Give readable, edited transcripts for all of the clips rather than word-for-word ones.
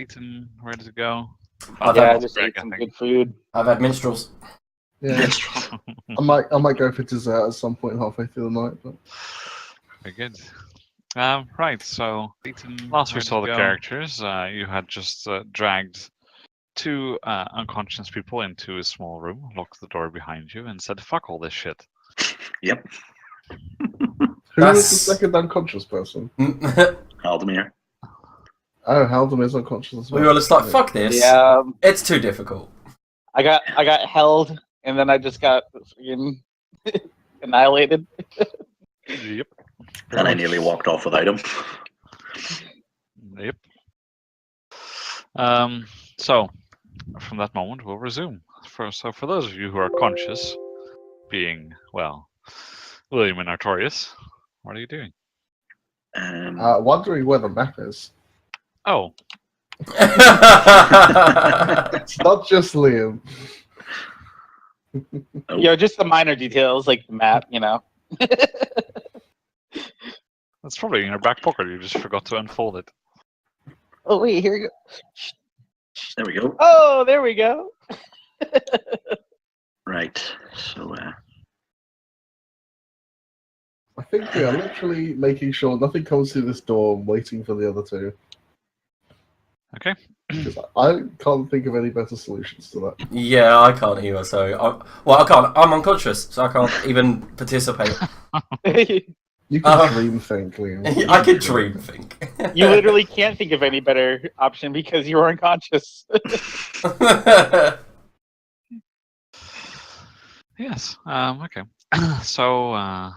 eaten, ready to go. I just ate some good food. I've had minstrels. Yeah, I might go for dessert at some point halfway through the night. But Very good. Right, so last we saw the characters, you had just dragged two unconscious people into a small room, locked the door behind you, and said, "Fuck all this shit." Yep. who was the second unconscious person? Aldemir. Oh, Haldem is unconscious as well. We were just like, "Fuck this! Yeah, It's too difficult." I got held, and then I just got annihilated. Yep. And I nearly walked off without him. Yep. So, from that moment, we'll resume. So, for those of you who are conscious, being, well, William and Artorius, what are you doing? Wondering where the map is. Oh. It's not just Liam. Just the minor details, like the map, That's probably in your back pocket. You just forgot to unfold it. Oh, wait, here we go. There we go. Oh, there we go. Right, so... I think we are literally making sure nothing comes through this door and waiting for the other two. Okay. Because I can't think of any better solutions to that. Yeah, I can't either. So, I can't. I'm unconscious, so I can't even participate. You can dream think, Liam. I can dream think. You literally can't think of any better option because you're unconscious. Yes. Okay. So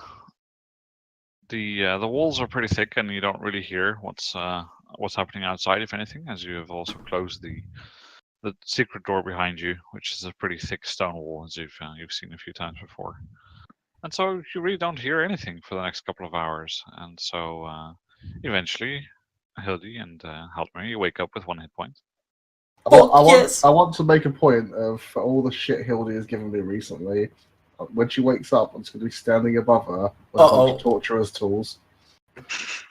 the walls are pretty thick, and you don't really hear what's happening outside, if anything, as you have also closed the secret door behind you, which is a pretty thick stone wall, as you've seen a few times before. And so you really don't hear anything for the next couple of hours. And so eventually, Hildy and Haldmer, you wake up with 1 hit point. I want to make a point of all the shit Hildy has given me recently. When she wakes up, I'm just going to be standing above her with a bunch of torturer's tools.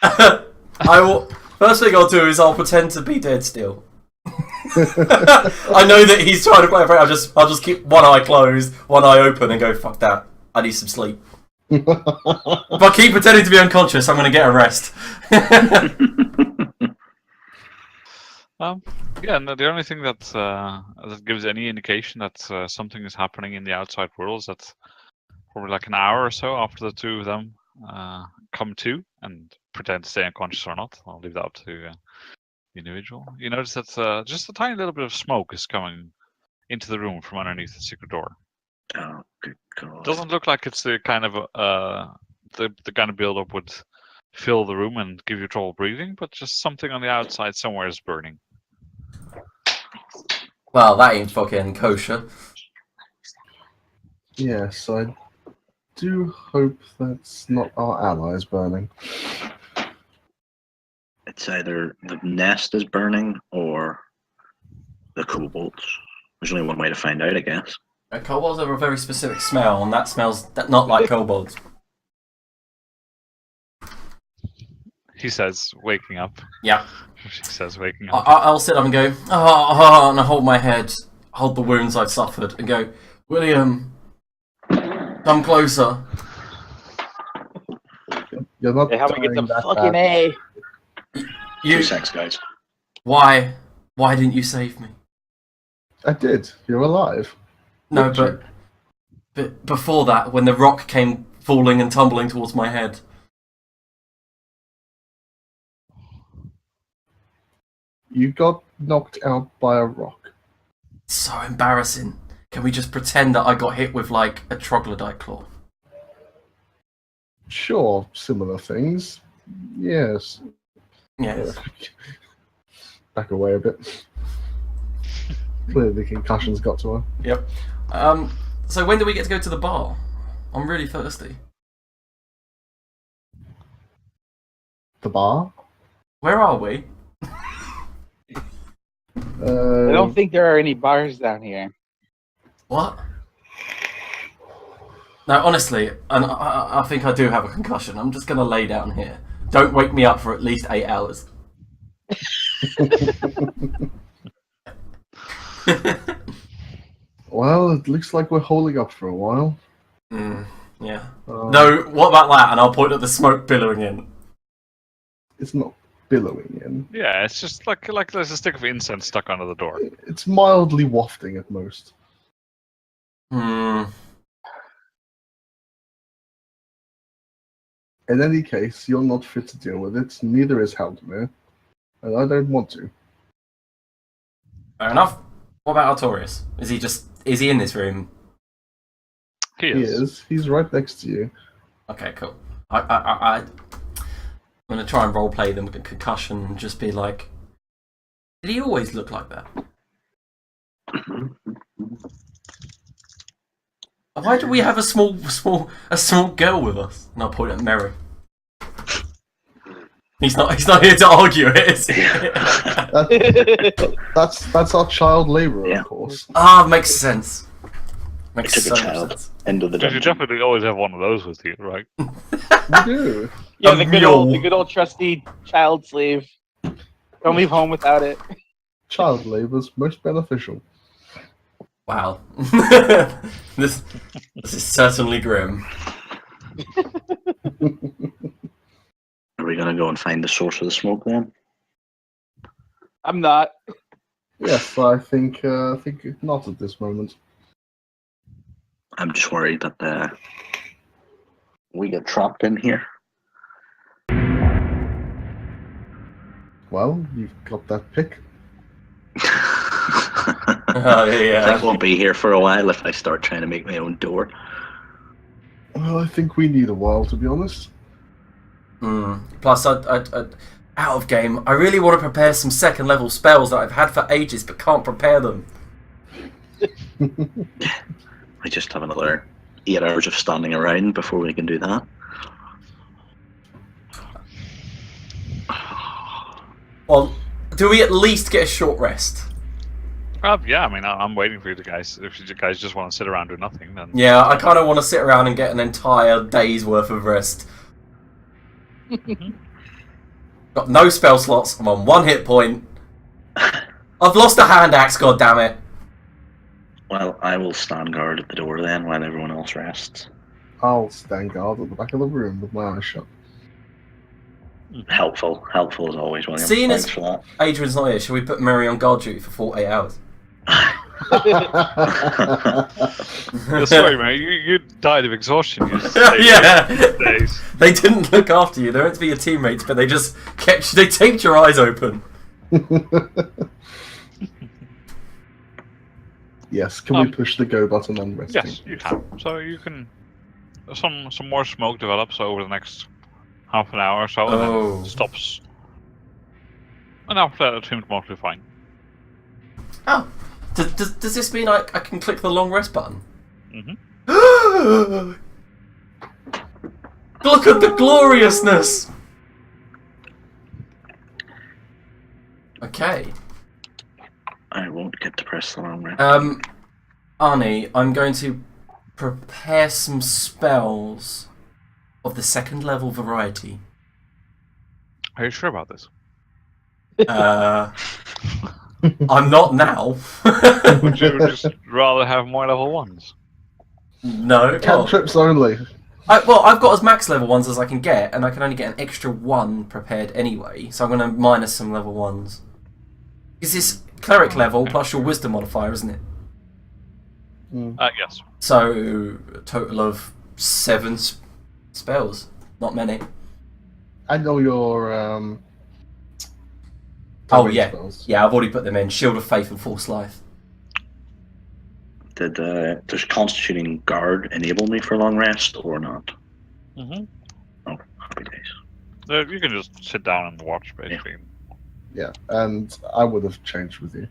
I will. First thing I'll do is I'll pretend to be dead still. I know that he's trying to play for it. I'll just keep one eye closed, one eye open, and go, "Fuck that. I need some sleep." If I keep pretending to be unconscious, I'm going to get a rest. Yeah, no, the only thing that gives any indication that something is happening in the outside world is that probably like an hour or so after the two of them come to and pretend to stay unconscious or not. I'll leave that up to the individual. You notice that just a tiny little bit of smoke is coming into the room from underneath the secret door. Oh, good God. Doesn't look like it's the kind of the kind of build-up would fill the room and give you trouble breathing, but just something on the outside somewhere is burning. Well, that ain't fucking kosher. Yes, I do hope that's not our allies burning. It's either the nest is burning or the kobolds. There's only one way to find out, I guess. Kobolds have a very specific smell, and that smells not like kobolds. He says, waking up. Yeah. She says, waking up. I'll sit up and go, and I hold my head, hold the wounds I've suffered, and go, "William, come closer." You're not How we get some that fucking bad. A. Two sex, guys. Why didn't you save me? I did. You're alive. No, but before that, when the rock came falling and tumbling towards my head. You got knocked out by a rock. So embarrassing. Can we just pretend that I got hit with, like, a troglodyte claw? Sure, similar things. Yes. Yes. Back away a bit. Clearly the concussion's got to her. Yep. So when do we get to go to the bar? I'm really thirsty. The bar? Where are we? I don't think there are any bars down here. What? No, honestly, and I think I do have a concussion. I'm just going to lay down here. Don't wake me up for at least 8 hours. Well, it looks like we're holding up for a while. Yeah. No, what about that? And I'll point at the smoke billowing in. It's not billowing in. Yeah, it's just like there's a stick of incense stuck under the door. It's mildly wafting at most. Hmm. In any case, you're not fit to deal with it. Neither is Haldemir, and I don't want to. Fair enough. What about Artorius? Is he in this room? He He is. is. He's right next to you. Okay, cool. I'm gonna try and roleplay them with a concussion and just be like, did he always look like that? Why do we have a small girl with us? And I'll point at Mary. He's not here to argue it, is he? That's our child labourer, Yeah. of course. Makes sense. Makes took so a much child sense. into the Because you dungeon. definitely always have one of those with you, right? We do. Yeah, A the mule. good old trusty child slave. Don't leave home without it. Child labour's most beneficial. Wow. this is certainly grim. Are we gonna go and find the source of the smoke then? I'm not. Yes, I think not at this moment. I'm just worried that we get trapped in here. Well, you've got that pick. Oh, yeah. I think we'll be here for a while if I start trying to make my own door. Well, I think we need a while, to be honest. Plus, I out of game, I really want to prepare some second level spells that I've had for ages but can't prepare them. I just have another 8 hours of standing around before we can do that. Well, do we at least get a short rest? Yeah, I mean, I'm waiting for you guys. If you guys just want to sit around and do nothing, then Yeah, I kind of want to sit around and get an entire day's worth of rest. Got no spell slots. I'm on 1 hit point. I've lost a hand axe. God damn it! Well, I will stand guard at the door then while everyone else rests. I'll stand guard at the back of the room with my eyes shut. Helpful as always, William. Seeing Thanks as- for that. Adrian's not here. Shall we put Mary on guard duty for 48 hours? Yeah, sorry, man. You died of exhaustion. You Yeah. days. They didn't look after you. They were meant to be your teammates, but they just kept. They taped your eyes open. Yes, can we push the go button on resting? Yes, you can. So you can. Some more smoke develops over the next half an hour or so, and Oh. then stops. And after that, it seems mostly fine. Oh, does this mean I can click the long rest button? Mhm. Look at the gloriousness! Okay. I won't get to press the long rest. Arnie, I'm going to prepare some spells of the second level variety. Are you sure about this? I'm not now. Would you just rather have more level ones? No. Well, Cantrips only. I've got as max level ones as I can get, and I can only get an extra 1 prepared anyway, so I'm going to minus some level 1s. Is this cleric level plus your wisdom modifier, isn't it? Yes. So, a total of 7 spells. Not many. And all your Oh, domain yeah. spells. Yeah, I've already put them in. Shield of Faith and Force Life. Does Constituting Guard enable me for long rest or not? Mm-hmm. Oh, happy days. You can just sit down and watch, basically. Yeah, and I would have changed with you.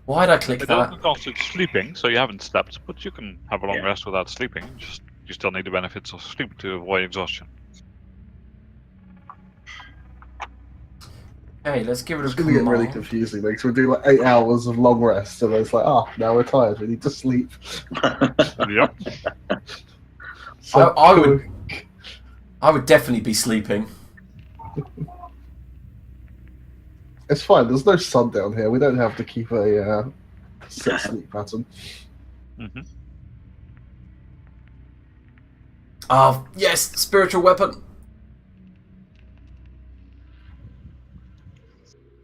Why'd I click It that? doesn't constitute sleeping, so you haven't slept, but you can have a long Yeah. rest without sleeping. Just you still need the benefits of sleep to avoid exhaustion. Okay, let's give it It's a going to get really command. confusing. Like, so we do like 8 hours of long rest, and then it's like, now we're tired. We need to sleep. Yep. So I would definitely be sleeping. It's fine. There's no sun down here. We don't have to keep a set sleep pattern. Mm-hmm. Oh, yes, spiritual weapon.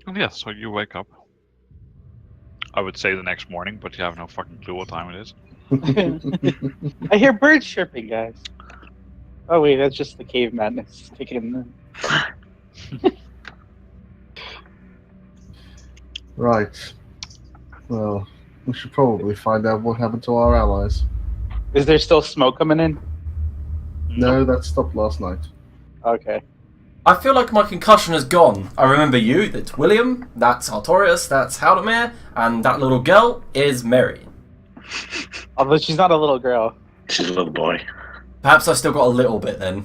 And yeah, so you wake up. I would say the next morning, but you have no fucking clue what time it is. I hear birds chirping, guys. Oh wait, that's just the cave madness kicking in. Right. Well, we should probably find out what happened to our allies. Is there still smoke coming in? No, that stopped last night. Okay. I feel like my concussion is gone. I remember you, that's William, that's Artorius, that's Haldemir, and that little girl is Mary. Although she's not a little girl. She's a little boy. Perhaps I still got a little bit then.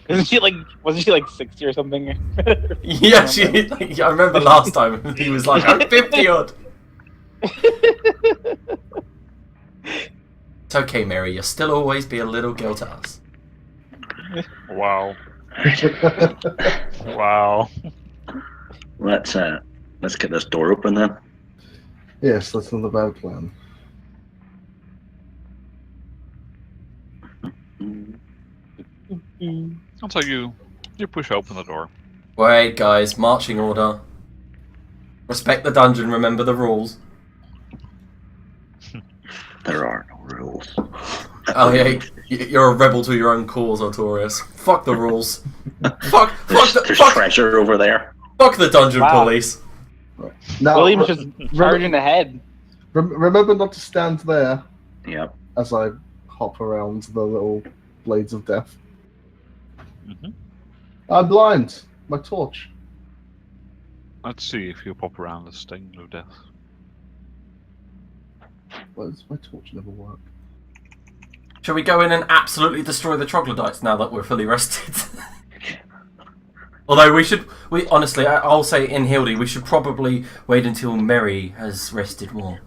Wasn't she like 60 or something? Yeah, I remember last time he was like, I'm 50 odd. It's okay, Mary, you'll still always be a little girl to us. Wow. Wow. Let's get this door open then. Yes, that's not a bad plan. And so you push open the door. Wait, guys, marching order. Respect the dungeon, remember the rules. There are no rules. Oh yeah, you're a rebel to your own cause, Artorius. Fuck the rules. There's treasure over there. Fuck the dungeon police. Now, William's just charging ahead. Remember not to stand there Yep. as I hop around the little blades of death. Mm-hmm. I'm blind. My torch. Let's see if you pop around the stain of death. Why does my torch never work? Shall we go in and absolutely destroy the troglodytes now that we're fully rested? Although honestly, I'll say in Hildy, we should probably wait until Merry has rested more.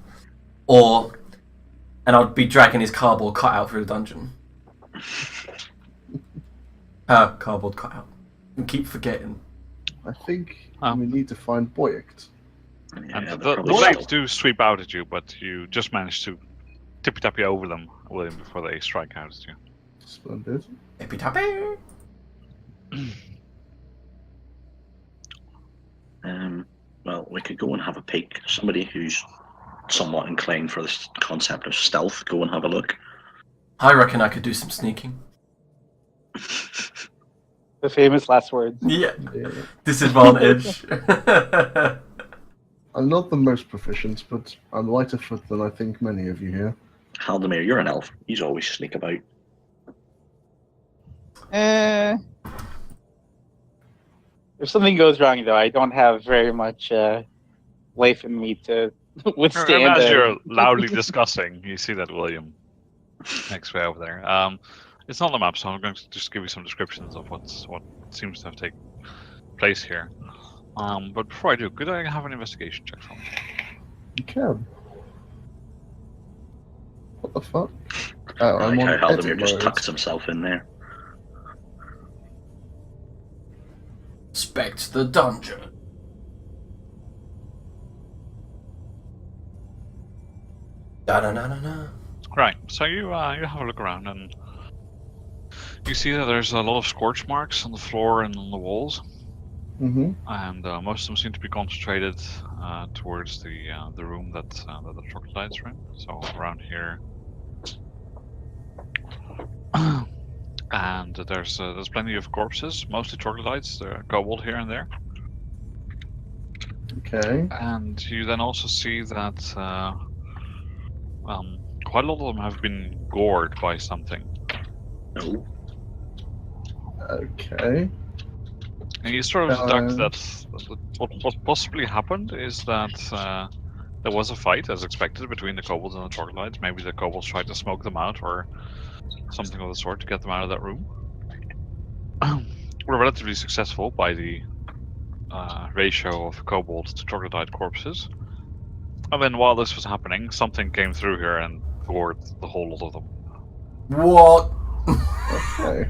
And I'd be dragging his cardboard cutout through the dungeon. Cardboard cutout. And keep forgetting. I think we need to find Boyekt. Yeah, And they're the probably blades still- do sweep out at you, but you just manage to tippy-tappy over them, William, before they strike out at you. Splendid. Hippy tappy. Well, we could go and have a peek. Somebody who's somewhat inclined for this concept of stealth, go and have a look. I reckon I could do some sneaking. The famous last words. Yeah. Yeah. Disadvantage. I'm not the most proficient, but I'm lighter foot than I think many of you here. Haldemir, you're an elf. He's always sneak about. If something goes wrong, though, I don't have very much life in me to withstand. As you're loudly discussing, you see that William next way over there. It's not on the map, so I'm going to just give you some descriptions of what seems to have taken place here. But before I do, could I have an investigation check from you? You can. What the fuck? Oh, I I'm like on how edit Haldemir just mode. tucks himself in there. Inspect the dungeon. Da-da-da-da-da. Right, so you have a look around and you see that there's a lot of scorch marks on the floor and on the walls, Mm-hmm. and most of them seem to be concentrated towards the room that the troglodytes are in. So around here, and there's plenty of corpses, mostly troglodytes. There are kobold here and there, Okay. and you then also see that quite a lot of them have been gored by something. No. Okay. And you sort of deduct that what possibly happened is that there was a fight, as expected, between the kobolds and the troglodytes. Maybe the kobolds tried to smoke them out or something of the sort to get them out of that room. Were relatively successful by the ratio of kobold to troglodyte corpses. And then while this was happening, something came through here and gored the whole lot of them. What? Okay.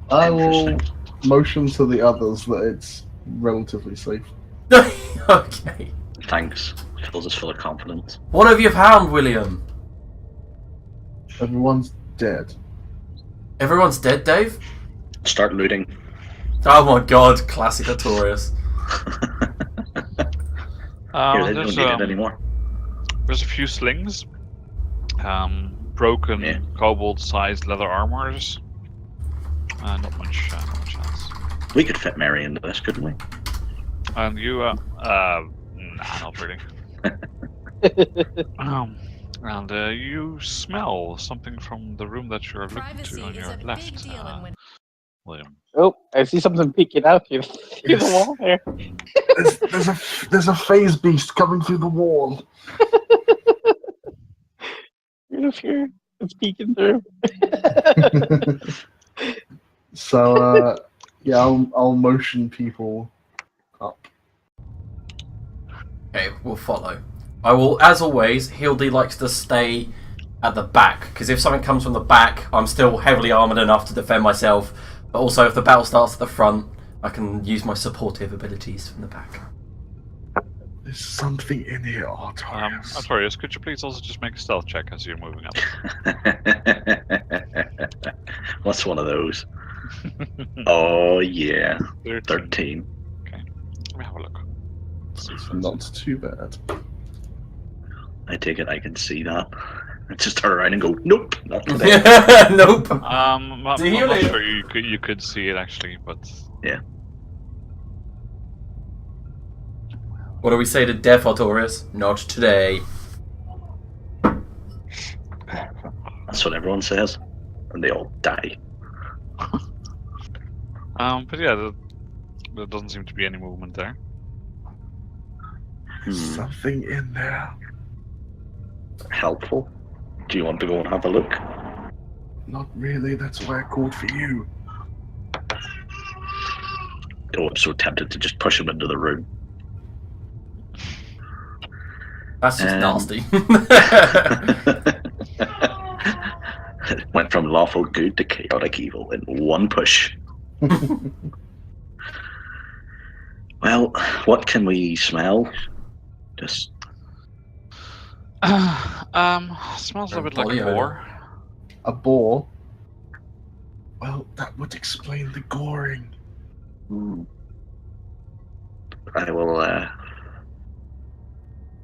I will Interesting. motion to the others that it's relatively safe. Okay. Thanks. Fills us full of confidence. What have you found, William? Everyone's dead. Everyone's dead, Dave? Start looting. Oh my god, classic Artorias. Here, they don't There's, need it anymore. there's a few slings. Broken Yeah. kobold-sized leather armors. Not much else. We could fit Mary into this, couldn't we? And you, nah, not really. And you smell something from the room that you're looking Privacy to on is your a big left, deal in Win- William. Oh, I see something peeking out through the wall there. There's a phase beast coming through the wall. Right up here. It's peeking through. So yeah, I'll motion people up. Okay, we'll follow. I will, as always, Hildy likes to stay at the back, because if something comes from the back, I'm still heavily armoured enough to defend myself, but also if the battle starts at the front, I can use my supportive abilities from the back. There's something in here, Artorias. Artorias, could you please also just make a stealth check as you're moving up? What's one of those? Oh, yeah. 13. Okay, let me have a look. It's not too bad. I take it I can see that. I just turn around and go, nope, not today. Nope. I'm not See you later. sure you could see it actually, but Yeah. What do we say to Death, Artorias? Not today. That's what everyone says. And they all die. but yeah, there doesn't seem to be any movement there. Something in there. Helpful. Do you want to go and have a look? Not really. That's why I called for you. Oh, I'm so tempted to just push him into the room. That's just nasty. It went from lawful good to chaotic evil in one push. Well, what can we smell? Just Smells a bit like Body a odor. boar. A boar. Well, that would explain the goring. I will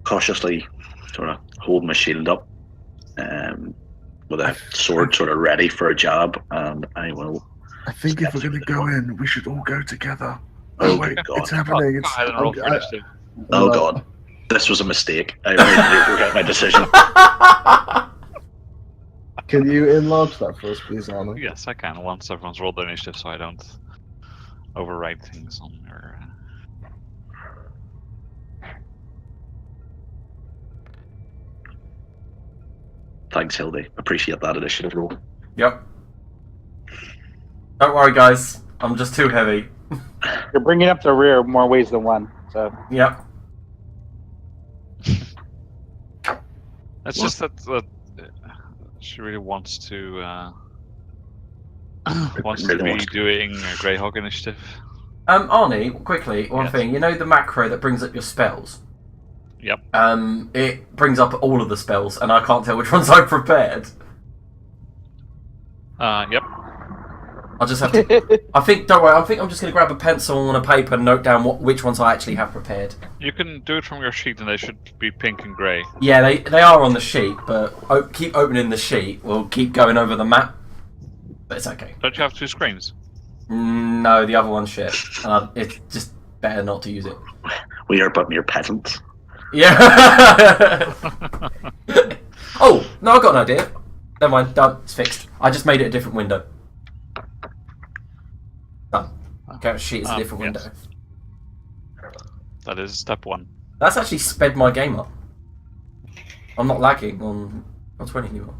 cautiously sort of hold my shield up with a sword sort of ready for a jab, and I will. I think if we're going to go in, we should all go together. Oh, wait, God. it's happening. Go It's, ahead and roll for initiative. Oh God, this was a mistake. I really regret my decision. Can you enlarge that for us, please, Arno? Yes, I can. Once everyone's rolled their initiative, so I don't overwrite things on your. Thanks, Hildy. Appreciate that initiative roll. Yep. Don't worry, guys. I'm just too heavy. You're bringing up the rear more ways than one. So Yep. It's just that she really wants to be doing a Greyhawk initiative. Arnie, quickly, one Yes. thing. You know the macro that brings up your spells? Yep. It brings up all of the spells, and I can't tell which ones I've prepared. Yep. I'll just have to. I think. Don't worry. I think I'm just going to grab a pencil and a paper and note down which ones I actually have prepared. You can do it from your sheet, and they should be pink and grey. Yeah, they are on the sheet, but keep opening the sheet. We'll keep going over the map. But it's okay. Don't you have two screens? No, the other one's shit. It's just better not to use it. We are but mere peasants. Yeah. Oh no, I got an idea. Never mind. Done. It's fixed. I just made it a different window. Done. Okay, sheet is a different yes. window. That is step one. That's actually sped my game up. I'm not lagging on 20 anymore.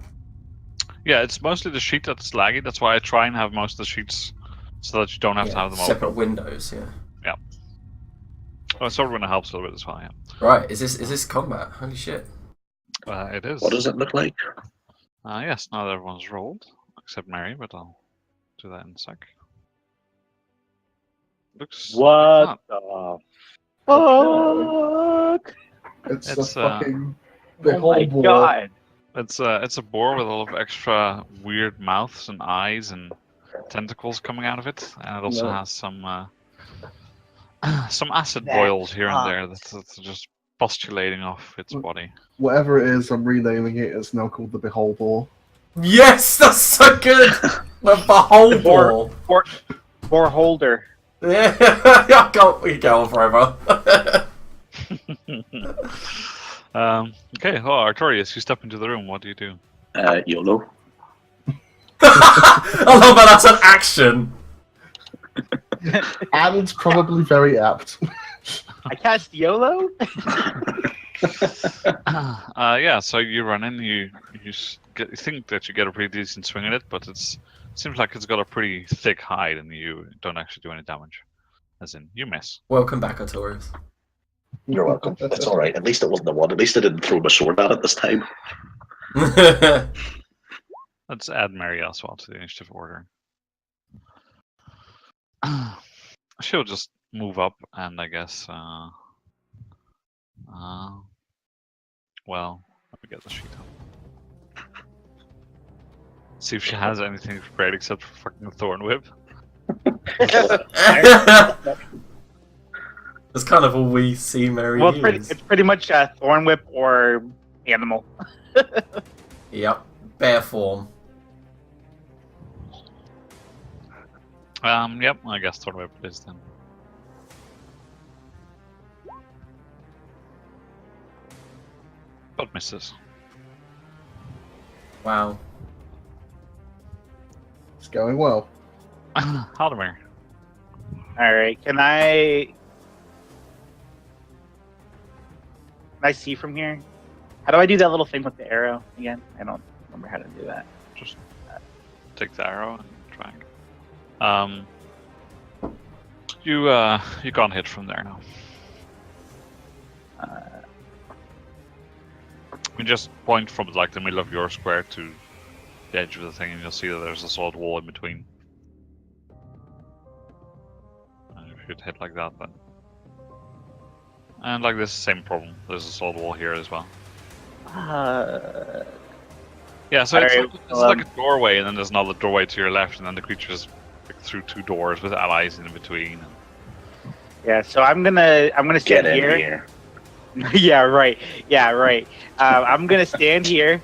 Yeah, it's mostly the sheet that's laggy. That's why I try and have most of the sheets so that you don't have to have them separate open. windows. Yeah. Yeah. Well, sort of when it helps a little bit as well. Yeah. Right. Is this combat? Holy shit. It is. What does it look like? Yes, now that everyone's rolled, except Mary, but I'll do that in a sec. looks. What not- the fuck? It's It's, a fucking Oh behold my boar. god. It's a boar with a lot of extra weird mouths and eyes and tentacles coming out of it, and it also No. has some acid That's boils here and there fucked. that's just postulating off its body. Whatever it is, I'm renaming it. It's now called the behold boar. Yes, that's so good. The whole Boar. ball. Boar holder. Yeah, I can't. We can go on forever. Okay, Artorias, you step into the room. What do you do? YOLO. I love that. That's an action. And probably very apt. I cast YOLO? Yeah, so you run in, you think that you get a pretty decent swing at it, but it seems like it's got a pretty thick hide, and you don't actually do any damage. As in, you miss. Welcome back, Artorias. You're welcome. It's all right. At least it wasn't the one. At least I didn't throw my sword at it this time. Let's add Mary as well to the initiative order. She'll just move up, and I guess. Well, let me get the sheet up. See if she has anything prepared except for fucking thorn whip. That's kind of all we see Mary Well, use. it's pretty much thorn whip or animal. Yep, bear form. Yep, I guess thorn whip it is then. But misses. Wow. It's going well. Haldemer. Alright, can I see from here? How do I do that little thing with the arrow again? I don't remember how to do that. Just take the arrow and drag. You can't hit from there now. You just point from like the middle of your square to the edge of the thing, and you'll see that there's a solid wall in between. And if you'd hit like that, then. And like this, same problem. There's a solid wall here as well. Yeah, so Alright, it's like a doorway, and then there's another doorway to your left, and then the creature's like through two doors with allies in between. Yeah, so I'm gonna Get stand in here. here. Yeah, right. Yeah, right. I'm gonna stand here.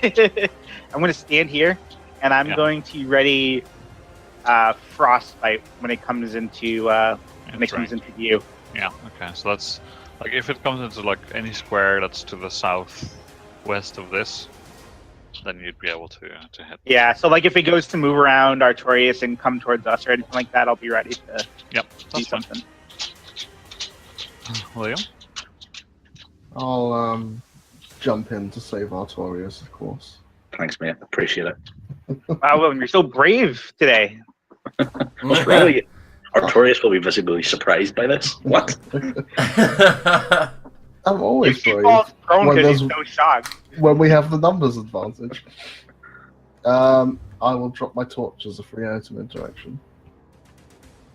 I'm gonna stand here, and I'm going to ready frostbite when it comes into view. Yeah. Okay. So that's like if it comes into like any square that's to the southwest of this, then you'd be able to hit. Yeah. So like if it goes to move around Artorias and come towards us or anything like that, I'll be ready to Yep. do That's fine. something. William. I'll jump in to save Artorias, of course. Thanks, mate. Appreciate it. Wow, William, you're so brave today. What's wrong with you? Artorias will be visibly surprised by this. What? I'm always He brave falls prone when, because he's there's- so shocked. when we have the numbers advantage. I will drop my torch as a free item interaction.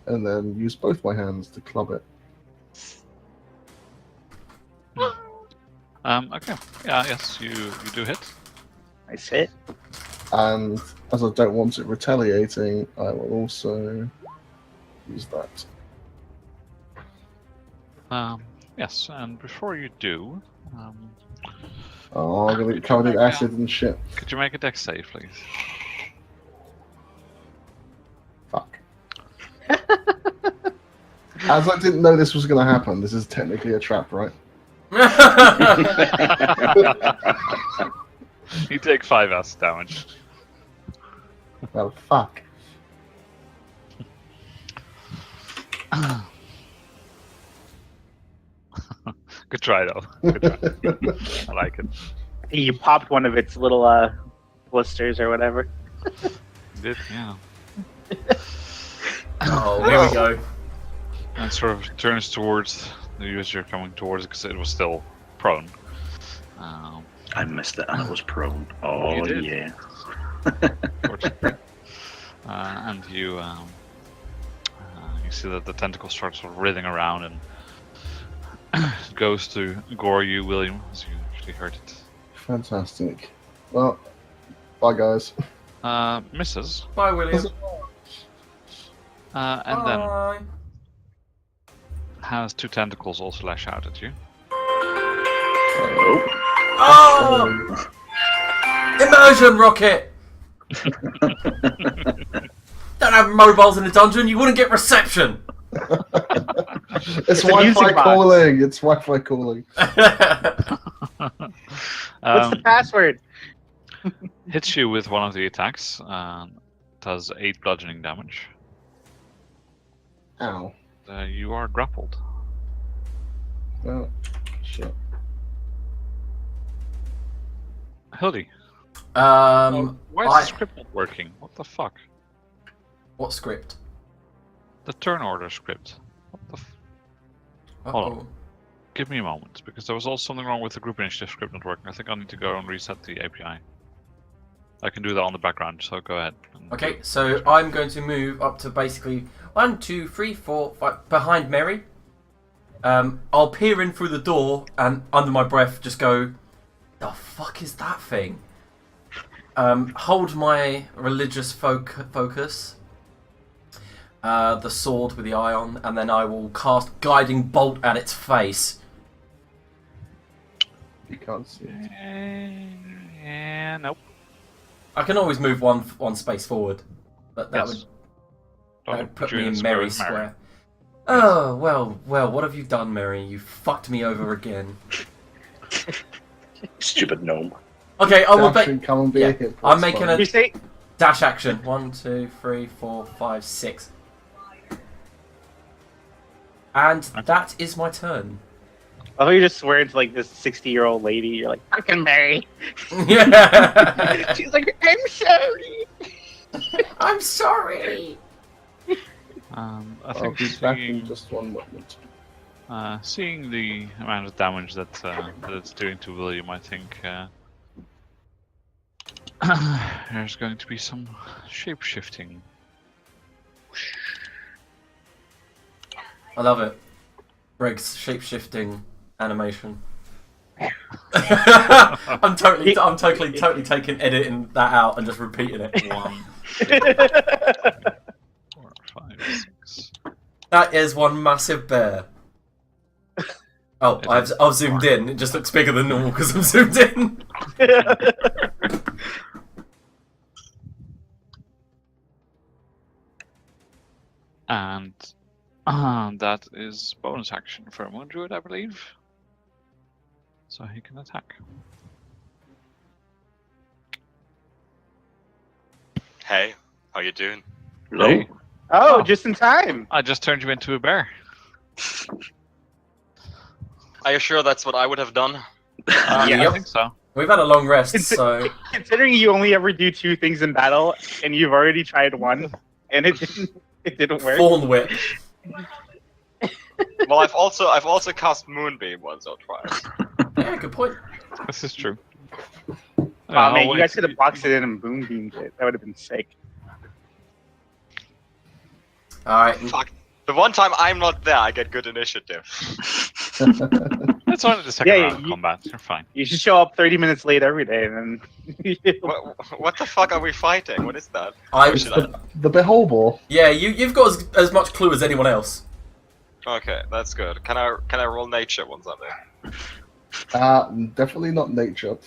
And then use both my hands to club it. Okay. Yeah. Yes. You do hit. Nice hit. And as I don't want it retaliating, I will also use that. Yes. And before you do, Oh, I'm gonna get covered in acid and shit. could you make a dex save, please? Fuck. As I didn't know this was gonna happen, this is technically a trap, right? You take 5 acid damage. Well, fuck. Good try though. Good try. I like it. You popped one of its little blisters or whatever. You did, yeah. Oh, here we go. And sort of turns towards you as you're coming towards it because it was still prone. I missed it and it was prone. Oh, You did. yeah. Fortunately. And you You see that the tentacle starts sort of writhing around and goes to gore you, William, as you actually heard it. Fantastic. Well, bye guys. Misses. Bye, William. And then Bye. has 2 tentacles also lash out at you. Oh! Immersion rocket! Don't have mobiles in the dungeon, you wouldn't get reception! It's a music Wi-Fi box. calling. It's Wi-Fi calling. What's the password? Hits you with one of the attacks. Does 8 bludgeoning damage. Ow. You are grappled. Oh, shit. Hildy. Um, Why is I- the script not working? What the fuck? what script? The turn order script. What the Hold on. Give me a moment, because there was also something wrong with the group initiative script not working. I think I need to go and reset the API. I can do that on the background, so go ahead. Okay, so I'm going to move up to basically 1, 2, 3, 4, 5 behind Mary. I'll peer in through the door and under my breath just go, "The fuck is that thing?" Hold my religious focus, the sword with the eye on, and then I will cast Guiding Bolt at its face. You can't see it. Nope. I can always move one space forward, but that Yes. would put you me in in the square Mary's with Mary. square. Oh, well, what have you done, Mary? You fucked me over again. Stupid gnome. Okay, I will Dash and come and be yeah, a hit. I'm making You say dash action. 1, 2, 3, 4, 5, 6. And that is my turn. I thought you just swearing to like this 60-year-old lady. You're like, I can marry. Yeah. She's like, I'm sorry. I'm sorry. I I'll think be back in seeing, just one moment. seeing the amount of damage that that it's doing to William, I think there's going to be some shape shifting. I love it. Greg's shape-shifting animation. I'm totally taking editing that out and just repeating it. 1, 2, 4, 5, 6. That is one massive bear. Oh, I've zoomed in. It just looks bigger than normal because I'm zoomed in. And that is bonus action for a Moon Druid, I believe. So he can attack. Hey, how you doing? Hello? Hey, Oh, just in time. I just turned you into a bear. Are you sure that's what I would have done? Yeah, Yep. I think so. We've had a long rest, so Considering you only ever do 2 things in battle, and you've already tried one, and it didn't work. Thorn Whip. Well, I've also cast Moonbeam once or twice. Yeah, good point. This is true. Oh man, you guys could have boxed it in and boom beamed it. That would have been sick. Alright. Fuck. The one time I'm not there, I get good initiative. It's only the second Yeah, round of you- combat. You're fine. You should show up 30 minutes late every day, and then What the fuck are we fighting? What is that? I, Or should I- The Beholder. yeah, you've got as much clue as anyone else. Okay, that's good. Can I roll nature once I'm there? Definitely not nature.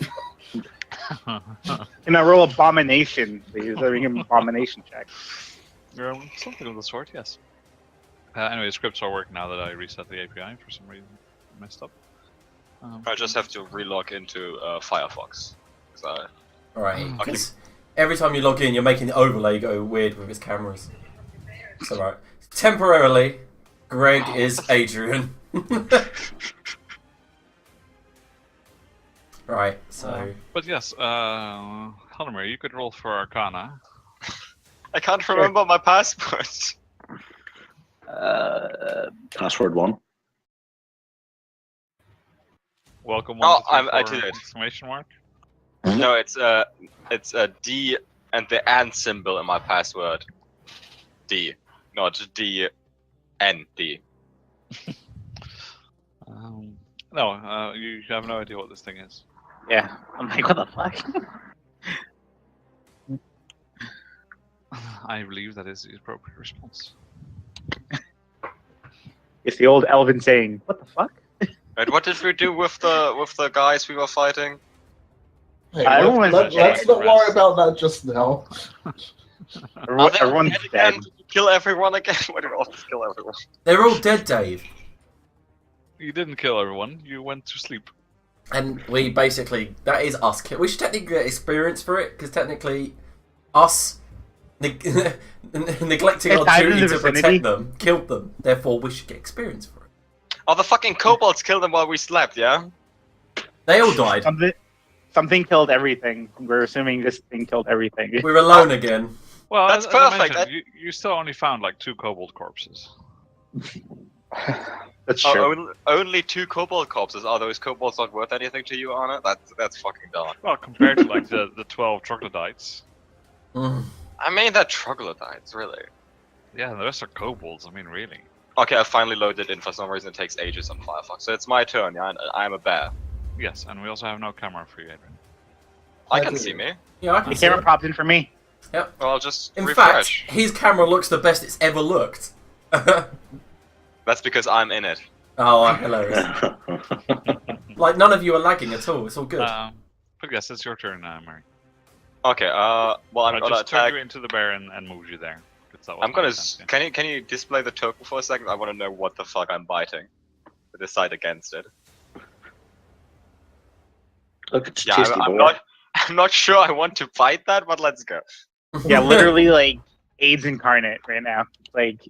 and I roll abomination, please. I mean, abomination check. Something of the sort, yes. Anyway, the scripts are working now that I reset the API for some reason. I messed up. I just have to relog into Firefox. So, Alright, Okay. because every time you log in, you're making the overlay go weird with his cameras. It's alright. Temporarily, Greg is Adrian. Right, so... But yes, Helmer, you could roll for Arcana. I can't remember my password. Password 1. Welcome. Oh, 1, 2, 3, I 4, did it. Exclamation mark. No, it's a D and the and symbol in my password. D, not D N-D. No, you have no idea what this thing is. Yeah. I'm like, what the fuck? I believe that is the appropriate response. It's the old Elven saying, what the fuck? Right, what did we do with the guys we were fighting? Hey, Everyone's let's not worry about that just now. Are they all Everyone's dead dead. again? Did you kill everyone again? Why do we all just kill everyone? They're all dead, Dave. You didn't kill everyone. You went to sleep. And we basically, that is us. We should technically get experience for it, because technically, us neglecting our duty to protect them, killed them. Therefore, we should get experience for it. Oh, the fucking kobolds killed them while we slept, yeah? They all died. Something killed everything. We're assuming this thing killed everything. We're alone again. Well, That's as I perfect. mentioned, you still only found like 2 kobold corpses. That's true. Oh, only 2 kobold corpses. Are those kobolds not worth anything to you, Anna? That's fucking dumb. Well, compared to like the 12 troglodytes. Mm. I mean, they're troglodytes, really. Yeah, the rest are kobolds. I mean, really. Okay, I finally loaded in. For some reason, it takes ages on Firefox. So it's my turn, yeah? I'm a bear. Yes, and we also have no camera for you, Adrian. I can see me. Yeah, I can The see camera it. popped in for me. Yep. Well, I'll just In refresh. fact, his camera looks the best it's ever looked. That's because I'm in it. Oh, hilarious. Like, none of you are lagging at all. It's all good. But yes, it's your turn, Mary. Okay, well, I'm I gonna just turned attack. you into the bear and moved you there. 'Cause that was I'm gonna. my intent, Can you display the token for a second? I want to know what the fuck I'm biting. To decide against it. Look, it's Yeah, tasty, I'm boy. not. I'm not sure I want to fight that, but let's go. Yeah, literally like AIDS incarnate right now. Like,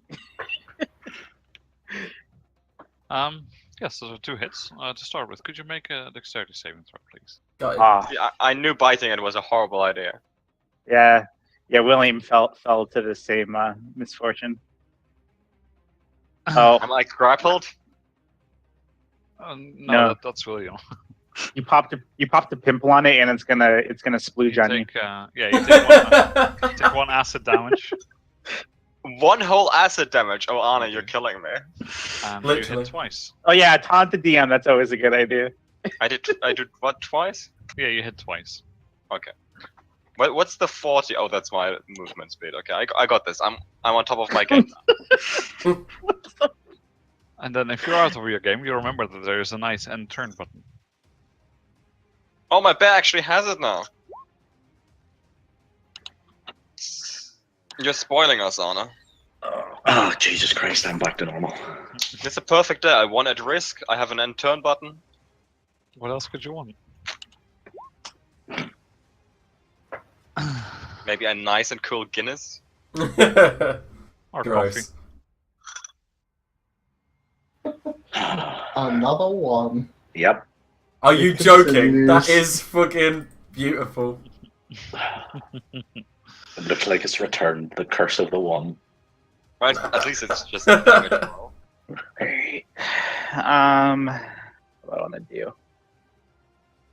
Yes, those are 2 hits. To start with, could you make a dexterity saving throw, please? Got it. Yeah, I knew biting it was a horrible idea. yeah, William fell to the same misfortune. Oh, Am I grappled? No, that's William. you popped a pimple on it, and it's gonna splooge on you. You take 1 acid damage. 1 whole acid damage. Oh, Anna, you're killing me. And you Literally. hit twice. Oh yeah, taunt the DM. That's always a good idea. I did what twice? Yeah, you hit twice. Okay. What's the 40? Oh, that's my movement speed. Okay, I got this. I'm on top of my game. And then if you're out of your game, you remember that there is a nice end turn button. Oh, my bear actually has it now. You're spoiling us, Anna. Oh, Jesus Christ, I'm back to normal. It's a perfect day. I won at risk. I have an end turn button. What else could you want? Maybe a nice and cool Guinness. Or coffee. Gross. Another one. Yep. Are you It joking? continues. That is fucking beautiful. It looks like it's returned the curse of the one. Right? At least it's just a damage roll. Hey. What do I want to do?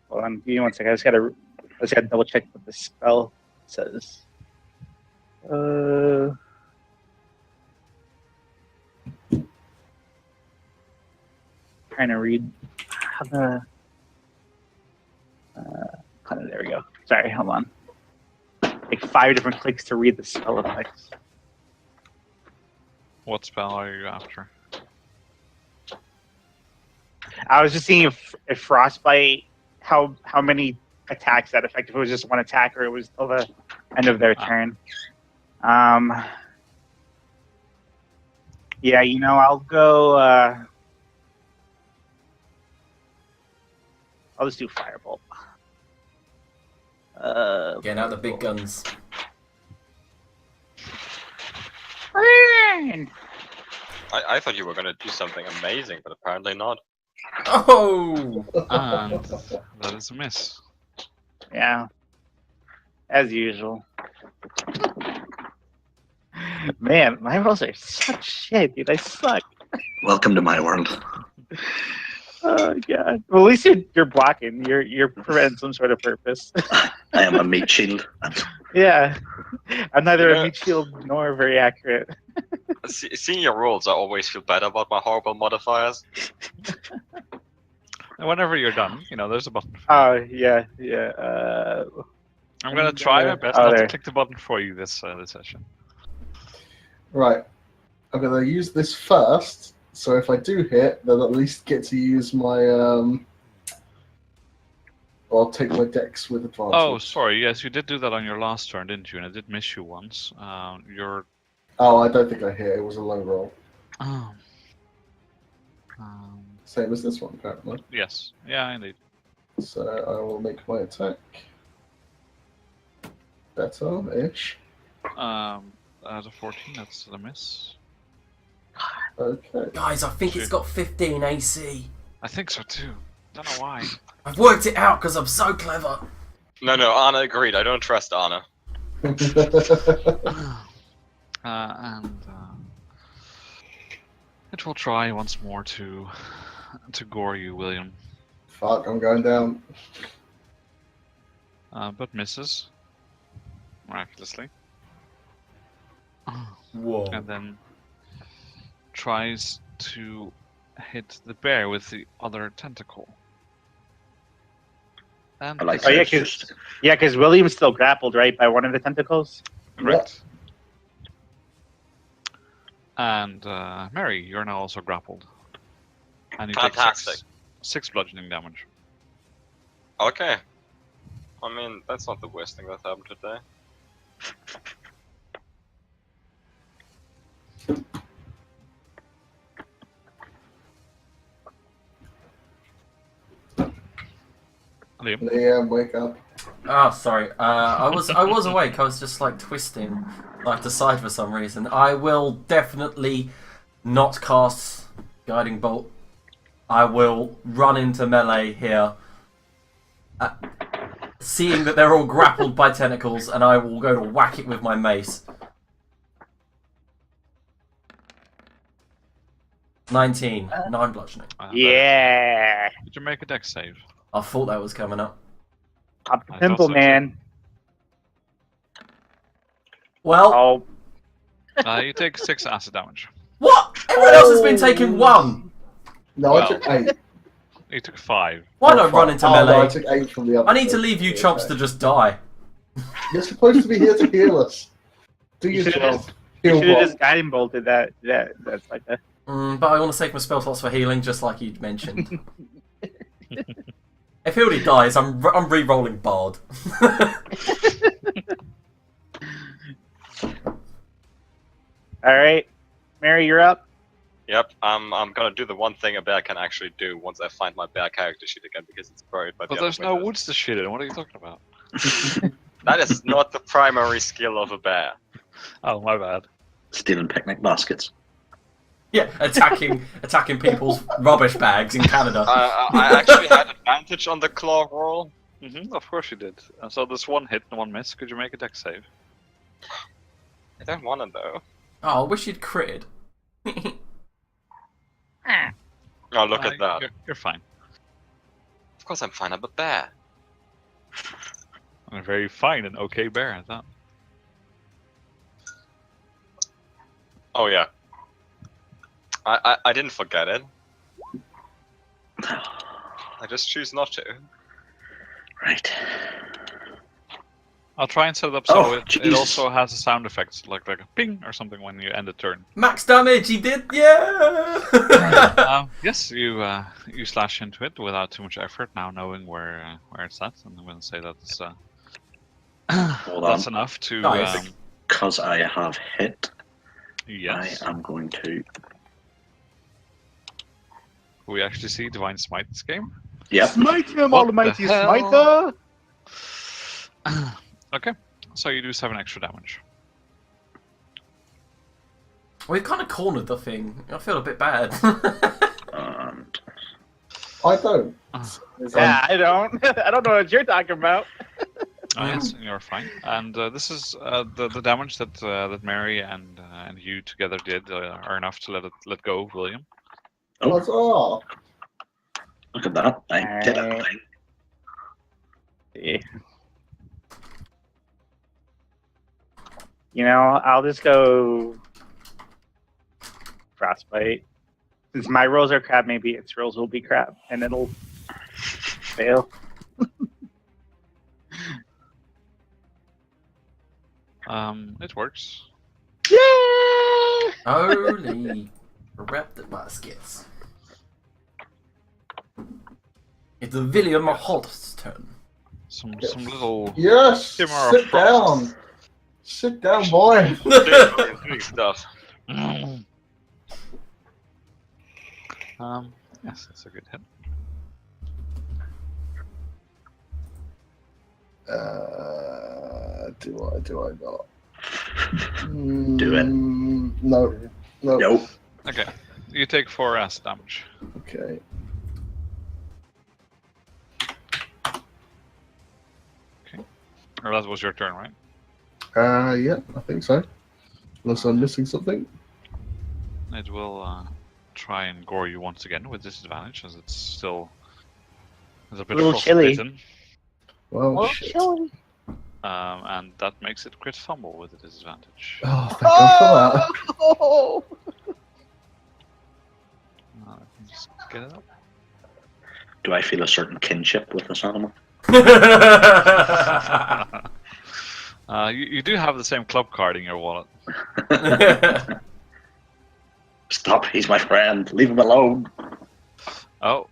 Hold on, give me 1 second. I just gotta double check what the spell says. Trying to read how the. There we go. Sorry, hold on. Like 5 different clicks to read the spell effects. What spell are you after? I was just seeing if frostbite, how many attacks that affect. If it was just 1 attack, or it was till the end of their turn. Yeah, I'll go. I'll just do firebolt. Getting out the big guns. I thought you were gonna do something amazing, but apparently not. Oh! And that is a miss. Yeah, as usual. Man, my rolls are such shit, dude. I suck. Welcome to my world. Oh god. Well, at least you're blocking. You're preventing some sort of purpose. I am a meat shield. Yeah, I'm neither Yeah. a meat shield nor very accurate. Seeing your rolls, I always feel better about my horrible modifiers. And whenever you're done, there's a button. Oh yeah. I'm gonna try my best not to click the button for you this session. Right. I'm gonna use this first, so if I do hit, then at least get to use my I'll take my dex with advantage. Oh, sorry. Yes, you did do that on your last turn, didn't you? And I did miss you once. Your. Oh, I don't think I hit. It was a low roll. Oh. Same as this one, apparently. Yes. Yeah, indeed. So I will make my attack better-ish. Out of 14, that's a miss. Okay. Guys, I think it's got 15 AC. I think so too. Don't know why. I've worked it out because I'm so clever. No, Anna agreed. I don't trust Anna. And it will try once more to gore you, William. Fuck, I'm going down. But misses. Miraculously. Whoa. And then tries to hit the bear with the other tentacle. And I like Oh that. yeah, It's because just- William's still grappled, right, by one of the tentacles. correct. And Mary, you're now also grappled. And you Fantastic. take six bludgeoning damage. Okay. I mean, that's not the worst thing that's happened today. Liam, wake up. Oh, sorry. I was awake. I was just like twisting, like to side for some reason. I will definitely not cast Guiding Bolt. I will run into melee here, seeing that they're all grappled by tentacles, and I will go to whack it with my mace. 19, 9 bludgeoning. Yeah. Did you make a dex save? I thought that was coming up. Pop the I thought pimple, so, too. man. Well, Oh, You take 6 acid damage. what? Everyone else has been taking 1. No, Well. I took 8. You took 5. Why Oh, don't run fuck. into Oh, melee? no, I took 8 from the other. I need to side. leave you Okay. chumps to just die. You're supposed to be here to heal us. Do You your should've job. you Heal should have what? just guiding bolted that. That's like a. But I want to save my spell slots for healing, just like you mentioned. If he already dies, I'm re-rolling Bard. All right, Mary, you're up. Yep, I'm gonna do the one thing a bear can actually do once I find my bear character sheet again because it's buried by the But other there's no windows. woods to shit in. What are you talking about? That is not the primary skill of a bear. Oh, my bad. Stealing picnic baskets. Yeah, attacking people's rubbish bags in Canada. I actually had advantage on the claw roll. Of course you did. So there's 1 hit and 1 miss. Could you make a dex save? I don't want to though. Oh, I wish you'd critted. Oh, look at that. You're fine. Of course I'm fine, I'm a bear. I'm a very fine and okay bear at that. Oh yeah. I didn't forget it. I just choose not to. Right. I'll try and set it up so Oh, it Jesus. also has a sound effect, like a ping or something when you end a turn. Max damage, he did, yeah! Yes, you slash into it without too much effort. Now knowing where it's at, and I'm going to say that's Hold on. that's enough to. Nice. Because I have hit, Yes, I am going to. we actually see Divine Smite this game. Yep. Smite him, What almighty the hell? smiter! Okay, so you do 7 extra damage. We've kind of cornered the thing. I feel a bit bad. And I don't. Yeah, I don't. I don't know what you're talking about. Yes, you're fine. And this is the damage that Mary and you together did are enough to let go of William. Oh, look at that. I did it. Yeah. You know, I'll just go frostbite. Since my rolls are crap, maybe its rolls will be crap, and it'll fail. It works. Yeah! Holy crap the baskets. It's William Holt's turn. Some little Yes! shimmer of Sit frost. down! Sit down, boy! Doing stuff. Yes, that's a good hit. Do I not? Do it. No. Nope. Okay, you take 4 acid damage. Okay. Or that was your turn, right? Yeah, I think so. Unless I'm missing something. It will try and gore you once again with disadvantage, as it's still there's a bit Little of chilly. frostbitten. Well, shit. And that makes it crit fumble with a disadvantage. Oh, thank God for that. Oh! Let me just get it up. Do I feel a certain kinship with this animal? You do have the same club card in your wallet. Stop, he's my friend. Leave him alone. Oh.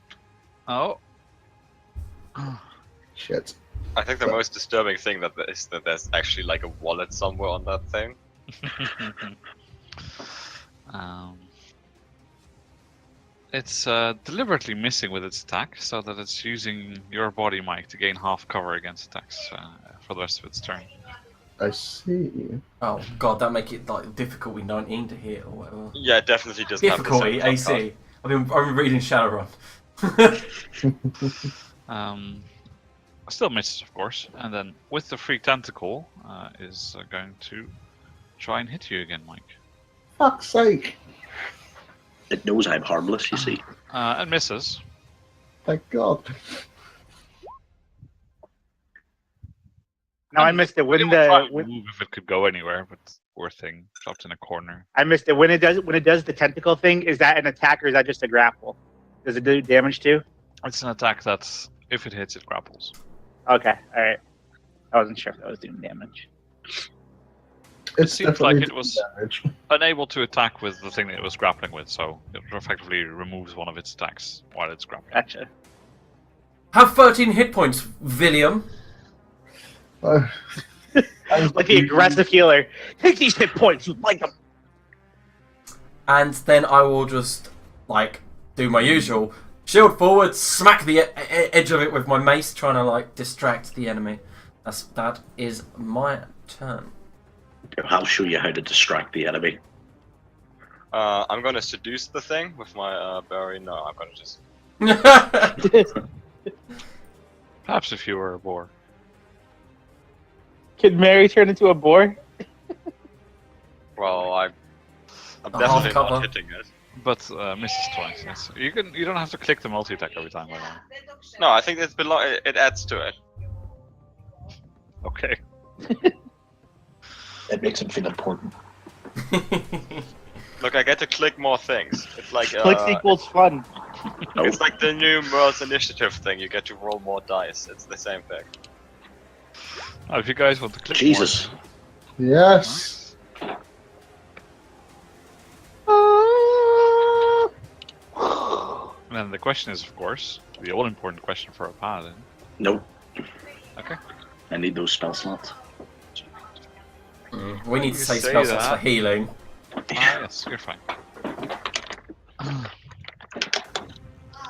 Shit. I think the most disturbing thing is that there's actually like a wallet somewhere on that thing. It's deliberately missing with its attack, so that it's using your body, Mike, to gain half cover against attacks for the rest of its turn. I see. Oh god, that make it like difficulty 19 to hit or whatever. Yeah, it definitely doesn't Difficulty have the same AC. I've been reading Shadowrun. Still misses, of course, and then with the free tentacle is going to try and hit you again, Mike. Fuck's sake. It knows I'm harmless, you see. And misses. Thank God. No, I missed it. It When will try the and when, move if it could go anywhere, but poor thing dropped in a corner. I missed it. When it does the tentacle thing, is that an attack or is that just a grapple? Does it do damage too? It's an attack that, if it hits, it grapples. Okay, all right. I wasn't sure if that was doing damage. It seems like it was unable to attack with the thing that it was grappling with, so it effectively removes one of its attacks while it's grappling. Gotcha. Have 13 hit points, William. Like the aggressive healer. Take these hit points. You like them. And then I will just, like, do my usual. Shield forward, smack the edge of it with my mace, trying to, like, distract the enemy. That is my turn. I'll show you how to distract the enemy. I'm gonna seduce the thing with my berry. No, I'm gonna just. Perhaps if you were a boar. Can Mary turn into a boar? Well, I'm A definitely half cover. not hitting it. But misses twice. Yes. You don't have to click the multi attack every time. By the way. No, I think it adds to it. Okay. It makes him feel important. Look, I get to click more things. It's like Clicks equals fun. it's like the new Merle's Initiative thing. You get to roll more dice. It's the same thing. Oh, if you guys want to click Jesus. more, Yes. then the question is, of course, the all-important question for a paladin. Nope. Okay. I need those spell slots. We need to You save say spell slots for that. healing. Yes, you're fine.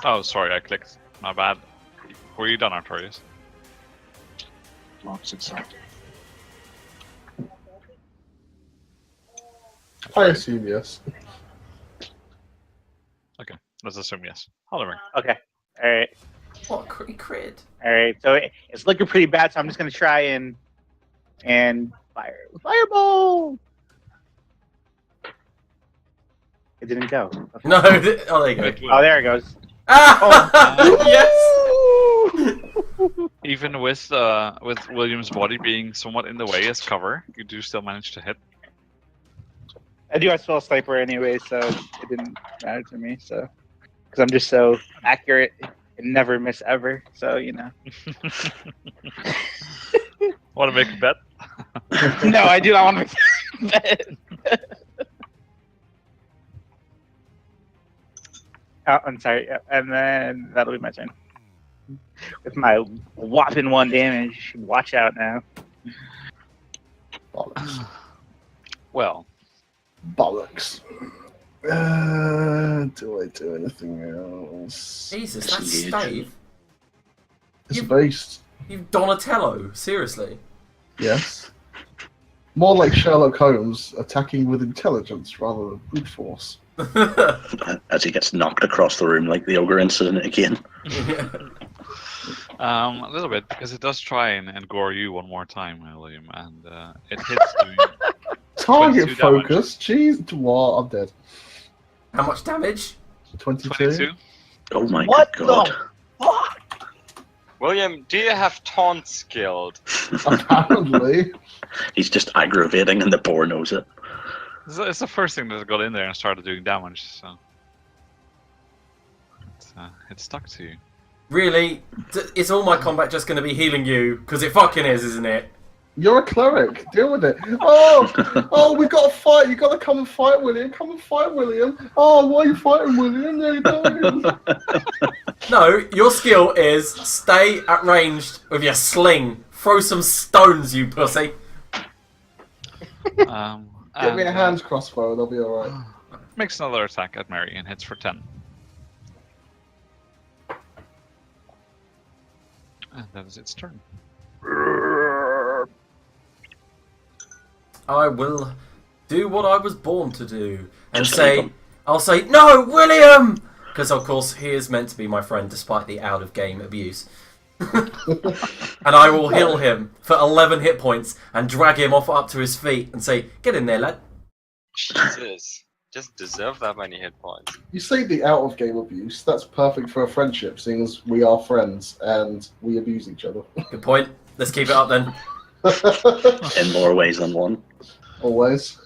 Oh, sorry, I clicked. My bad. Were you done, Artorius? Lots inside. I assume yes. Okay, let's assume yes. Oliver. Okay. All right. What crit? All right. So it's looking pretty bad. So I'm just gonna try and fireball. It didn't go. Okay. No, oh there you go. Oh, there it goes. Ah! Yes! Even with William's body being somewhat in the way as cover, you do still manage to hit. I do have spell sniper anyway, so it didn't matter to me. So because I'm just so accurate and never miss ever. So Want to make a bet? No, I do not want to bet. Oh, I'm sorry. Yeah. And then that'll be my turn. With my whopping 1 damage. Watch out now. Bollocks. Well, Bollocks. Do I do anything else? Jesus, that's Disengage. Stave. It's You- based. You Donatello, seriously. Yes. More like Sherlock Holmes attacking with intelligence rather than brute force. As he gets knocked across the room like the ogre incident again. a little bit, because it does try and gore you one more time, William, and it hits doing Target 22 focus. Jeez, what? I'm dead. How much damage? 22. 22. Oh my What god. the fuck? William, do you have taunt skilled? Apparently. He's just aggravating and the boar knows it. It's the first thing that got in there and started doing damage, so it stuck to you. Really? Is all my combat just going to be healing you? Because it fucking is, isn't it? You're a cleric. Deal with it. Oh, we got to fight. You got to come and fight, William. Come and fight, William. Oh, why are you fighting, William? No, you don't. No, your skill is stay at range with your sling. Throw some stones, you pussy. Get me a And, hands crossbow. They'll be all right. makes another attack at Mary and hits for 10. And that is its turn. I will do what I was born to do and Just say, leave him. I'll say, no, William! Because, of course, he is meant to be my friend despite the out-of-game abuse. And I will heal him for 11 hit points and drag him off up to his feet and say, get in there, lad. Jesus. Just deserve that many hit points. You say the out of game abuse. That's perfect for a friendship, seeing as we are friends and we abuse each other. Good point. Let's keep it up then. In more ways than one. Always.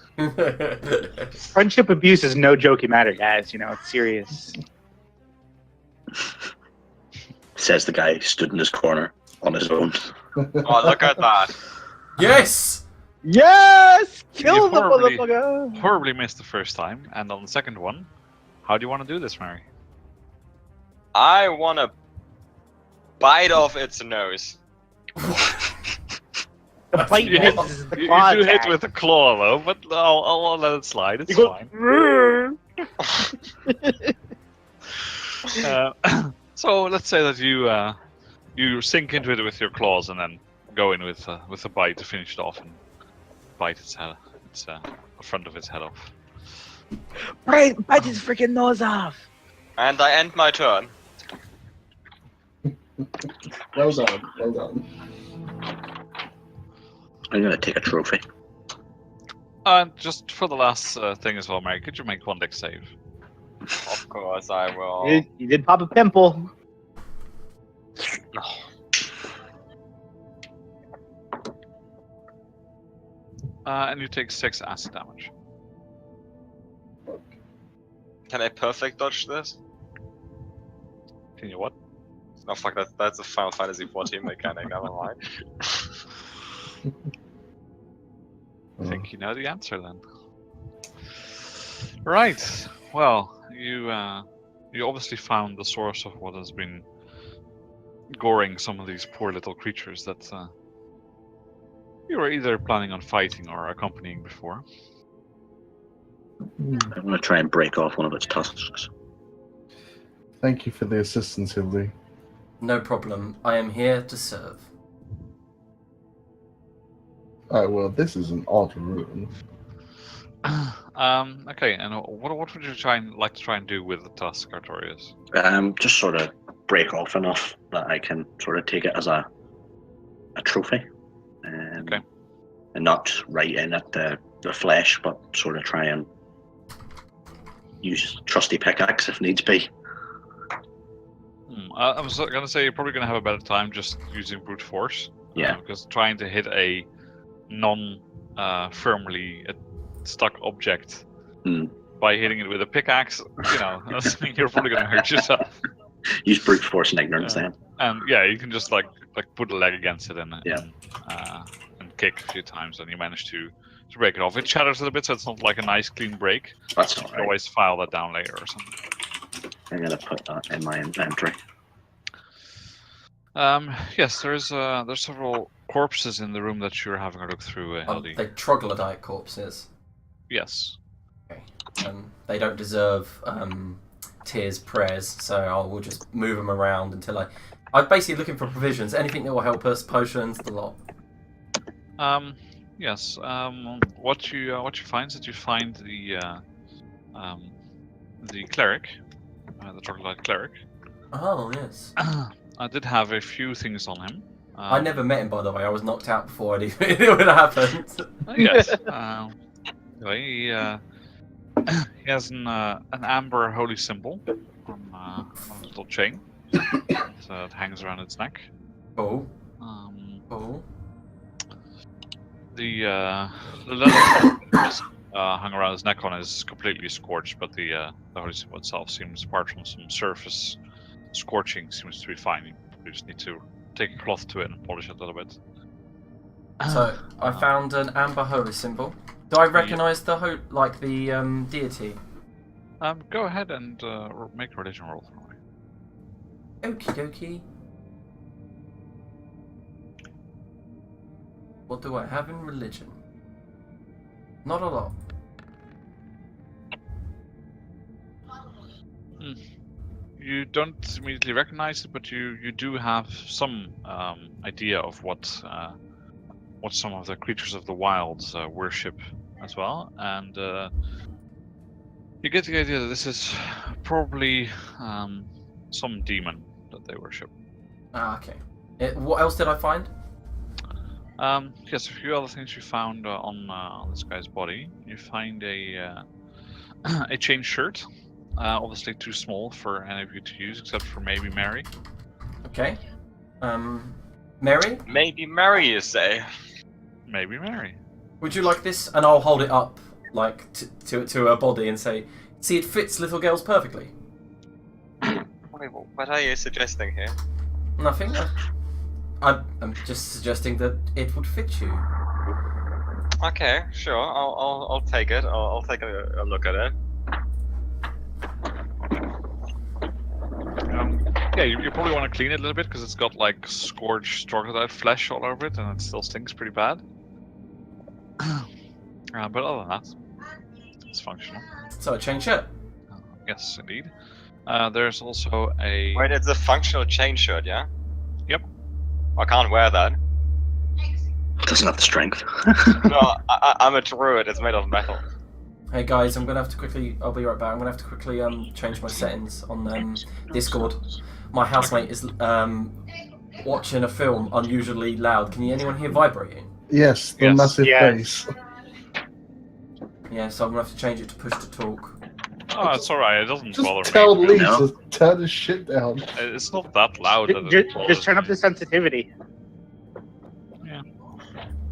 Friendship abuse is no joking matter, guys. It's serious. Says the guy who stood in his corner on his own. Oh, look at that. Yes! Yes! Kill the horribly- motherfucker! Horribly missed the first time, and on the second one, how do you want to do this, Mary? I want to bite off its nose. The bite You misses the You claw do hit attack. with a claw, though, but I'll let it slide. It's You go, fine. "Rrrr." So let's say that you sink into it with your claws and then go in with a bite to finish it off and bite its head, the front of its head off. Bite his freaking nose off! And I end my turn. Well done. Well done. I'm gonna take a trophy. And just for the last thing as well, Mary, could you make one deck save? Of course I will. You did pop a pimple. No. And you take 6 acid damage. Can I perfect dodge this? Can you what? Oh fuck, that's a Final Fantasy 14 mechanic, never mind. I think you know the answer then. Right. Well, you obviously found the source of what has been goring some of these poor little creatures that you were either planning on fighting or accompanying before. I'm gonna try and break off one of its tusks. Thank you for the assistance, Hildy. No problem. I am here to serve. Alright, well, this is an odd room. Okay, and what would you like to try and do with the tusk, Artorius? Just sort of break off enough that I can sort of take it as a trophy. Okay. And not right in at the flesh, but sort of try and use trusty pickaxe if needs be. I was going to say you're probably going to have a better time just using brute force. Yeah. Because trying to hit a non-firmly stuck object by hitting it with a pickaxe, you know, you're probably going to hurt yourself. Use brute force and ignorance then. And yeah, you can just like put a leg against it and kick a few times, and you manage to break it off. It shatters a little bit, so it's not like a nice clean break. That's You all can right. always file that down later or something. I'm gonna put that in my inventory. Yes, there's several corpses in the room that you're having a look through, Hildy. They're troglodyte corpses. Yes. Okay. They don't deserve tears, prayers, so we'll just move them around until I'm basically looking for provisions, anything that will help us, potions, the lot. Yes. What you find is that you find the cleric, the troglodyte cleric. Oh yes. I did have a few things on him. I never met him, by the way. I was knocked out before it even happened. Yes. Anyway, he has an amber holy symbol on a little chain that hangs around its neck. Oh. Oh. The leather hung around his neck on is completely scorched, but the holy symbol itself seems, apart from some surface scorching, seems to be fine. You just need to take a cloth to it and polish it a little bit. So I found an amber holy symbol. Do I recognise the deity? Go ahead and make a religion roll for me. Okie dokie. What do I have in religion? Not a lot. You don't immediately recognize it, but you do have some idea of what some of the creatures of the wilds worship as well, and you get the idea that this is probably some demon that they worship. Ah, okay. What else did I find? Yes, a few other things you found on this guy's body. You find a chain shirt. Obviously too small for any of you to use, except for maybe Mary. Okay. Mary? Maybe Mary, you say? Maybe Mary. Would you like this? And I'll hold it up, like, to her body and say, see, it fits little girls perfectly. Wait, what are you suggesting here? Nothing. I'm just suggesting that it would fit you. Okay, sure. I'll take it. I'll take a look at it. Yeah, you probably want to clean it a little bit because it's got like scorched crocodile flesh all over it, and it still stinks pretty bad. But other than that, it's functional. So a chain shirt. Yes, indeed. There's also a. Wait, it's a functional chain shirt, yeah? Yep. I can't wear that. Doesn't have the strength. No, I'm a druid. It's made of metal. Hey guys, I'm gonna have to quickly. I'll be right back. I'm gonna have to quickly change my settings on Discord. My housemate is watching a film unusually loud. Can anyone hear vibrating? Yes, the Yes. massive Yes. bass. Yeah, so I'm gonna have to change it to push to talk. Oh, it's alright. It doesn't bother Just tell me. Lee No. to turn his shit down. It's not that loud. That it Just turn up the bothers sensitivity. me.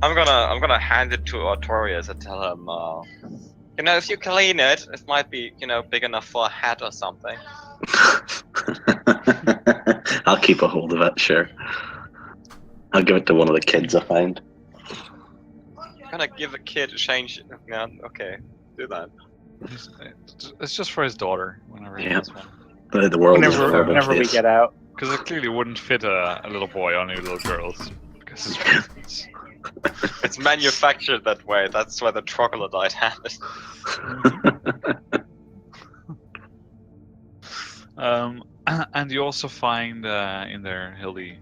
I'm gonna hand it to Artorias and tell him, you know, if you clean it, it might be, you know, big enough for a hat or something. I'll keep a hold of it, sure. I'll give it to one of the kids I find. I'm gonna give a kid a change. Yeah, okay, do that. It's just for his daughter. Whenever he Yeah. has one. The world is full of Whenever we this. get out. Because it clearly wouldn't fit a little boy, only little girls. Because it's reasons. It's manufactured that way. That's why the troglodyte had it. And you also find in there, Hildy,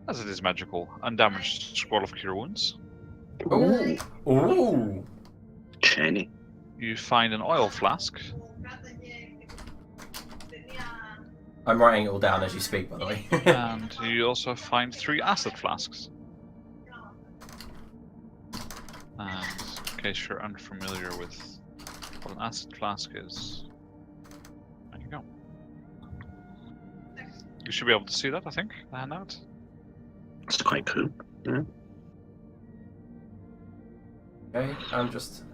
as it is magical, undamaged scroll of cure wounds. Ooh. Ooh. Shiny. You find an oil flask. I'm writing it all down as you speak, by the way. And you also find 3 acid flasks. And in case you're unfamiliar with what an acid flask is, there you go. You should be able to see that, I think, the handout. It's quite cool. Yeah. Okay, I'm just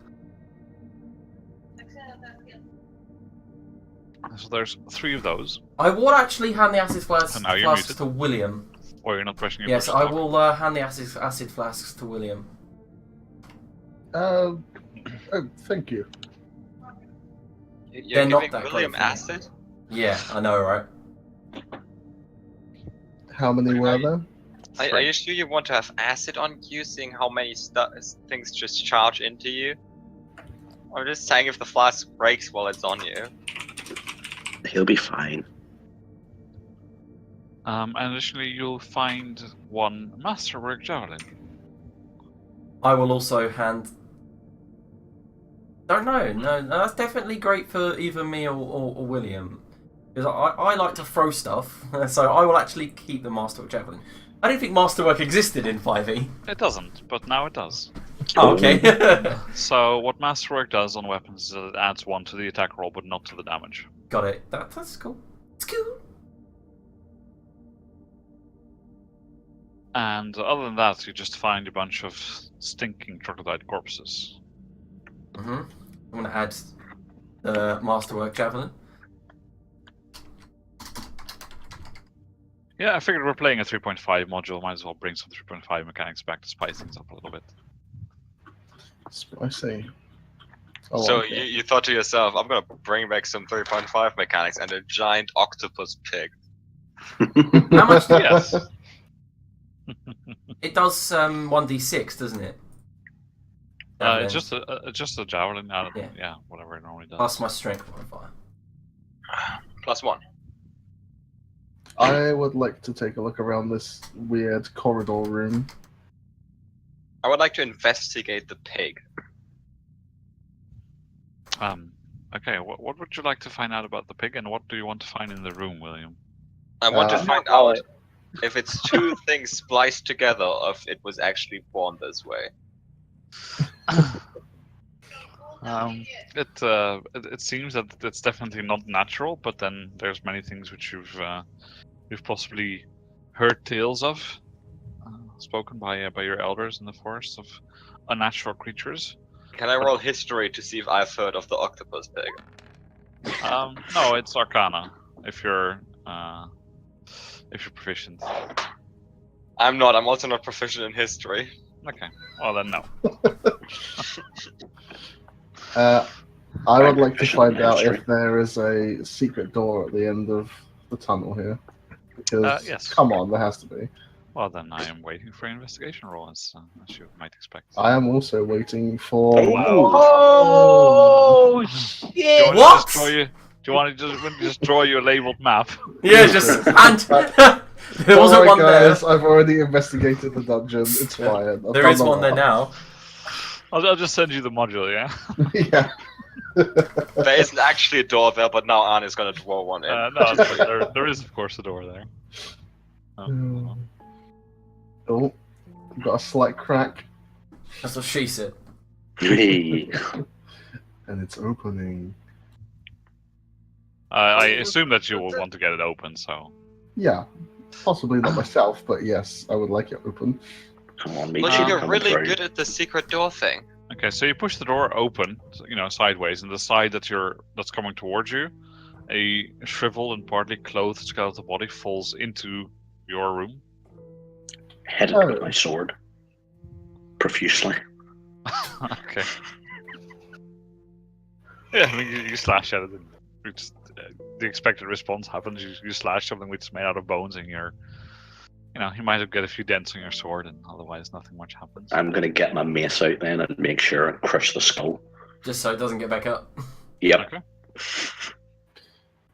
So there's 3 of those. I will actually hand the acid And now you're flasks muted. to William. Or you're not pressing your Yes, push I stop. will hand the acid flasks to William. Oh, thank you. You're They're not giving that great William for me. acid? Yeah, I know, right? How many were there? Are you sure you want to have acid on you, seeing how many things just charge into you? I'm just saying if the flask breaks while it's on you. He'll be fine. And additionally, you'll find 1 masterwork javelin. I will also hand. Don't know. No, that's definitely great for either me or William. Because I like to throw stuff, so I will actually keep the Masterwork Javelin. I didn't think Masterwork existed in 5e. It doesn't, but now it does. Oh, okay. So what Masterwork does on weapons is that it adds 1 to the attack roll, but not to the damage. Got it. That's cool. It's cool. And other than that, you just find a bunch of stinking troglodyte corpses. I'm going to add the Masterwork Javelin. Yeah, I figured we're playing a 3.5 module, might as well bring some 3.5 mechanics back to spice things up a little bit. Spicy. Oh, So okay. you thought to yourself, I'm gonna bring back some 3.5 mechanics and a giant octopus pig. How much? Yes. It does 1d6, doesn't it? It's just a javelin. Yeah. Yeah, whatever it normally does. Plus my strength modifier. +1. I would like to take a look around this weird corridor room. I would like to investigate the pig. Okay, what would you like to find out about the pig, and what do you want to find in the room, William? I want to Uh, find out if it's 2 things spliced together, or if it was actually born this way. It seems that it's definitely not natural, but then there's many things which you've possibly heard tales of, spoken by your elders in the forest of unnatural creatures. Can I roll history to see if I've heard of the octopus pig? No, it's Arcana if you're proficient. I'm not. I'm also not proficient in history. Okay, well then no. I would like to Proficient find in out history. if there is a secret door at the end of the tunnel here. Because, Yes. come on, there has to be. Well then I am waiting for an investigation roll, as you might expect. I am also waiting for... Oh, shit! Do you want What? To just draw you, do you want to just draw you a labeled map? Yeah, just and there Don't wasn't worry, one guys, there. I've already investigated the dungeon. It's fine. I've There done is the one there lot. now. I'll just send you the module, yeah? Yeah. There isn't actually a door there, but now Arne is gonna draw one in. No, there is of course a door there. Oh, got a slight crack, That's what she said. Hey. and it's opening. I assume that you will want to get it open, so... Yeah, possibly not myself, but yes, I would like it open. Come on, mate. William, you're you're coming really through. good at the secret door thing. Okay, so you push the door open, sideways, and the side that's coming towards you, a shriveled and partly clothed skeletal body falls into your room. Hit it Oh. with my sword. Profusely. Okay. Yeah, I mean, you slash at it, and the expected response happens. You slash something which is made out of bones, and you might have get a few dents on your sword, and otherwise nothing much happens. I'm going to get my mace out then and make sure and crush the skull. Just so it doesn't get back up. Yep. Okay.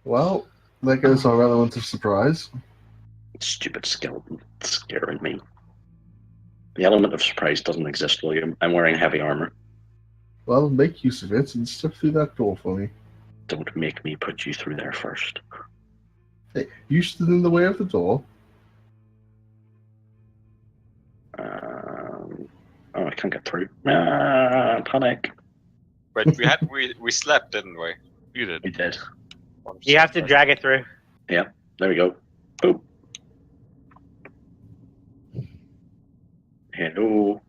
Well, there goes our element of surprise. Stupid skeleton scaring me. The element of surprise doesn't exist, William. I'm wearing heavy armor. Well, make use of it and step through that door for me. Don't make me put you through there first. Hey, you stood in the way of the door. Oh, I can't get through. Panic. Wait, we slept, didn't we? You did. We did. You have to drag it through. There we go. Boop. Hello.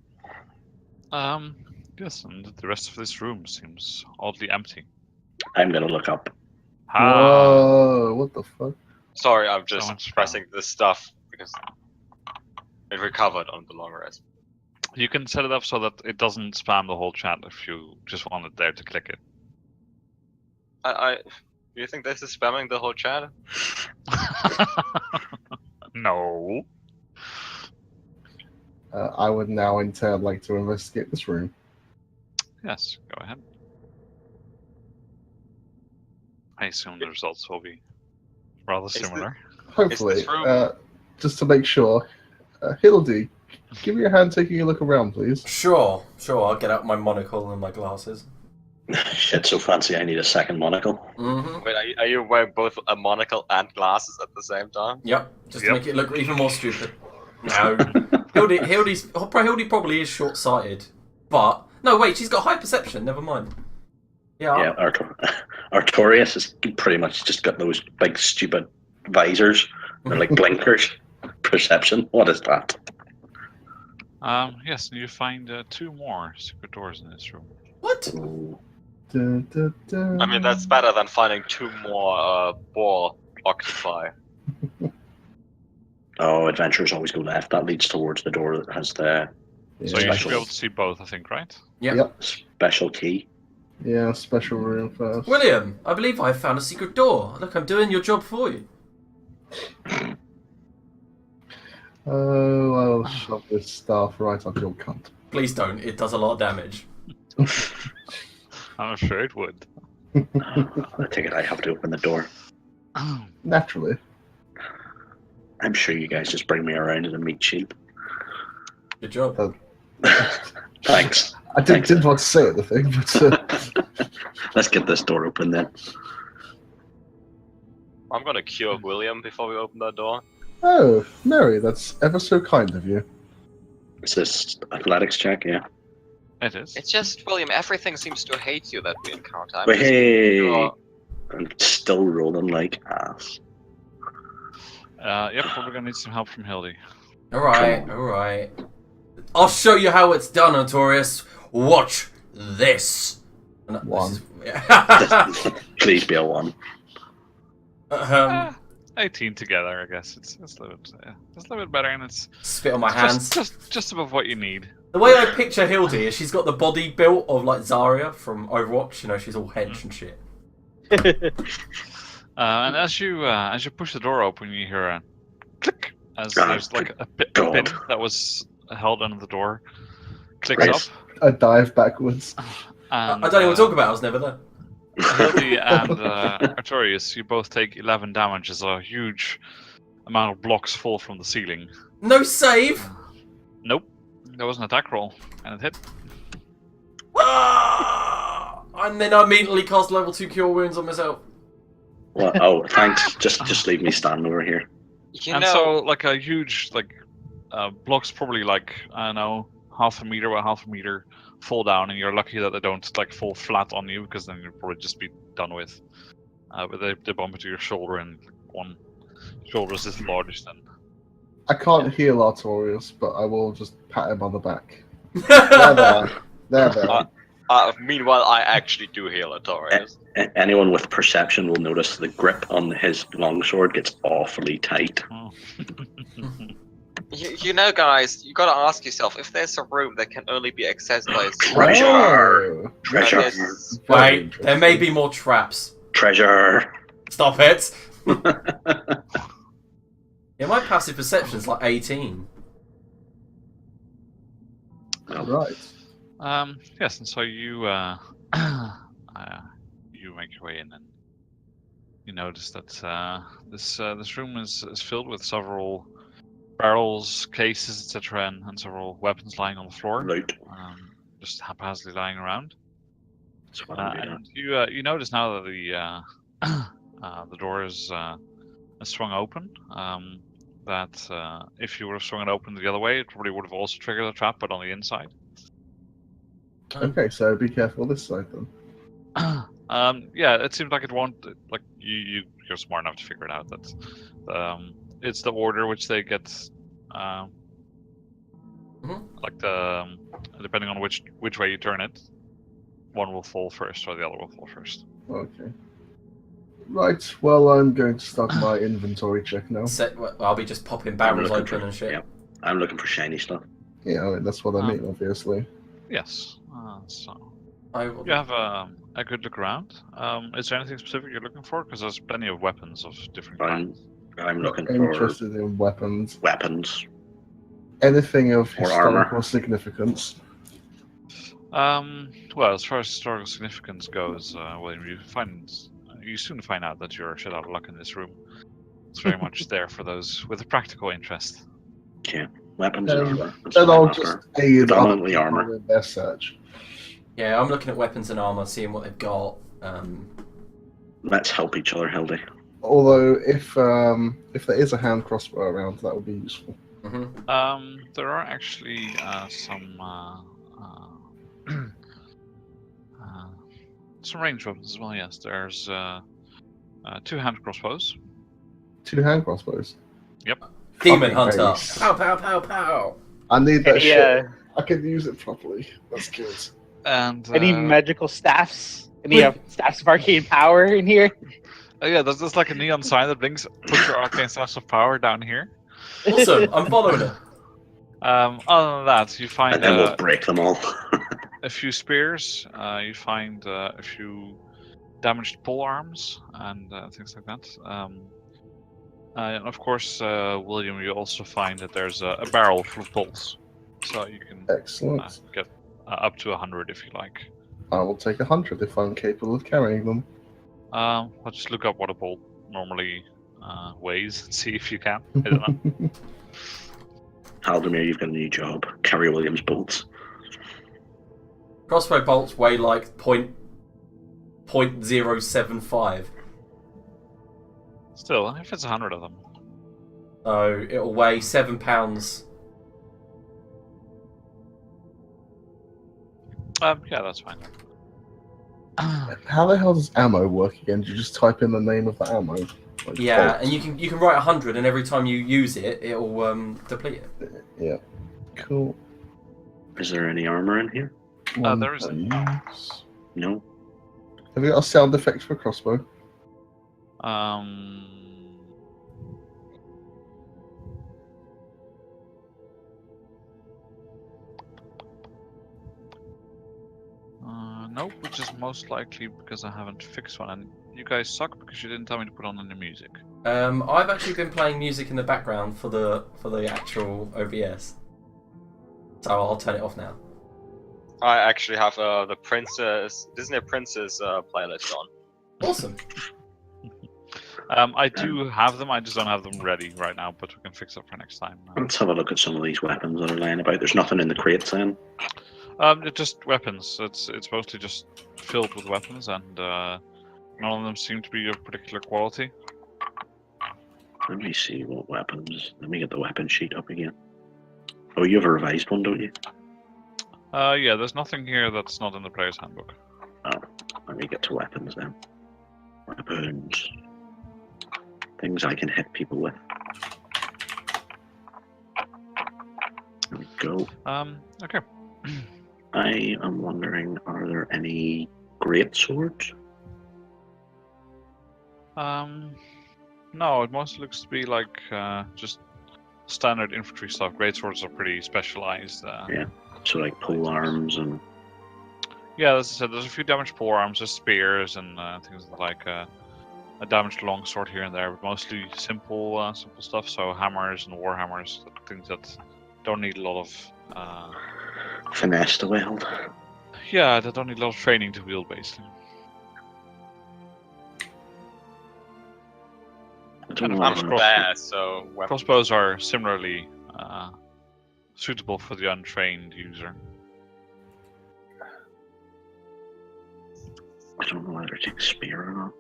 Yes, and the rest of this room seems oddly empty. I'm gonna look up. Whoa, what the fuck? Sorry, I'm So just much pressing this stuff because it recovered on the long rest. You can set it up so that it doesn't spam the whole chat if you just want it there to click it. Do you think this is spamming the whole chat? No. I would now in turn like to investigate this room. Yes, go ahead. I assume the results will be rather similar. Hopefully, room- just to make sure. Hildy, give me a hand taking a look around, please. Sure. I'll get out my monocle and my glasses. Shit, so fancy I need a second monocle. Mm-hmm. Wait, are you wearing both a monocle and glasses at the same time? Yep. Just to Yep. make it look even more stupid. No. Hildy probably is short-sighted, but no, wait, she's got high perception. Never mind. Yeah, Artorias has pretty much just got those big stupid visors. They're like blinkers. Perception. What is that? Yes, and you find 2 more secret doors in this room. What? Dun, dun, dun. I mean, that's better than finding 2 more ball octopi. Oh, adventurers always go left. That leads towards the door that has the So you should be able Special. to see both, I think, right? Yep. special key. Yeah, special room first. William, I believe I found a secret door. Look, I'm doing your job for you. Oh, I'll shove this staff right up your cunt. Please don't. It does a lot of damage. I'm sure it would. I take it I have to open the door. Naturally. I'm sure you guys just bring me around as a meat shield. Good job. Thanks. I didn't want to say it, the thing, but Let's get this door open then. I'm gonna cure William before we open that door. oh, Mary, that's ever so kind of you. Is this athletics check? Yeah. It is. It's just, William, everything seems to hate you that we encounter. But hey, Oh, I'm still rolling like ass. Yep, we're gonna need some help from Hildy. Alright. I'll show you how it's done, Notorious. Watch this. No, One. Please be a 1. 18 together, I guess. It's a little bit better, and it's Spit on my hands. just above what you need. The way I picture Hildy is she's got the body built of like Zarya from Overwatch. You know, she's all hench and shit. And as you push the door open, you hear a click as Ah, there's like a God. pin that was held under the door clicks Right. up. I dive backwards. And, I don't even talk about it. I was never there. Hildy and Artorius, you both take 11 damage as a huge amount of blocks fall from the ceiling. No save. Nope, there was an attack roll, and it hit. Ah! And then I immediately cast level 2 cure wounds on myself. Well, oh, thanks. Just leave me standing over here. you And know, so, like a huge, blocks probably like, I don't know, half a meter by half a meter fall down, and you're lucky that they don't like fall flat on you, because then you'd probably just be done with. But they bump into your shoulder, and one shoulder is the largest. And I can't heal Artorius, but I will just pat him on the back. There. meanwhile, I actually do heal Artorius. Anyone with perception will notice the grip on his longsword gets awfully tight. oh. You know, guys, you gotta ask yourself, if there's a room that can only be accessed by a Treasure! Oh, Treasure! Yes. very Wait, there may be more traps. Treasure! Stop it. Yeah, my passive perception's like 18. right. Yes, and so you you make your way in, and you notice that this room is filled with several barrels, cases, etc., and several weapons lying on the floor, Loot. just haphazardly lying around. That's what I'm doing. And you notice now that the door is swung open. That if you would have swung it open the other way, it probably would have also triggered a trap, but on the inside. Okay, so be careful this side then. Yeah, it seems like it won't. Like you're smart enough to figure it out. That it's the order which they get. Like depending on which way you turn it, one will fall first or the other will fall first. Okay. Right. Well, I'm going to start my inventory check now. I'll be just popping barrels looking open for- and shit. yeah. I'm looking for shiny stuff. Yeah, I mean, that's what I mean, obviously. Yes. So I will. you have a good look around. Is there anything specific you're looking for? Because there's plenty of weapons of different kinds. I'm looking Not for interested in weapons. weapons. Anything of Or historical armor. significance. Well, as far as historical significance goes, William, you soon find out that you're shit out of luck in this room. It's very much there for those with a practical interest. Yeah, weapons and Then armor. That's then what I'm I'll after. just aid other Predominantly people armor. in their search. Yeah, I'm looking at weapons and armor, seeing what they've got. Let's help each other, Hildy. Although, if there is a hand crossbow around, that would be useful. There are actually some some ranged weapons as well. Yes, there's 2 hand crossbows. 2 hand crossbows. Yep. Demon Fucking Hunter. nice. Pow pow pow pow. I need that shit. Yeah. I can use it properly. That's good. And Any magical staffs? Any staffs of arcane power in here? yeah, there's just like a neon sign that blinks. Put your arcane staffs of power down here. Awesome. I'm following it. Other than that, you find And then we'll break them all. a few spears. You find a few damaged pole arms and things like that. And of course, William, you also find that there's a barrel full of poles, so you can Excellent. get up to 100 if you like. I will take 100 if I'm capable of carrying them. I'll just look up what a bolt normally weighs and see if you can. I don't know. Aldemir, you've got a new job. Carry Williams bolts. Crossbow bolts weigh like 0.075. Still, if it's 100 of them. So it'll weigh 7 pounds. Yeah, that's fine. How the hell does ammo work again? Do you just type in the name of the ammo? Like Yeah, bolts? and you can write 100, and every time you use it, it'll deplete it. Yeah. Cool. Is there any armor in here? There isn't. Please. No. Have you got a sound effect for crossbow? Nope, which is most likely because I haven't fixed one, and you guys suck because you didn't tell me to put on any music. I've actually been playing music in the background for the actual OBS, so I'll turn it off now. I actually have the Disney Princess playlist on. Awesome. I do have them, I just don't have them ready right now, but we can fix it for next time. Let's have a look at some of these weapons that are laying about. There's nothing in the crates then. They're just weapons. It's mostly just filled with weapons, and none of them seem to be of particular quality. Let me see what weapons. Let me get the weapon sheet up again. Oh, you have a revised one, don't you? Yeah, there's nothing here that's not in the player's handbook. Oh, let me get to weapons then. Weapons. Things I can hit people with. There we go. Okay. I am wondering, are there any great swords? No, it mostly looks to be like just standard infantry stuff. Greatswords are pretty specialized. Yeah, so like pole arms and... Yeah, as I said, there's a few damaged pole arms, there's spears and things like a damaged longsword here and there, but mostly simple stuff. So hammers and war hammers, things that don't need a lot of finesse to wield. Yeah, that don't need a lot of training to wield, basically. I'm there, so crossbows are similarly suitable for the untrained user. I don't know whether to take a spear or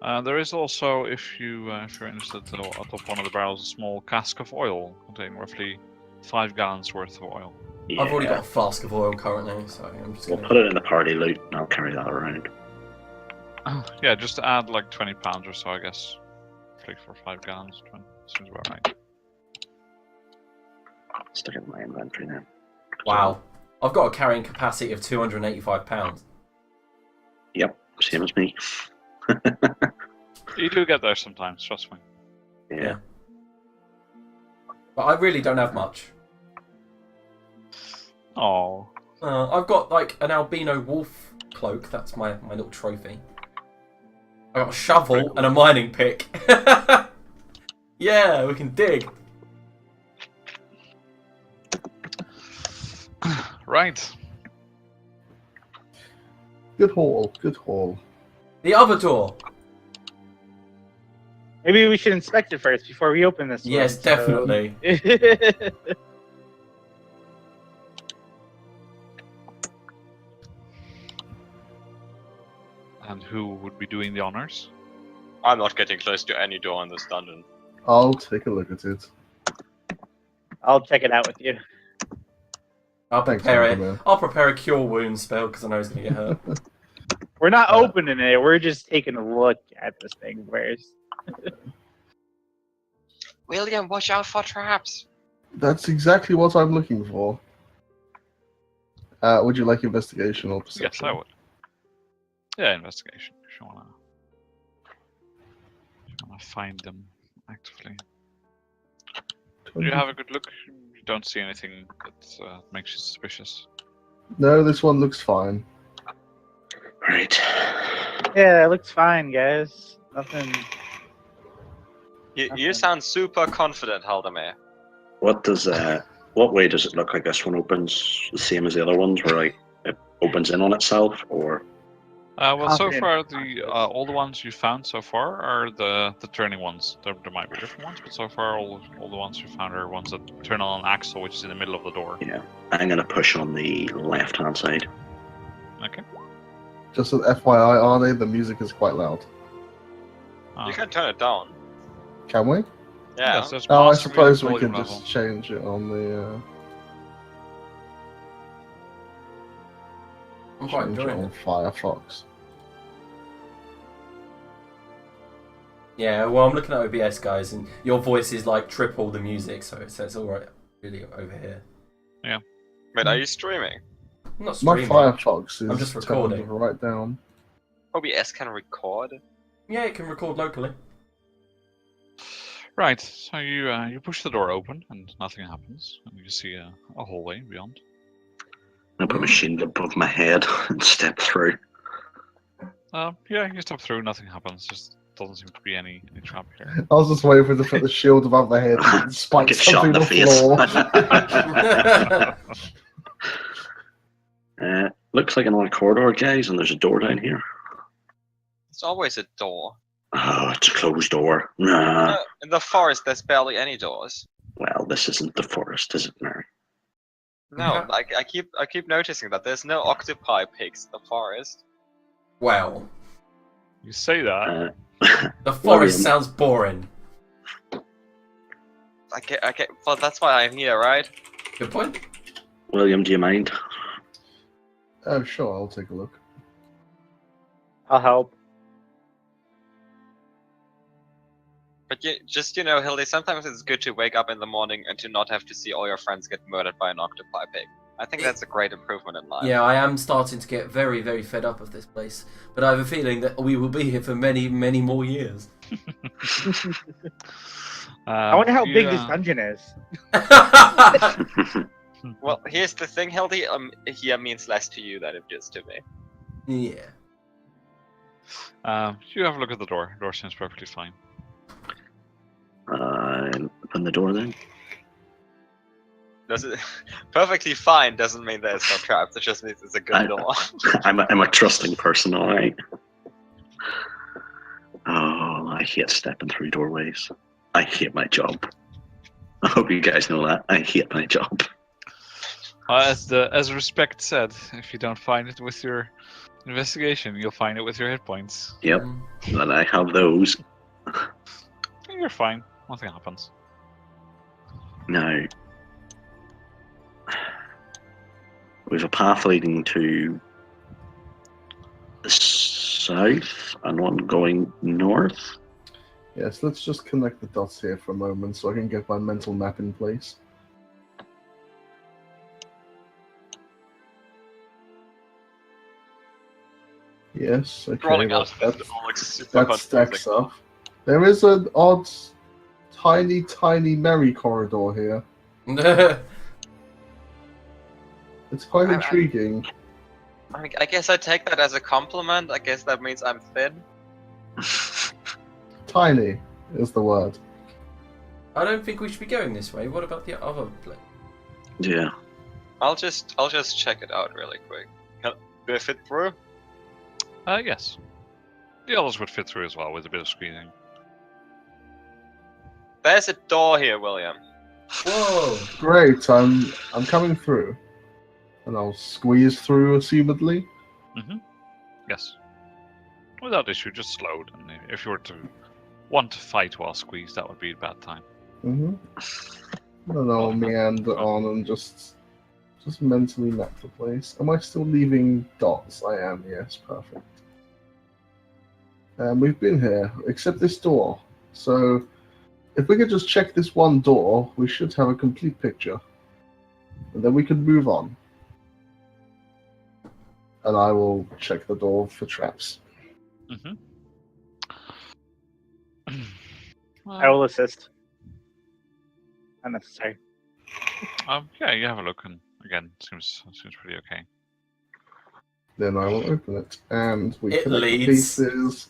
not. There is also, if you're interested, atop one of the barrels, a small cask of oil containing roughly 5 gallons worth of oil. Yeah. I've already got a flask of oil currently, so I'm just We'll gonna... put it in the party loot and I'll carry that around. Yeah, just add like 20 pounds or so, I guess. Like for 5 gallons, 20. Seems about right. Stick it in my inventory then. Wow. I've got a carrying capacity of 285 pounds. Yep, same as me. You do get there sometimes, trust me. Yeah. But I really don't have much. Oh. I've got like an albino wolf cloak. That's my little trophy. I got a shovel and a mining pick. Yeah, we can dig. Right. Good haul. Good haul. The other door. Maybe we should inspect it first before we open this Yes, one, definitely. So... And who would be doing the honors? I'm not getting close to any door in this dungeon. I'll take a look at it. I'll check it out with you. I'll Thanks, prepare it. Uncle Man. I'll prepare a cure wound spell because I know he's going to get hurt. We're not opening it. We're just taking a look at this thing first. William, watch out for traps. That's exactly what I'm looking for. Would you like investigation or perception? Yes, I would. Yeah, investigation. If you wanna find them actively. Do you have a good look? You don't see anything that makes you suspicious. No, this one looks fine. Right. Yeah, it looks fine, guys. Nothing. You sound super confident, Haldemir. What does what way does it look like this one opens? The same as the other ones, where like it opens in on itself, or? Well, so Confident. far all the ones you found so far are the turning ones. There might be different ones, but so far all the ones you found are ones that turn on an axle, which is in the middle of the door. Yeah, I'm gonna push on the left-hand side. Okay. Just an FYI, Arnie, the music is quite loud. You can turn it down. Can we? Yeah. Yes, there's Oh, I master suppose music we can volume just level. change it on the. I'm quite Change it enjoying on it. Firefox. Yeah, well, I'm looking at OBS, guys, and your voice is like triple the music, so it's all right, really over here. Wait, are you streaming? I'm not My streaming. Firefox is I'm just turned recording. right down. OBS can record. Yeah, it can record locally. Right, so you push the door open and nothing happens, and you see a hallway beyond. I put my shield above my head and step through. Yeah, you step through, nothing happens. Just doesn't seem to be any trap here. I was just waiting for them to put the shield above my head and spike Get shot in something the on the face. floor. Looks like another corridor, guys, and there's a door down here. There's always a door. Oh, it's a closed door. Nah. In the forest, there's barely any doors. Well, this isn't the forest, is it, Mary? No, like I keep noticing that there's no octopi pigs in the forest. Well, You say that. the forest William. sounds boring. I get. Well, that's why I'm here, right? Good point. William, do you mind? Oh, sure, I'll take a look. I'll help. But you know, Hildy, sometimes it's good to wake up in the morning and to not have to see all your friends get murdered by an octopi pig. I think that's a great improvement in life. Yeah, I am starting to get very, very fed up of this place, but I have a feeling that we will be here for many, many more years. I wonder how big this dungeon is. Well, here's the thing, Hildy. Here means less to you than it does to me. Yeah. You have a look at the door. The door seems perfectly fine. Open the door then. Does it perfectly fine doesn't mean there's no traps. It just means it's a good door. I'm a trusting person, alright. Oh, I hate stepping through doorways. I hate my job. I hope you guys know that. I hate my job. As Respect said, if you don't find it with your investigation, you'll find it with your hit points. Yep, and I have those. You're fine. Nothing happens. Now, we have a path leading to the south and one going north. Yes, let's just connect the dots here for a moment so I can get my mental map in place. Yes, okay, Crawling out of that it all looks super stacks confusing. up. There is an odd, tiny merry corridor here. It's quite intriguing. I mean, I guess I take that as a compliment. I guess that means I'm thin. Tiny is the word. I don't think we should be going this way. What about the other place? Yeah. I'll just check it out really quick. Do I fit through? Yes. The others would fit through as well with a bit of squeezing. There's a door here, William. Whoa! Great, I'm coming through. And I'll squeeze through, assumedly. Yes. Without issue, just slowed. And if you were to want to fight while squeezed, that would be a bad time. And I'll meander on and just mentally map the place. Am I still leaving dots? I am, yes, perfect. We've been here, except this door. So, if we could just check this one door, we should have a complete picture. And then we can move on. And I will check the door for traps. I will assist. Unnecessary. Yeah, you have a look, and again, seems pretty okay. Then I will open it, and we It connect the leads. pieces.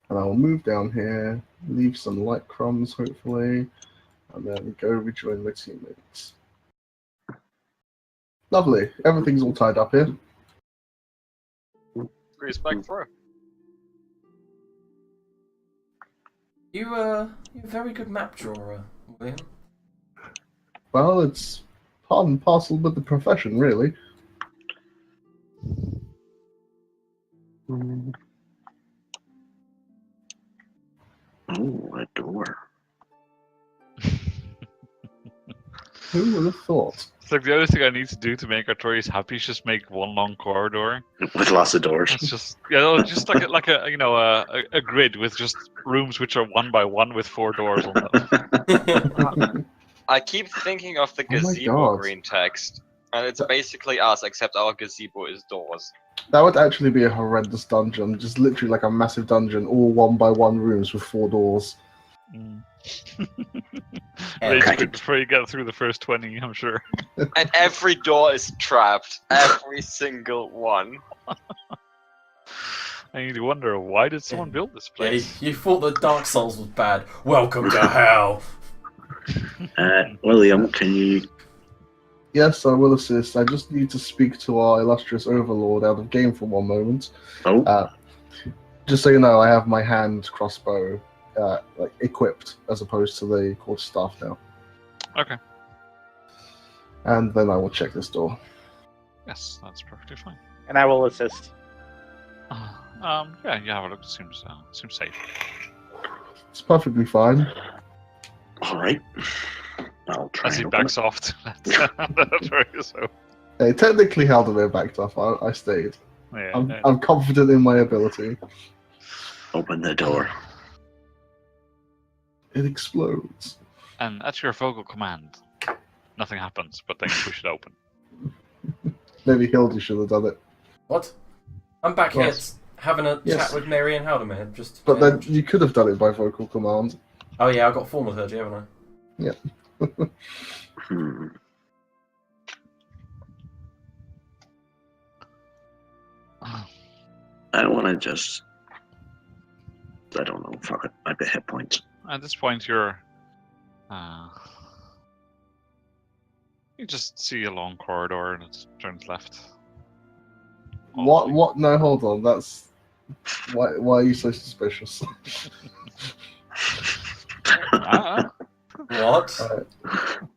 And I will move down here, leave some light crumbs, hopefully, and then go rejoin my teammates. Lovely. Everything's all tied up here. Respect through. You're a very good map drawer, William. Well, it's part and parcel with the profession, really. Oh, a door. Who would have thought? It's like the other thing I need to do to make Artorias happy is just make one long corridor. With lots of doors. It's just just like a grid with just rooms which are 1 by 1 with 4 doors on them. I keep thinking of the Oh my gazebo God. green text, and it's basically us, except our gazebo is doors. That would actually be a horrendous dungeon. Just literally like a massive dungeon, all 1 by 1 rooms with 4 doors. Rage quit before you get through the first 20, I'm sure. And every door is trapped. Every single one. And you wonder, why did someone build this Yeah, place? you thought that Dark Souls was bad. Welcome to hell. William, can you... Yes, I will assist. I just need to speak to our illustrious overlord out of game for one moment. Oh, Just so you know, I have my hand crossbow equipped as opposed to the quarterstaff now. Okay. And then I will check this door. Yes, that's perfectly fine. And I will assist. Yeah, you have a look. It seems safe. It's perfectly fine. alright. I'll try As he and open backs it. off to that so. Hey, technically, Haldomir backed off. I stayed. Yeah, I'm confident in my ability. Open the door. It explodes. and at your vocal command, nothing happens, but then you push it open. Maybe Hildy should have done it. What? I'm back here Yes. having a Yes. chat with Mary and Haldomir. Just. But then you could have done it by vocal command. Oh yeah, I got formal liturgy, haven't I? Hmm. I want to just... I don't know. Fuck it. I've got hit points. At this point, you just see a long corridor and it turns left. What? No, hold on. That's why are you so suspicious? What?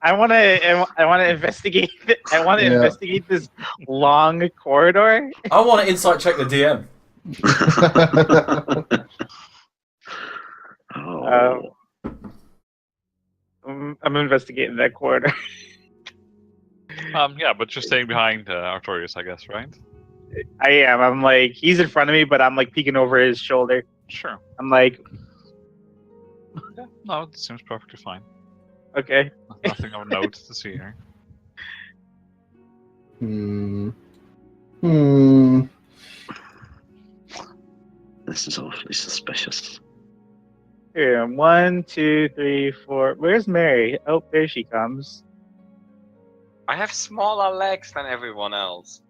I want to investigate. I want to Yeah. investigate this long corridor. I want to insight check the DM. Oh. I'm investigating that corridor. Yeah, but you're staying behind Artorias, I guess, right? I am. I'm like, he's in front of me, but I'm like peeking over his shoulder. Sure. I'm like, Yeah, no, it seems perfectly fine. okay. Nothing of note to see here. This is awfully suspicious. Here, 1, 2, 3, 4. Where's Mary? Oh, there she comes. I have smaller legs than everyone else.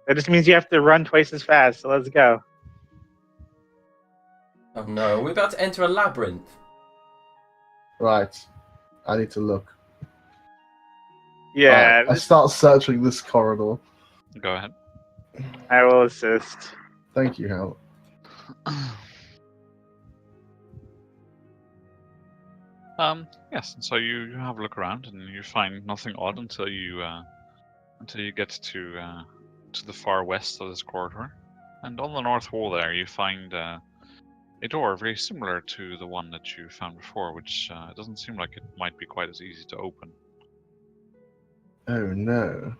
That just means you have to run twice as fast. So let's go. Oh no, we're about to enter a labyrinth. Right. I need to look. Yeah, I start searching this corridor. Go ahead. I will assist. Thank you, Hal. Yes. So you have a look around and you find nothing odd until you get to the far west of this corridor, and on the north wall there you find a door very similar to the one that you found before, which doesn't seem like it might be quite as easy to open. Oh no.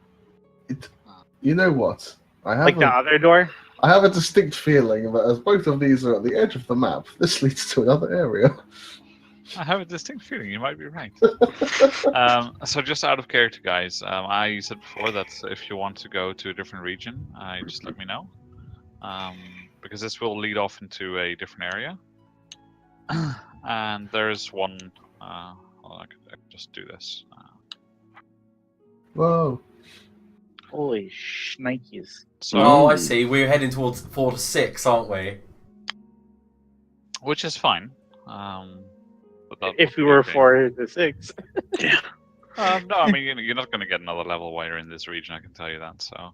You know what? I have Like the other door? I have a distinct feeling that as both of these are at the edge of the map, this leads to another area. I have a distinct feeling you might be right. So just out of character, guys, I said before that if you want to go to a different region, just let me know. Because this will lead off into a different area. And there's one... well, I could just do this. Whoa. Holy shnikes. So, Oh, I see. We're heading towards 4 to 6, aren't we? which is fine. But that If would we be were okay. 4 to 6. Yeah. No, I mean, you're not going to get another level while you're in this region, I can tell you that. So.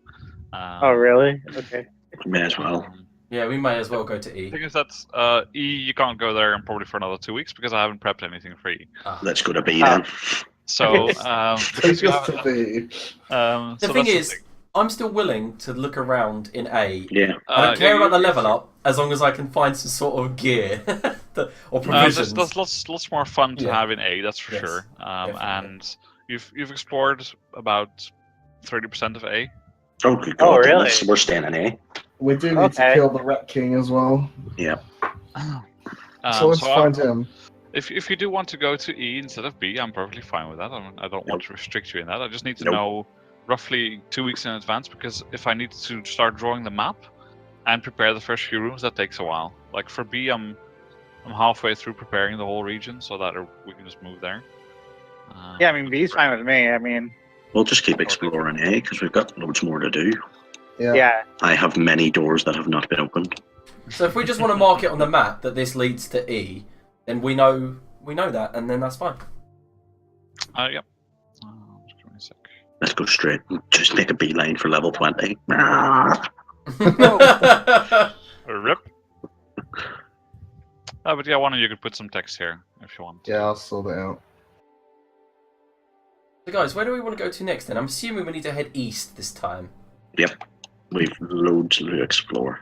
Oh, really? Okay. May as well. Yeah, we may as well go to The E. thing is that E, you can't go there and probably for another 2 weeks because I haven't prepped anything for E. Ah. Let's go to B then. So, because you Just have, to be. The so thing that's is, I'm still willing to look around in A. Yeah. I don't care yeah, about the you- level up as long as I can find some sort of gear or provisions. there's lots more fun to Yeah. have in A, that's for Yes, sure. definitely. And you've explored about 30% of A. Oh, good Oh, God. then really? we're staying in A. We do need to Okay. kill the Rat King as well. Yeah. So let's so find him. If you do want to go to E instead of B, I'm perfectly fine with that. I don't want to restrict you in that. I just need to Nope. know roughly 2 weeks in advance, because if I need to start drawing the map and prepare the first few rooms, that takes a while. Like for B, I'm halfway through preparing the whole region so that we can just move there. Yeah, I mean, B's fine with me. I mean, We'll just keep exploring A because we've got loads more to do. yeah. I have many doors that have not been opened. So if we just want to mark it on the map that this leads to E, then we know that, and then that's fine. Yep. Just give me a sec. Let's go straight and just make a beeline for level 20. Ah. Rip. But yeah, one of you could put some text here if you want. Yeah, I'll sort it out. So guys, where do we want to go to next then? I'm assuming we need to head east this time. Yep. We've loads to explore.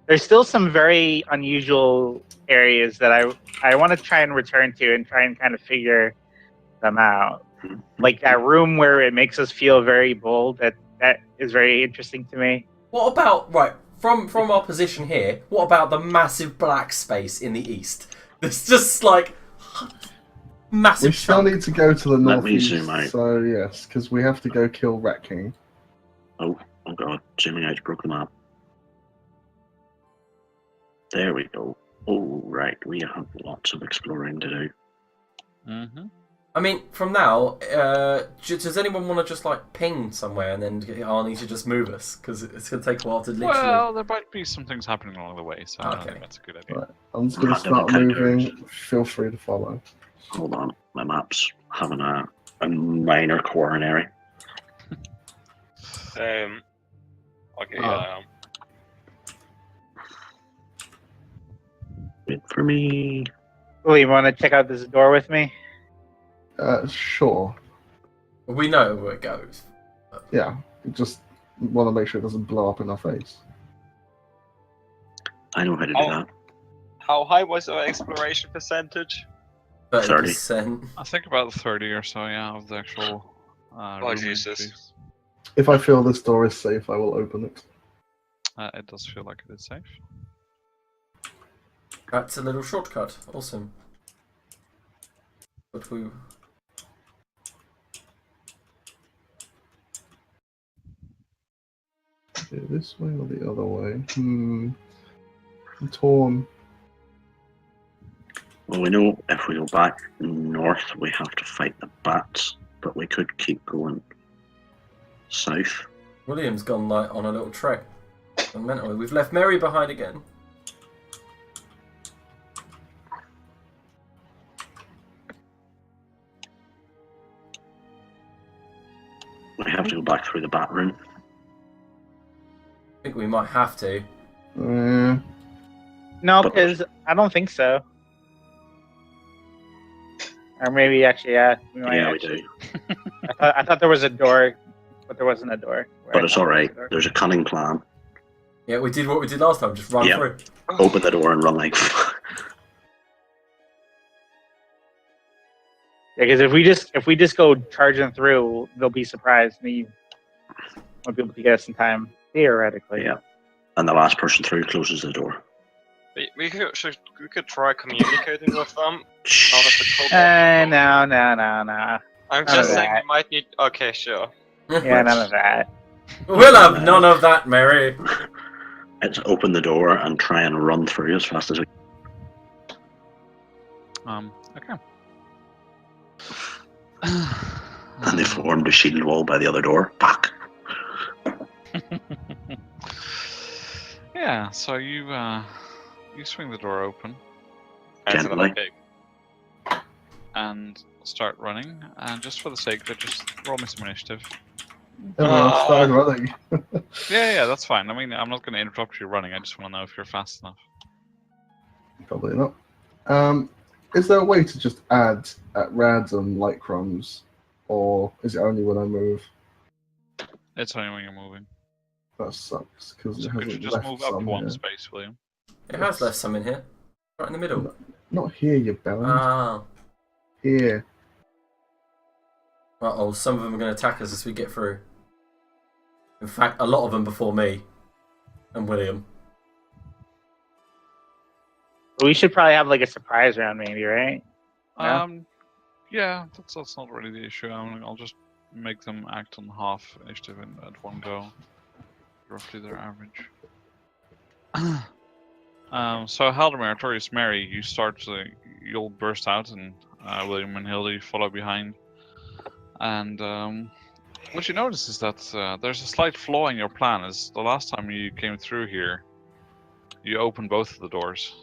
There's still some very unusual areas that I want to try and return to and try and kind of figure them out. Like that room where it makes us feel very bold. That is very interesting to me. What about, right, from our position here, what about the massive black space in the east? It's just like massive We still chunk. need to go to the Let me northeast. zoom out. So yes, because we have to go kill Rat King. Oh God, zooming out broke the map. There we go. Oh, right, we have lots of exploring to do. Mm-hmm. I mean, from now, does anyone want to just like ping somewhere and then get Arnie to just move us? Because it's going to take a while to literally... Well, there might be some things happening along the way, so I don't Okay. think that's a good idea. Right. I'm just going to Random start encounters. moving. Feel free to follow. Hold on, my map's having a minor coronary. Okay, Wait for me. Oh, you want to check out this door with me? Sure. We know where it goes. Yeah. We just want to make sure it doesn't blow up in our face. I know how to do Oh. that. How high was our exploration percentage? 30%. I think about 30 or so, yeah, of the actual. Room Jesus. entries. If I feel this door is safe, I will open it. It does feel like it is safe. That's a little shortcut. Awesome. But we... This way or the other way? I'm torn. Well, we know if we go back north, we have to fight the bats, but we could keep going south. William's gone like on a little trek. Mentally, we've left Mary behind again. We have to go back through the bat room. I think we might have to. No, But- because I don't think so. Or maybe actually, yeah. We might Yeah, we actually. do. I thought there was a door, but there wasn't a door. But it's alright. There's a cunning plan. Yeah, we did what we did last time. Just run Yeah. through. Open the door and run like. Yeah, because if we just go charging through, they'll be surprised. And we won't be able to get us in time, theoretically. Yeah. And the last person through closes the door. We could try communicating with them. Shh. Out of the cobalt. No. I'm None just of saying that. we might need. Okay, sure. Yeah, none of that. We'll have none of that, Mary. Let's open the door and try and run through as fast as we Okay. And they formed a shield wall by the other door. Back. Yeah, so you swing the door open That's Gently. another pig. and start running. And just for the sake of it, just roll me some initiative. Everyone started running. Yeah, that's fine. I mean, I'm not going to interrupt you running. I just want to know if you're fast enough. Probably not. Is there a way to just add at random light crumbs, or is it only when I move? It's only when you're moving. That sucks because So it could you hasn't just left move up some one here. space, William? It has left some in here. Right in the middle. Not here, you bellend. Ah. Here. Uh-oh, some of them are going to attack us as we get through. In fact, a lot of them before me. And William. We should probably have like a surprise round, maybe, right? Yeah. Yeah, that's not really the issue. I'll just make them act on half initiative at one go. Roughly their average. So Haldemar, Artorius, Mary, you'll burst out, and William and Hildy follow behind. And what you notice is that there's a slight flaw in your plan. Is the last time you came through here, you opened both of the doors.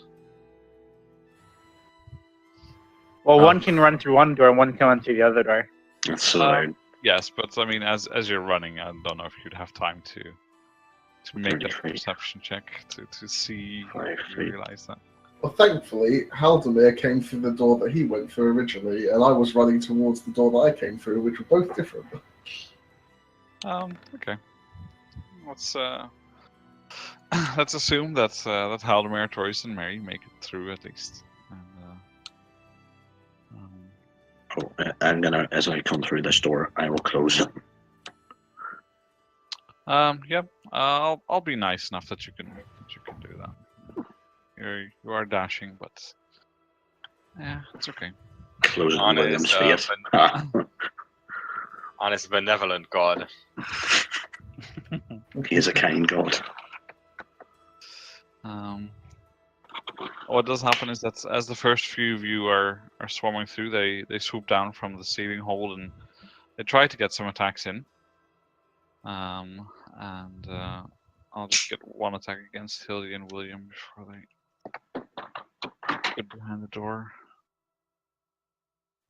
Well, one can run through one door and one can run through the other door. That's so loud. Yes, but I mean, as you're running, I don't know if you'd have time to make that 33. perception check to see or 5 you feet. realize that. Well, thankfully, Haldemar came through the door that he went through originally, and I was running towards the door that I came through, which were both different. Okay. Let's assume that that Haldemar, Torres, and Mary make it through at least. And, I'm gonna, as I come through this door, I will close it. Yep. I'll be nice enough that you can do that. You are dashing, but yeah, it's okay. Close it on William's Honest, face. honest, benevolent God. He is a kind god. What does happen is that as the first few of you are swarming through, they swoop down from the ceiling hole and they try to get some attacks in. And I'll just get one attack against Hildy and William before they get behind the door.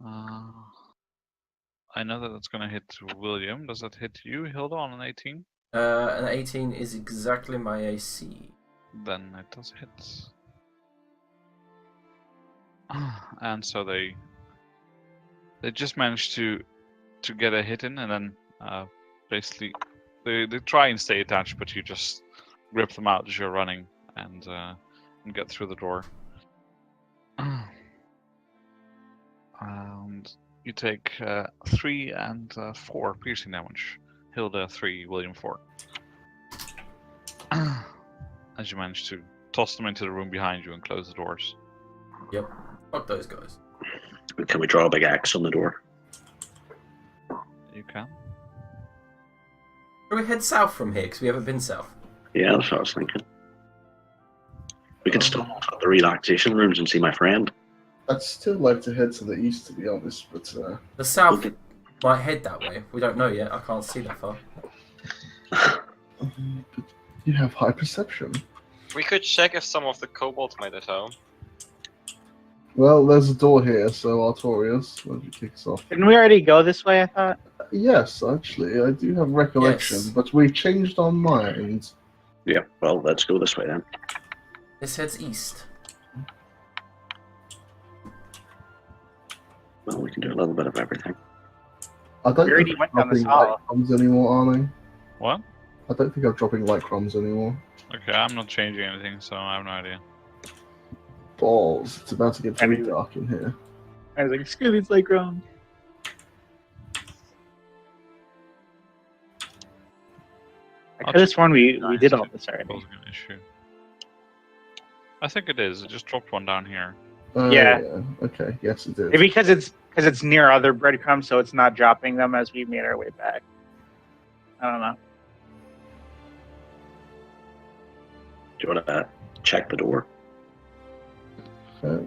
I know that that's going to hit William. Does that hit you, Hilda, on an 18? An 18 is exactly my AC. Then it does hit. And so they just managed to get a hit in, and then basically they try and stay attached, but you just rip them out as you're running and get through the door. And you take 3 and 4 piercing damage. Hilda 3, William 4. As you manage to toss them into the room behind you and close the doors. Yep. Fuck those guys. Can we draw a big axe on the door? You can. Can we head south from here? Because we haven't been south. Yeah, that's what I was thinking. We could still have the relaxation rooms and see my friend. I'd still like to head to the east, to be honest, but The south might head that way. We don't know yet. I can't see that far. you have high perception. We could check if some of the kobolds might at home. Well, there's a door here, so Artorias, why don't you kick us off? Didn't we already go this way, I thought? Yes, actually, I do have recollection, Yes. but we've changed our minds. Yeah, well, let's go this way then. This heads east. Well, we can do a little bit of everything. I don't We already think went I'm down this dropping light hall. crumbs anymore, are they? What? I don't think I'm dropping light crumbs anymore. Okay, I'm not changing anything, so I have no idea. Balls, it's about to get very dark in here. I was like, screw these light ground. I could have sworn we did all this already. Causing an issue. I think it is. It just dropped one down here. Yeah. Okay, yes it is. Maybe because it's near other breadcrumbs, so it's not dropping them as we made our way back. I don't know. Do you want to check the door?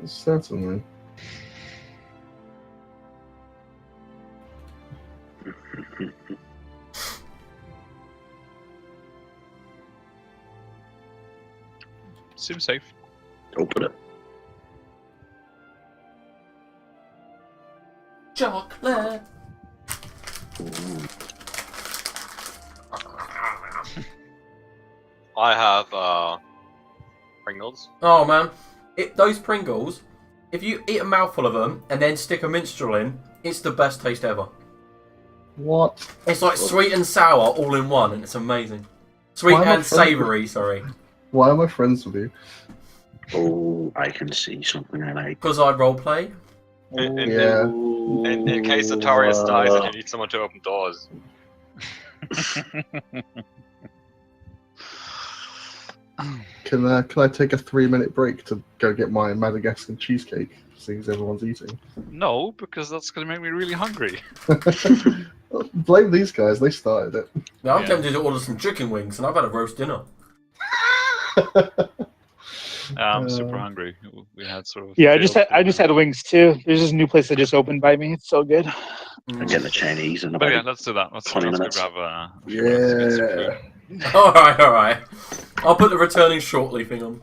Certainly. Seems safe. Open it. Chocolate. Ooh. I have Pringles. Oh man, those Pringles. If you eat a mouthful of them and then stick a minstrel in, it's the best taste ever. What? It's like sweet and sour all in one, and it's amazing. Sweet Why am I and friends savoury, sorry. Why am I friends with you? Oh, I can see something I like. Because I roleplay. Yeah. In case Atarius dies and you need someone to open doors. Can I take a 3-minute break to go get my Madagascar cheesecake, seeing as everyone's eating? No, because that's going to make me really hungry. Blame these guys, they started it. Now I'm Yeah. tempted to order some chicken wings, and I've had a roast dinner. I'm super hungry. We had sort of. Yeah, failed I just had wings too. There's this new place that just opened by me. It's so good. I'm getting the Chinese in But yeah, about let's do that. Let's 20 go minutes. grab a. Get some food. Yeah. Alright. I'll put the returning shortly thing on.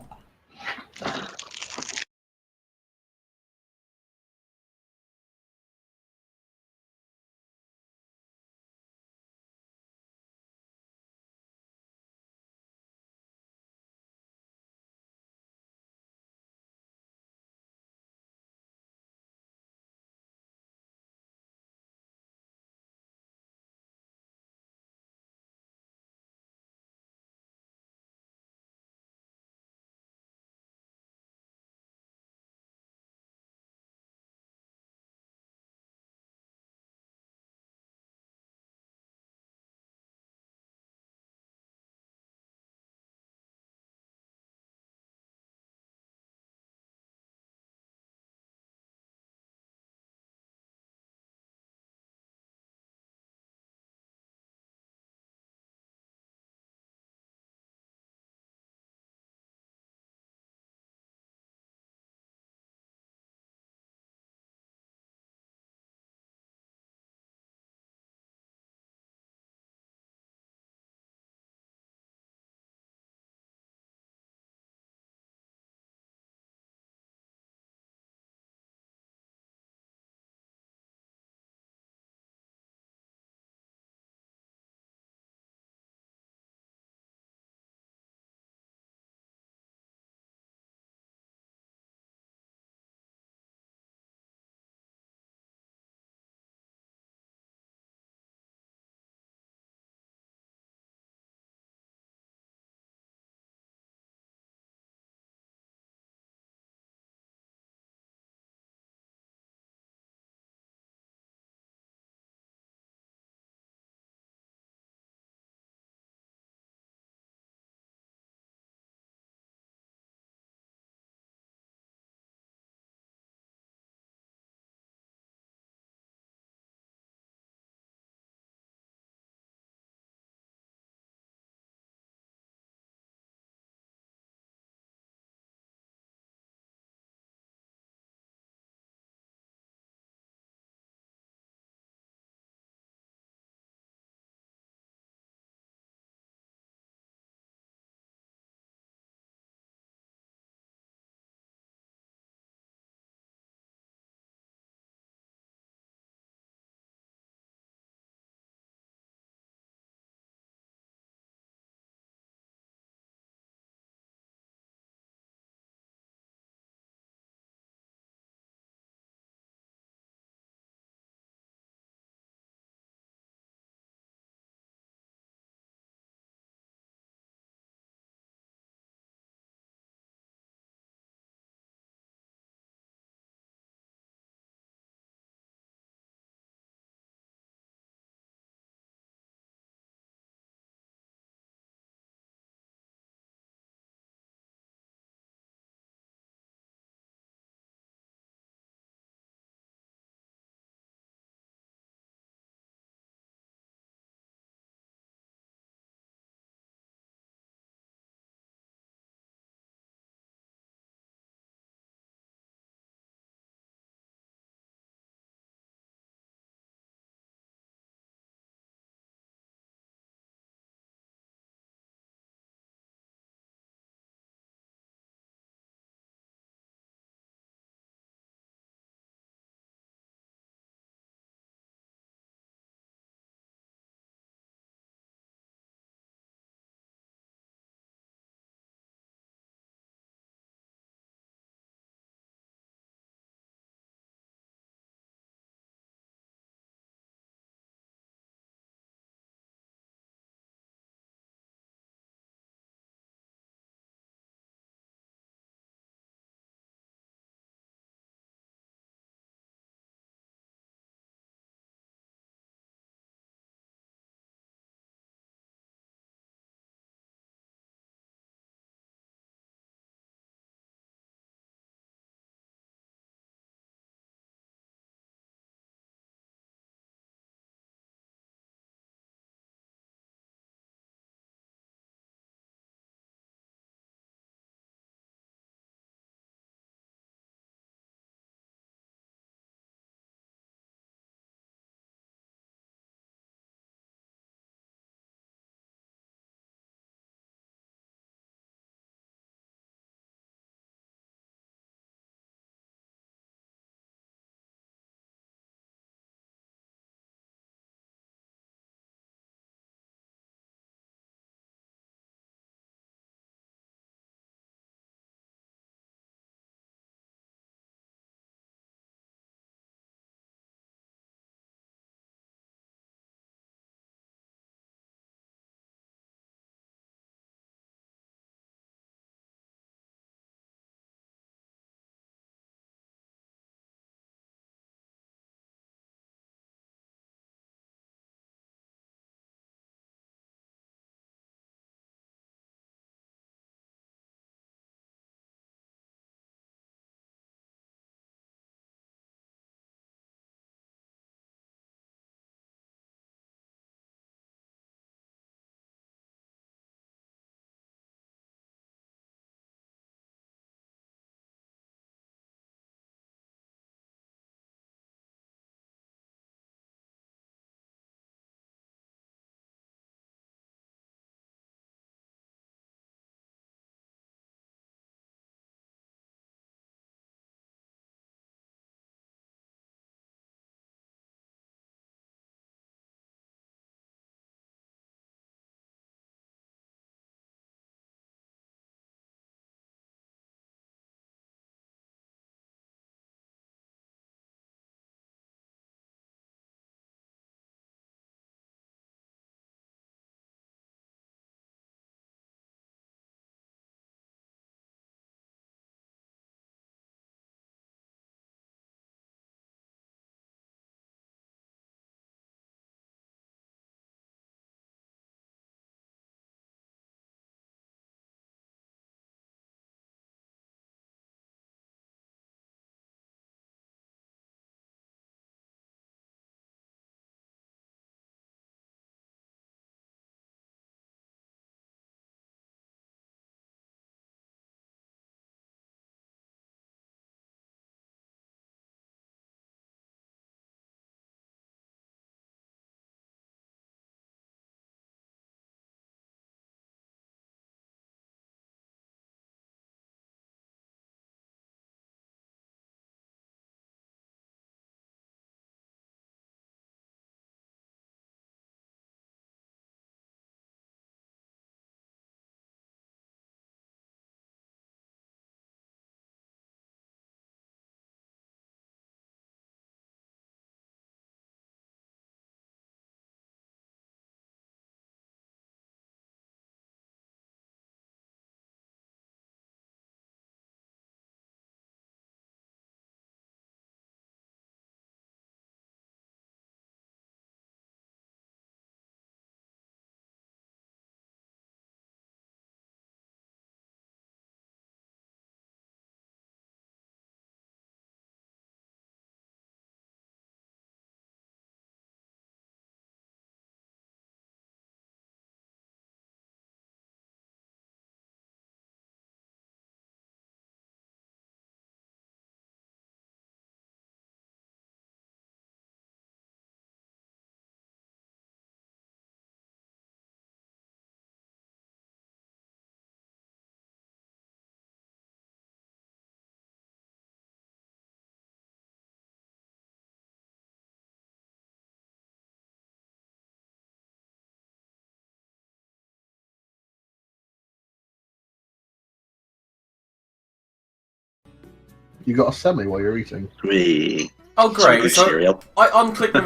You got a semi while you're eating. We. Oh great! So Cereal. I unclick the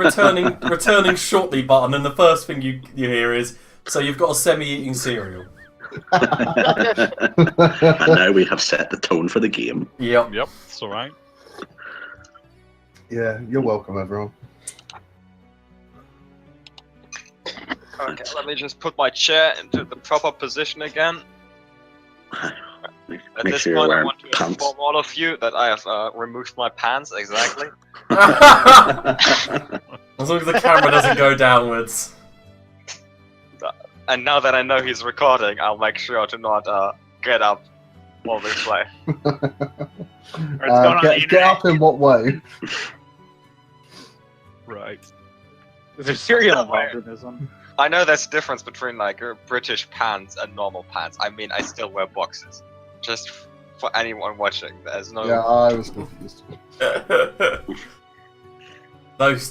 returning shortly button, and the first thing you hear is, "So you've got a semi-eating cereal." And now we have set the tone for the game. Yep. Yep, it's alright. Yeah, you're welcome, everyone. Okay, let me just put my chair into the proper position again. At Make this sure you're point, I wearing want to pants. inform all of you that I have removed my pants, exactly. As long as the camera doesn't go downwards. And now that I know he's recording, I'll make sure to not get up while we play. Get up in what way? Right. Is there cereal involved in this one? I know there's a difference between like British pants and normal pants. I mean, I still wear boxes. Just for anyone watching, there's no. Yeah, I was confused. those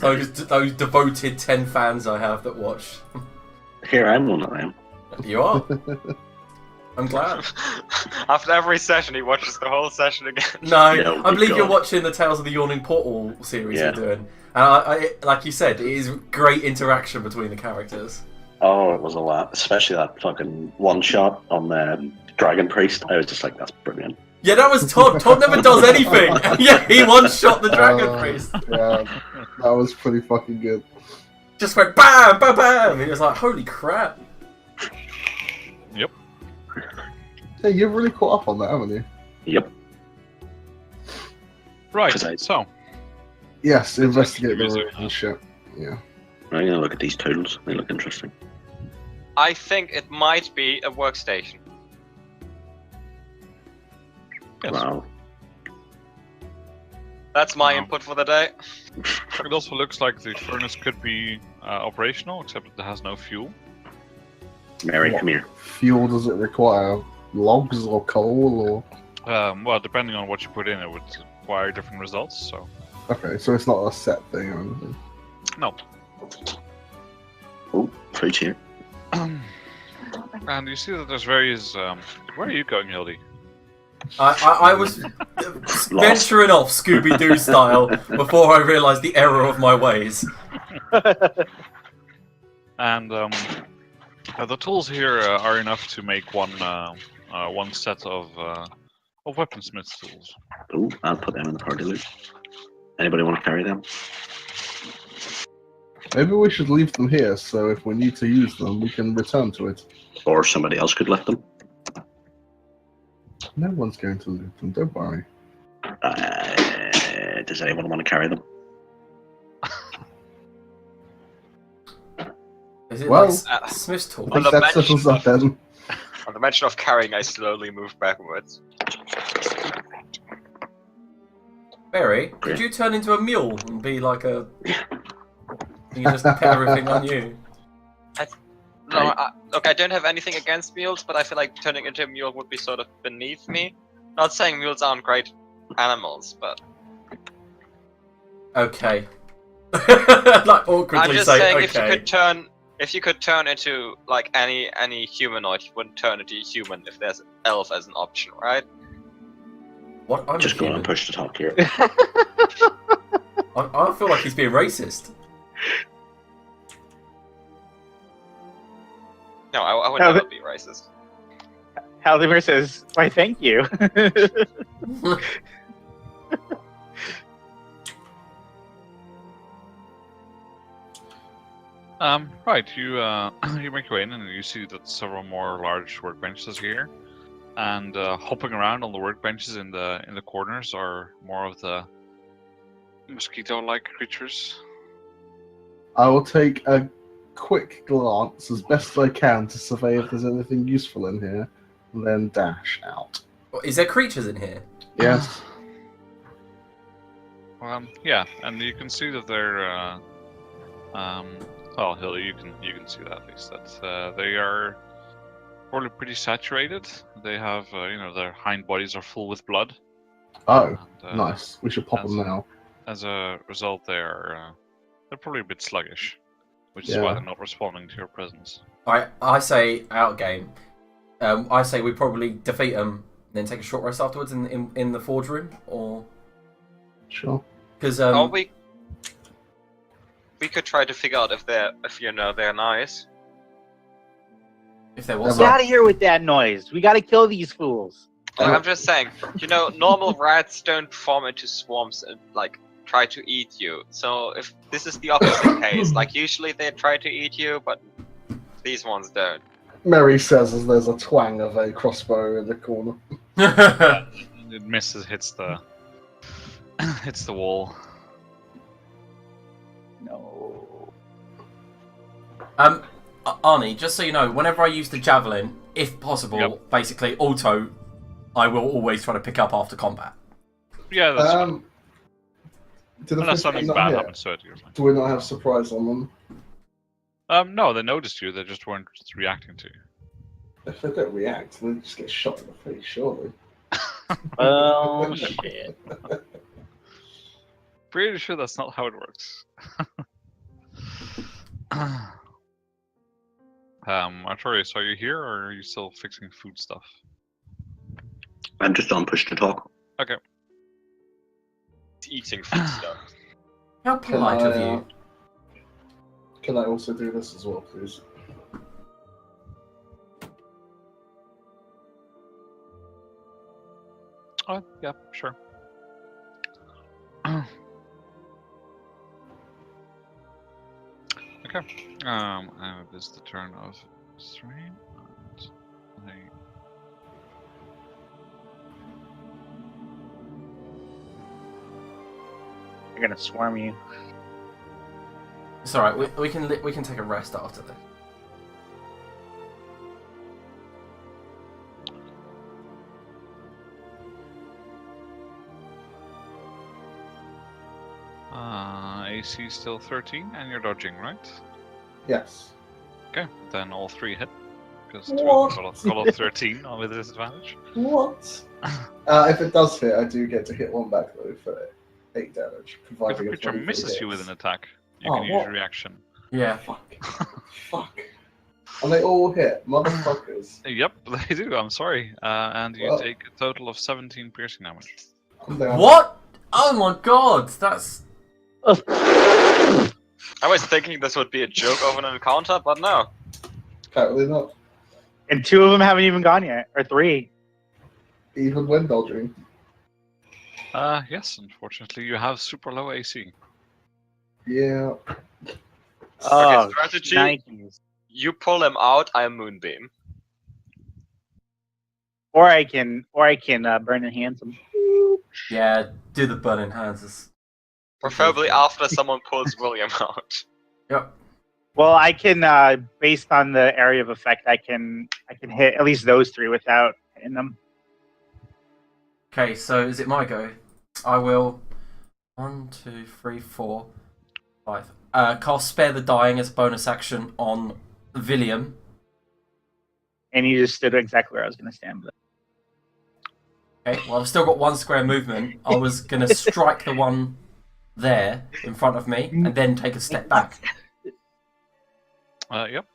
devoted 10 fans I have that watch. Here, I'm one of them. You are. I'm glad. After every session, he watches the whole session again. No, No, I believe God. you're watching the Tales of the Yawning Portal series Yeah. you're doing. And I, like you said, it is great interaction between the characters. Oh, it was a lot. Especially that fucking one shot on the Dragon Priest. I was just like, that's brilliant. Yeah, that was Todd. Todd never does anything. Yeah, he one-shot the Dragon Priest. Yeah, that was pretty fucking good. Just went bam, bam, bam. He was like, holy crap. Yep. Hey, you've really caught up on that, haven't you? Yep. Right, 'Cause I- so. Yes, investigate the Music. room and shit. Yeah. I'm gonna look at these tools. They look interesting. I think it might be a workstation. Yes. Wow. That's my Wow. input for the day. It also looks like the furnace could be operational, except it has no fuel. Mary, What? come here. Fuel, does it require logs or coal or? Well, depending on what you put in, it would require different results. So, Okay, so it's not a set thing or anything. no. Oh, fruit's here. And you see that there's various. Where are you going, Hildy? I was venturing off Scooby-Doo style before I realised the error of my ways. And the tools here are enough to make one set of weaponsmith's tools. Oh, I'll put them in the party loot. Anybody want to carry them? Maybe we should leave them here, so if we need to use them, we can return to it. Or somebody else could lift them? No one's going to loot them, don't worry. Does anyone want to carry them? Is it Well, like Smith's tool? I think the that bench. settles that then. On the mention of carrying, I slowly move backwards. Barry, could you turn into a mule and be like a... You just put everything on you. No, look, I don't have anything against mules, but I feel like turning into a mule would be sort of beneath me. Not saying mules aren't great animals, but Okay. Like awkwardly I'm just say, saying okay. if you could turn into like any humanoid, you wouldn't turn into a human if there's elf as an option, right? What? I'm Just a go human. and push the talk here. I feel like he's being racist. No, I would No, never be racist. Haldimir says, "Why, thank you." Right, you you make your way in and you see that several more large workbenches here, and hopping around on the workbenches in the corners are more of the mosquito-like creatures. I will take a quick glance as best I can to survey if there's anything useful in here, and then dash out. Is there creatures in here? Yes. Yeah, and you can see that they're well, Hilly, you can see that at least that they are probably pretty saturated. They have their hind bodies are full with blood. Oh, And, nice. We should pop them as- now. As a result, they're probably a bit sluggish, which is Yeah. why they're not responding to your presence. I say out game. I say we probably defeat them, then take a short rest afterwards in the forge room, or Sure. Because Or we could try to figure out if they're nice. if there was Get out of here with that noise. We gotta kill these fools. Like, I'm just saying, normal rats don't form into swarms and like try to eat you. So if this is the opposite case, like usually they try to eat you, but these ones don't. Mary says as there's a twang of a crossbow in the corner. It misses, hits the wall. No. Arnie, just so you know, whenever I use the javelin, if possible, basically auto, I will always try to pick up after combat. Yeah, that's fine. Unless something bad happens to it. Usually. Do we not have surprise on them? No, they noticed you. They just weren't reacting to you. If they don't react, they just get shot in the face, surely. Oh shit. Pretty sure that's not how it works. Artorius, are you here or are you still fixing food stuff? I'm just on push to talk. Okay. Eating food stuff. How polite of you. Can I also do this as well, please? Oh, yeah, sure. Okay. This is the turn of 3. And They're gonna swarm you. It's alright, we can take a rest after this. AC still 13, and you're dodging, right? Yes. Okay, then all 3 hit. Because What? got a 13 with disadvantage. What? If it does hit, I do get to hit one back though for 8 damage. If a Providing creature it's misses you with an attack, you Oh, can use what? your reaction. Yeah. Fuck. And they all hit, motherfuckers. Yep, they do, I'm sorry. And you Well. take a total of 17 piercing damage. I'm down. What? Oh my god, that's... I was thinking this would be a joke of an encounter, but no. Apparently not. And 2 of them haven't even gone yet, or 3. Even when dodging. Yes, unfortunately, you have super low AC. Yeah. Oh, strategy. Nikes. You pull them out, I moonbeam. Or I can burn and hands them. Yeah, do the burning hands. Preferably after someone pulls William out. Yep. Well, I can, based on the area of effect, I can hit at least those 3 without hitting them. Okay, so is it my go? I will... 1, 2, 3, 4, 5. Cast Spare the Dying as a bonus action on William. And you just stood exactly where I was going to stand. But... Okay, well I've still got 1 square movement. I was going to strike the one there in front of me and then take a step back. Yep.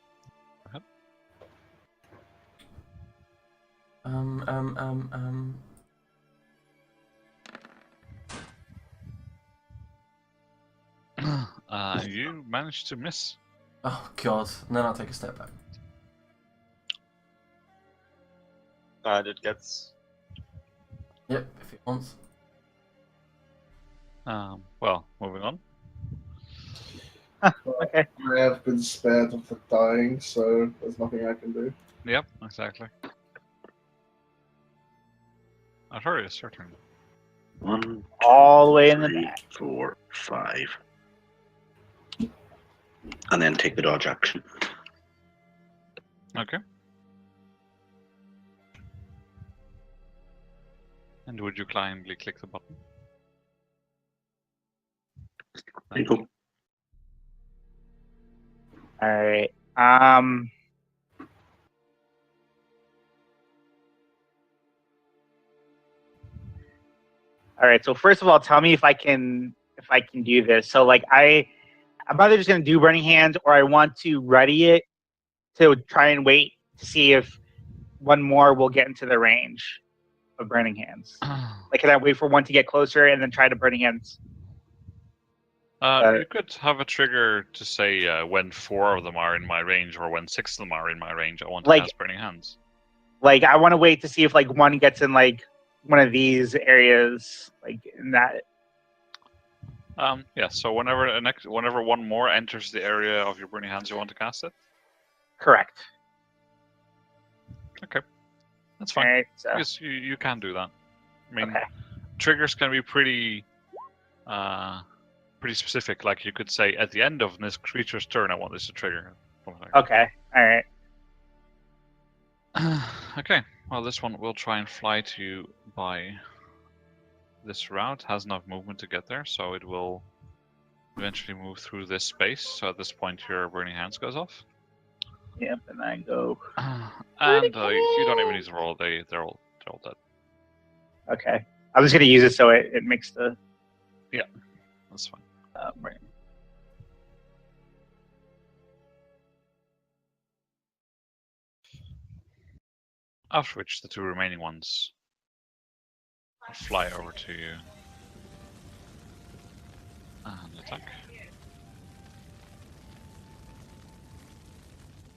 You managed to miss. Oh god, and then I'll take a step back. It gets... Yep, if it wants. Well, moving on. Okay. I have been spared of the dying, so there's nothing I can do. Yep, exactly. Artorius, your turn. 1, All the way in the 3, back. 4, 5. And then take the dodge action. Okay. And would you kindly click the button? There you go. All right. All right. So first of all, tell me if I can do this. So like I'm either just gonna do burning hands, or I want to ready it to try and wait to see if one more will get into the range. of burning hands? Like, can I wait for one to get closer and then try to burning hands? You could have a trigger to say when 4 of them are in my range or when 6 of them are in my range. I want to cast burning hands. Like, I want to wait to see if like one gets in like one of these areas, like in that. Yeah. So whenever one more enters the area of your burning hands, you want to cast it. Correct. Okay, that's fine. All right, so. Yes, you can do that. I mean, Okay. triggers can be pretty specific. Like you could say, at the end of this creature's turn, I want this to trigger. Okay. All right. Okay. Well, this one will try and fly to you by this route. Has enough movement to get there, so it will eventually move through this space. So at this point, your burning hands goes off. Yep, and I go. And you don't even need to roll. They're all dead. Okay. I was gonna use it so it makes the. Yeah, that's fine. Right. After which, the 2 remaining ones fly over to you and attack.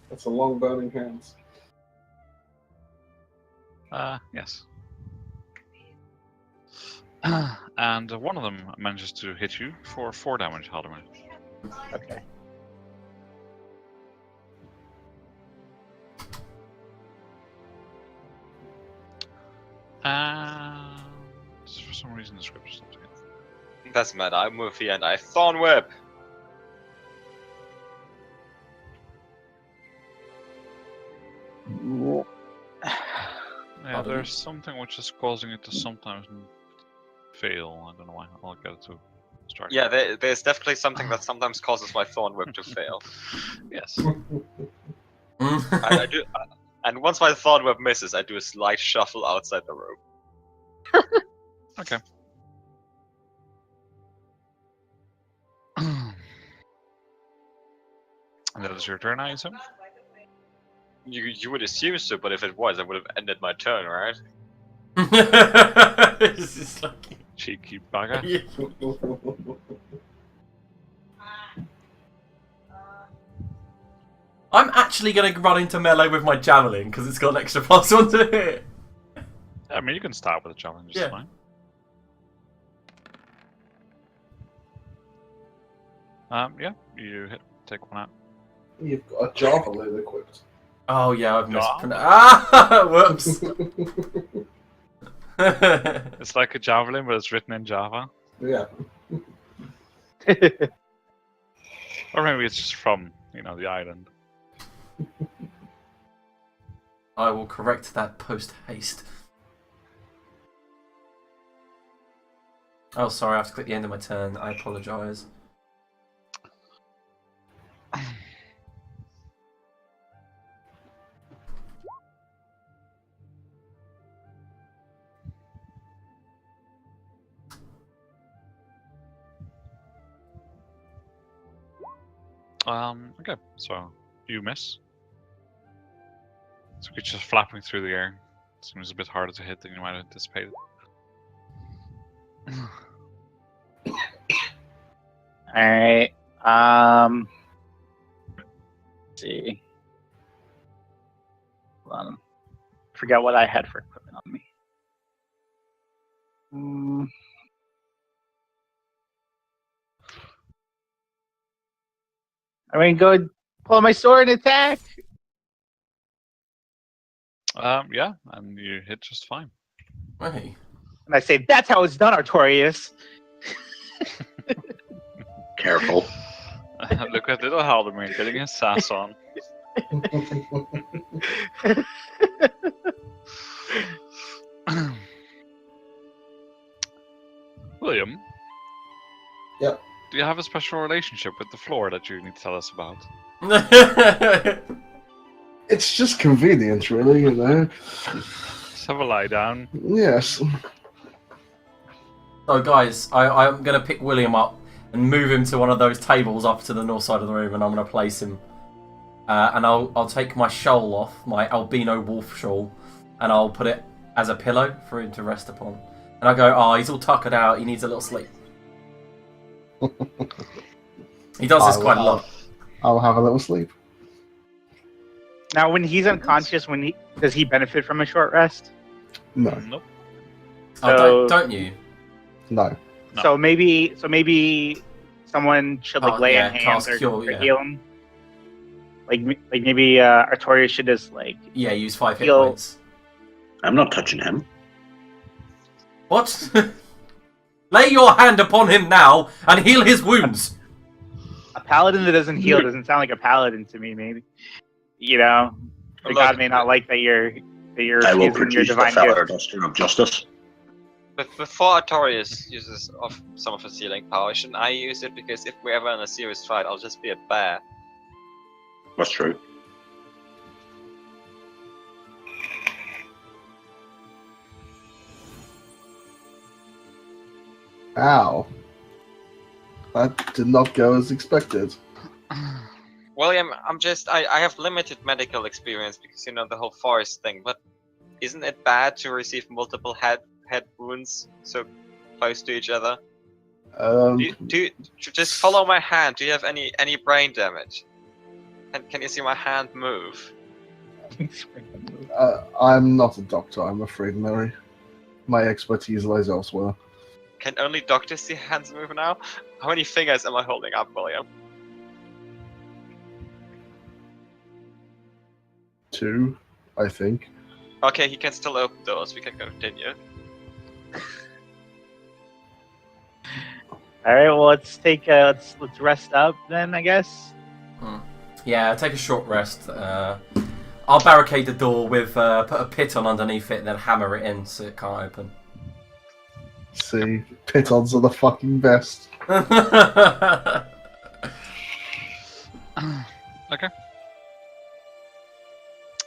That's a long burning hands. Yes. And one of them manages to hit you for 4 damage, Haldeman. Okay. And for some reason the script stopped again. Doesn't matter. I move here and I Thorn Whip. Yeah, there's something which is causing it to sometimes fail. I don't know why. I'll get it to start. Yeah, there's definitely something that sometimes causes my Thorn Whip to fail. Yes. I do, and once my Thorn Whip misses, I do a slight shuffle outside the room. Okay. And that is your turn, I assume? You would assume so, but if it was, I would have ended my turn, right? It's just like... Cheeky bugger. Yeah. I'm actually going to run into melee with my javelin because it's got an extra +1 to hit. I mean, you can start with a challenge, it's fine. Yeah, you take one out. You've got a javelin equipped. Oh yeah, I've mispronounced. Ah, whoops. It's like a javelin, but it's written in Java. Yeah. Or maybe it's just from, the island. I will correct that post haste. Oh, sorry, I have to click the end of my turn. I apologise. Okay, so you miss. So it's just flapping through the air. Seems a bit harder to hit than you might have anticipated. Alright. Let's see. Hold on. Forgot what I had for equipment on me. I'm gonna go pull my sword and attack. Yeah, and you hit just fine. Hey. And I say, that's how it's done, Artorias. Careful. Look at little Haldeman getting his sass on. William? Yep. Do you have a special relationship with the floor that you need to tell us about? It's just convenient, really, Just have a lie down. Yes. So guys, I'm going to pick William up and move him to one of those tables up to the north side of the room, and I'm going to place him. And I'll take my shawl off, my albino wolf shawl, and I'll put it as a pillow for him to rest upon. And I go, oh, he's all tuckered out. He needs a little sleep. He does this quite a lot. I'll have a little sleep. Now, when he's unconscious, does he benefit from a short rest? No. Nope. Oh, don't you? No. No. So maybe someone should like lay on hands or heal him. Like maybe Artorias should just like use 5 hit heal. points. I'm not touching him. What? Lay your hand upon him now and heal his wounds. A paladin that doesn't heal doesn't sound like a paladin to me. Maybe the god may not like that you're I will using your produce the divine feather gift. duster of justice. But before Artorias uses some of his healing power, shouldn't I use it? Because if we're ever in a serious fight, I'll just be a bear. That's true. Ow. That did not go as expected. William, I have limited medical experience because the whole forest thing, but isn't it bad to receive multiple head wounds so close to each other? Just follow my hand. Do you have any brain damage? Can you see my hand move? I'm not a doctor, I'm afraid, Mary. My expertise lies elsewhere. Can only doctors see hands move now? How many fingers am I holding up, William? 2, I think. Okay, he can still open doors. We can continue. All right, well let's rest up then, I guess. Yeah, take a short rest. I'll barricade the door with put a piton underneath it and then hammer it in so it can't open. See, pitons are the fucking best. Okay.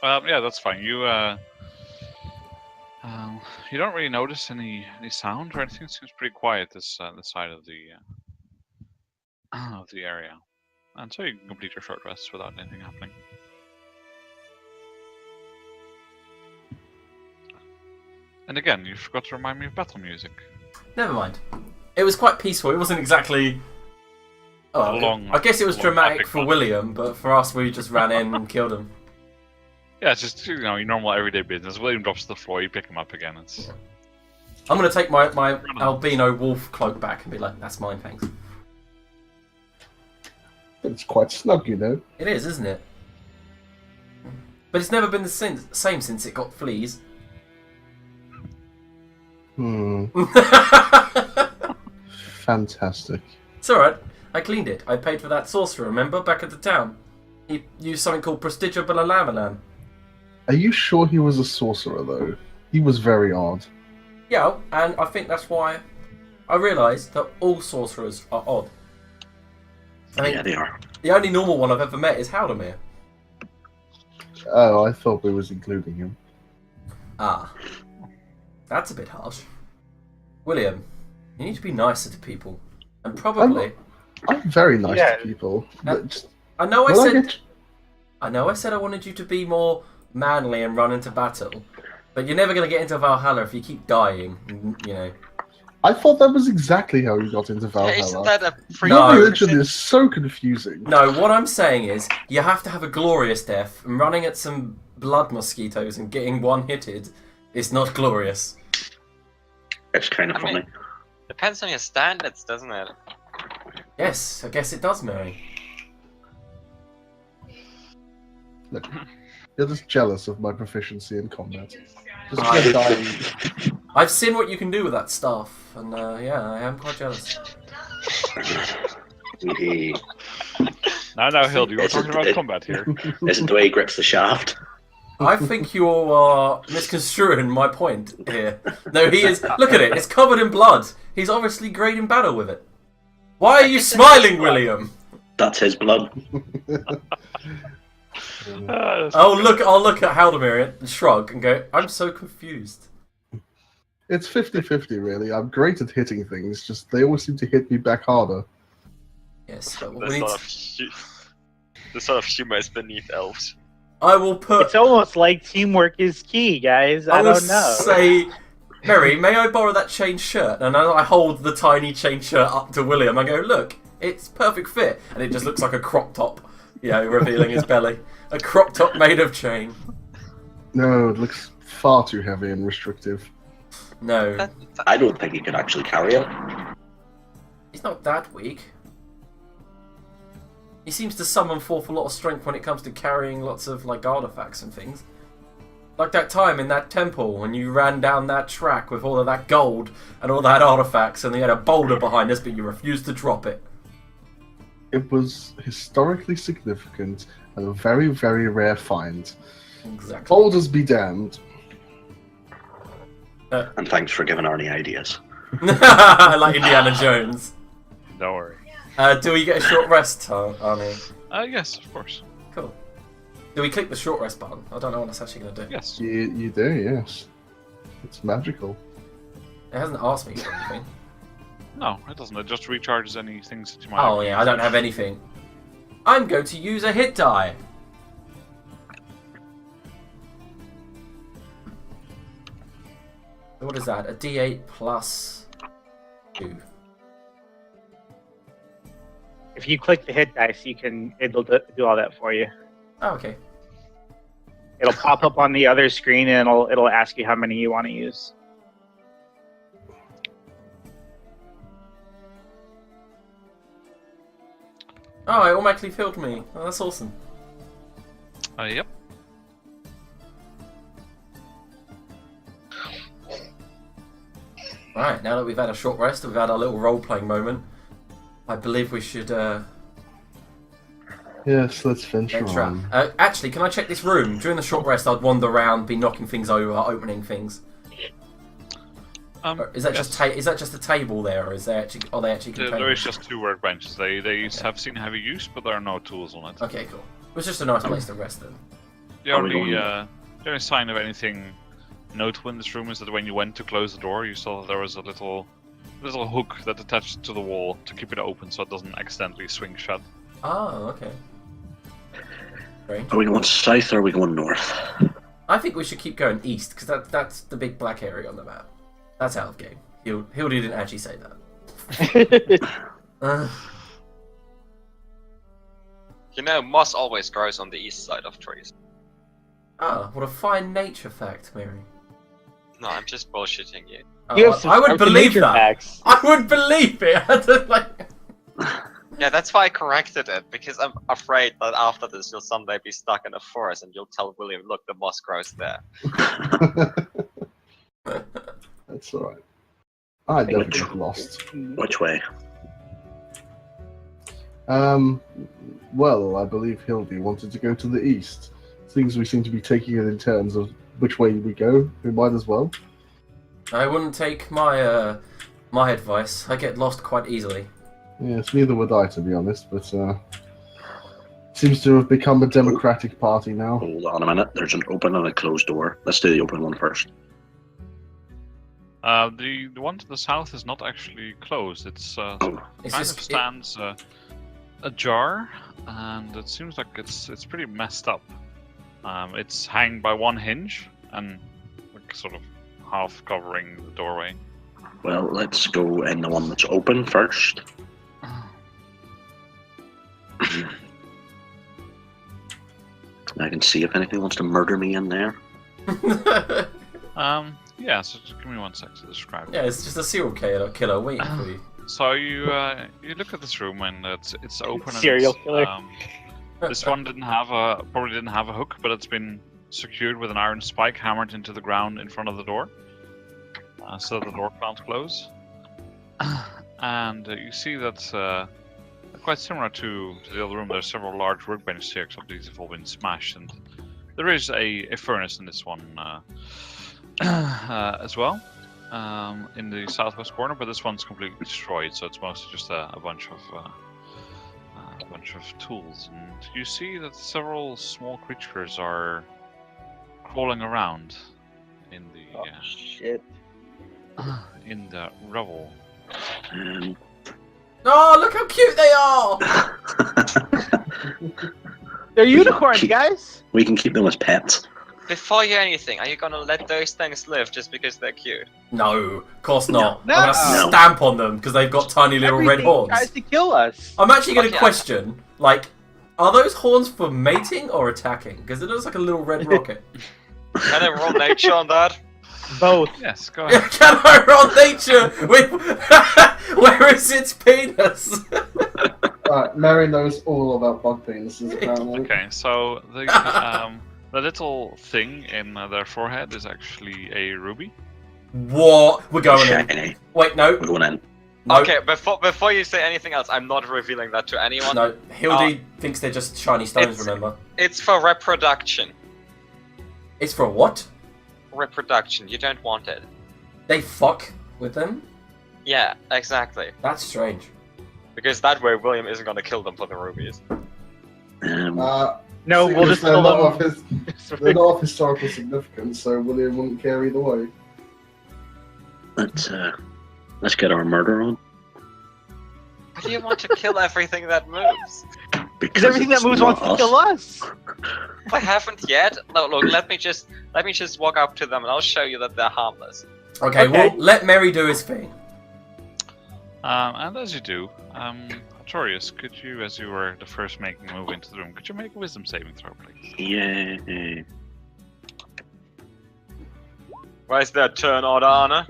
Yeah, that's fine. You don't really notice any sound or anything. It seems pretty quiet this side of the area, and so you can complete your short rest without anything happening. And again, you forgot to remind me of battle music. Never mind. It was quite peaceful. It wasn't exactly. I guess it was dramatic for William, but for us, we just ran in and killed him. Yeah, it's just your normal everyday business. William drops to the floor, you pick him up again. I'm gonna take my albino wolf cloak back and be like, "That's mine, thanks." It's quite snug, It is, isn't it? But it's never been the same since it got fleas. Fantastic. It's alright. I cleaned it. I paid for that sorcerer, remember? Back at the town. He used something called Prestigio Balalaman. Are you sure he was a sorcerer, though? He was very odd. Yeah, and I think that's why I realised that all sorcerers are odd. Yeah, they are. The only normal one I've ever met is Haldemir. Oh, I thought we was including him. Ah. That's a bit harsh. William, you need to be nicer to people. And probably... I'm very nice to people. I know I said I wanted you to be more manly and run into battle, but you're never going to get into Valhalla if you keep dying, I thought that was exactly how you got into Valhalla. Isn't that a Your religion is so confusing. No, what I'm saying is, you have to have a glorious death, and running at some blood mosquitoes and getting one-hitted is not glorious. It's kind of funny. Depends on your standards, doesn't it? Yes, I guess it does, Mary. Look, you're just jealous of my proficiency in combat. Just dying. I've seen what you can do with that staff, and yeah, I am quite jealous. Now, Hildy, we're talking about combat here. Isn't the way he grips the shaft? I think you are misconstruing my point here. No, he is. Look at it, it's covered in blood. He's obviously great in battle with it. Why are you smiling, William? That's his blood. I'll look at Haldemir and shrug and go, I'm so confused. It's 50-50, really. I'm great at hitting things, just they always seem to hit me back harder. Yes, but The sort of humor is beneath elves. I will put. It's almost like teamwork is key, guys. I will don't know. say, Mary, may I borrow that chain shirt? And I hold the tiny chain shirt up to William. I go, look, it's perfect fit, and it just looks like a crop top, revealing his belly. A crop top made of chain. No, it looks far too heavy and restrictive. No, I don't think he could actually carry it. he's not that weak. He seems to summon forth a lot of strength when it comes to carrying lots of like artifacts and things. Like that time in that temple when you ran down that track with all of that gold and all that artifacts, and you had a boulder behind us, but you refused to drop it. It was historically significant and a very, very rare find. Exactly. Boulders be damned. And thanks for giving Arnie ideas. Like Indiana Jones. Don't worry. Do we get a short rest, Arnie? Yes, of course. Cool. Do we click the short rest button? I don't know what it's actually going to do. Yes. You do, yes. It's magical. It hasn't asked me for anything. No, it doesn't. It just recharges any things that you might Oh have yeah, I don't have anything. I'm going to use a hit die. What is that? A D8 plus 2. If you click the hit dice, it'll do all that for you. Oh, okay. It'll pop up on the other screen and it'll ask you how many you want to use. Oh, it automatically filled me. Oh, that's awesome. Yep. Right, now that we've had a short rest, we've had our little role-playing moment, I believe we should Yes, let's venture on. actually, can I check this room? During the short rest, I'd wander around, be knocking things over, opening things. Is that just a table there, or are they actually contained? There is just 2 workbenches. They have seen heavy use, but there are no tools on it. Okay, cool. It was just a nice place to rest then. The only sign of anything notable in this room is that when you went to close the door, you saw that there was a little hook that attached to the wall to keep it open so it doesn't accidentally swing shut. Oh, okay. Strange. Are we going south or are we going north? I think we should keep going east, because that's the big black area on the map. That's out of game. Hildy didn't actually say that. Moss always grows on the east side of trees. Ah, what a fine nature fact, Mary. No, I'm just bullshitting you. I would believe that. Facts. I would believe it. Yeah, that's why I corrected it, because I'm afraid that after this you'll someday be stuck in a forest and you'll tell William, look, the moss grows there. That's alright. I don't get lost. Which way? Well, I believe Hildy wanted to go to the east. Things we seem to be taking it in terms of which way we go. We might as well. I wouldn't take my advice. I get lost quite easily. Yes, neither would I, to be honest, but seems to have become a democratic party now. Hold on a minute. There's an open and a closed door. Let's do the open one first. The one to the south is not actually closed. It's stands ajar, and it seems like it's pretty messed up. It's hanging by one hinge and like sort of half covering the doorway. Well, let's go in the one that's open first. I can see if anything wants to murder me in there. Yeah, so just give me 1 sec to describe it. Yeah, it's just a serial killer waiting for you. So you look at this room and it's open. Serial killer. This one probably didn't have a hook, but it's been secured with an iron spike hammered into the ground in front of the door, so the door can't close. And you see that quite similar to the other room. There's several large workbenches here, except these have all been smashed, and there is a furnace in this one as well, in the southwest corner. But this one's completely destroyed, so it's mostly just a bunch of tools. And you see that several small creatures are crawling around in the shit. in the rubble. Oh, look how cute they are! They're unicorns, guys. We can keep them as pets. Before you anything, are you gonna let those things live just because they're cute? No, of course not. No. I'm gonna No. stamp on them because they've got tiny little red Everything horns. tries to kill us. I'm actually gonna Okay. question, like, are those horns for mating or attacking? Because it looks like a little red rocket. Can I roll nature on that? Both. Yes, go ahead. Can I roll nature? Where is its penis? Right, Mary knows all about bug penises, apparently. Okay, so the little thing in their forehead is actually a ruby. What? We're going in. Shiny. Wait, no. We're going in. No. Okay, before you say anything else, I'm not revealing that to anyone. No, Hildy thinks they're just shiny stones, remember? It's for reproduction. It's for what? Reproduction. You don't want it. They fuck with them? Yeah, exactly. That's strange. Because that way William isn't gonna kill them for the rubies. No, we'll just they're kill not, them. they're not of historical significance, so William wouldn't care either way. Let's get our murder on. Why do you want to kill everything that moves? Because everything that it's moves not wants to kill us. I haven't yet. No, look. Let me just walk up to them and I'll show you that they're harmless. Okay, Okay. well, let Mary do his thing. And as you do, Artorius, could you, as you were the first making a move into the room, could you make a wisdom saving throw, please? Yeah. Where's that turn order, Anna?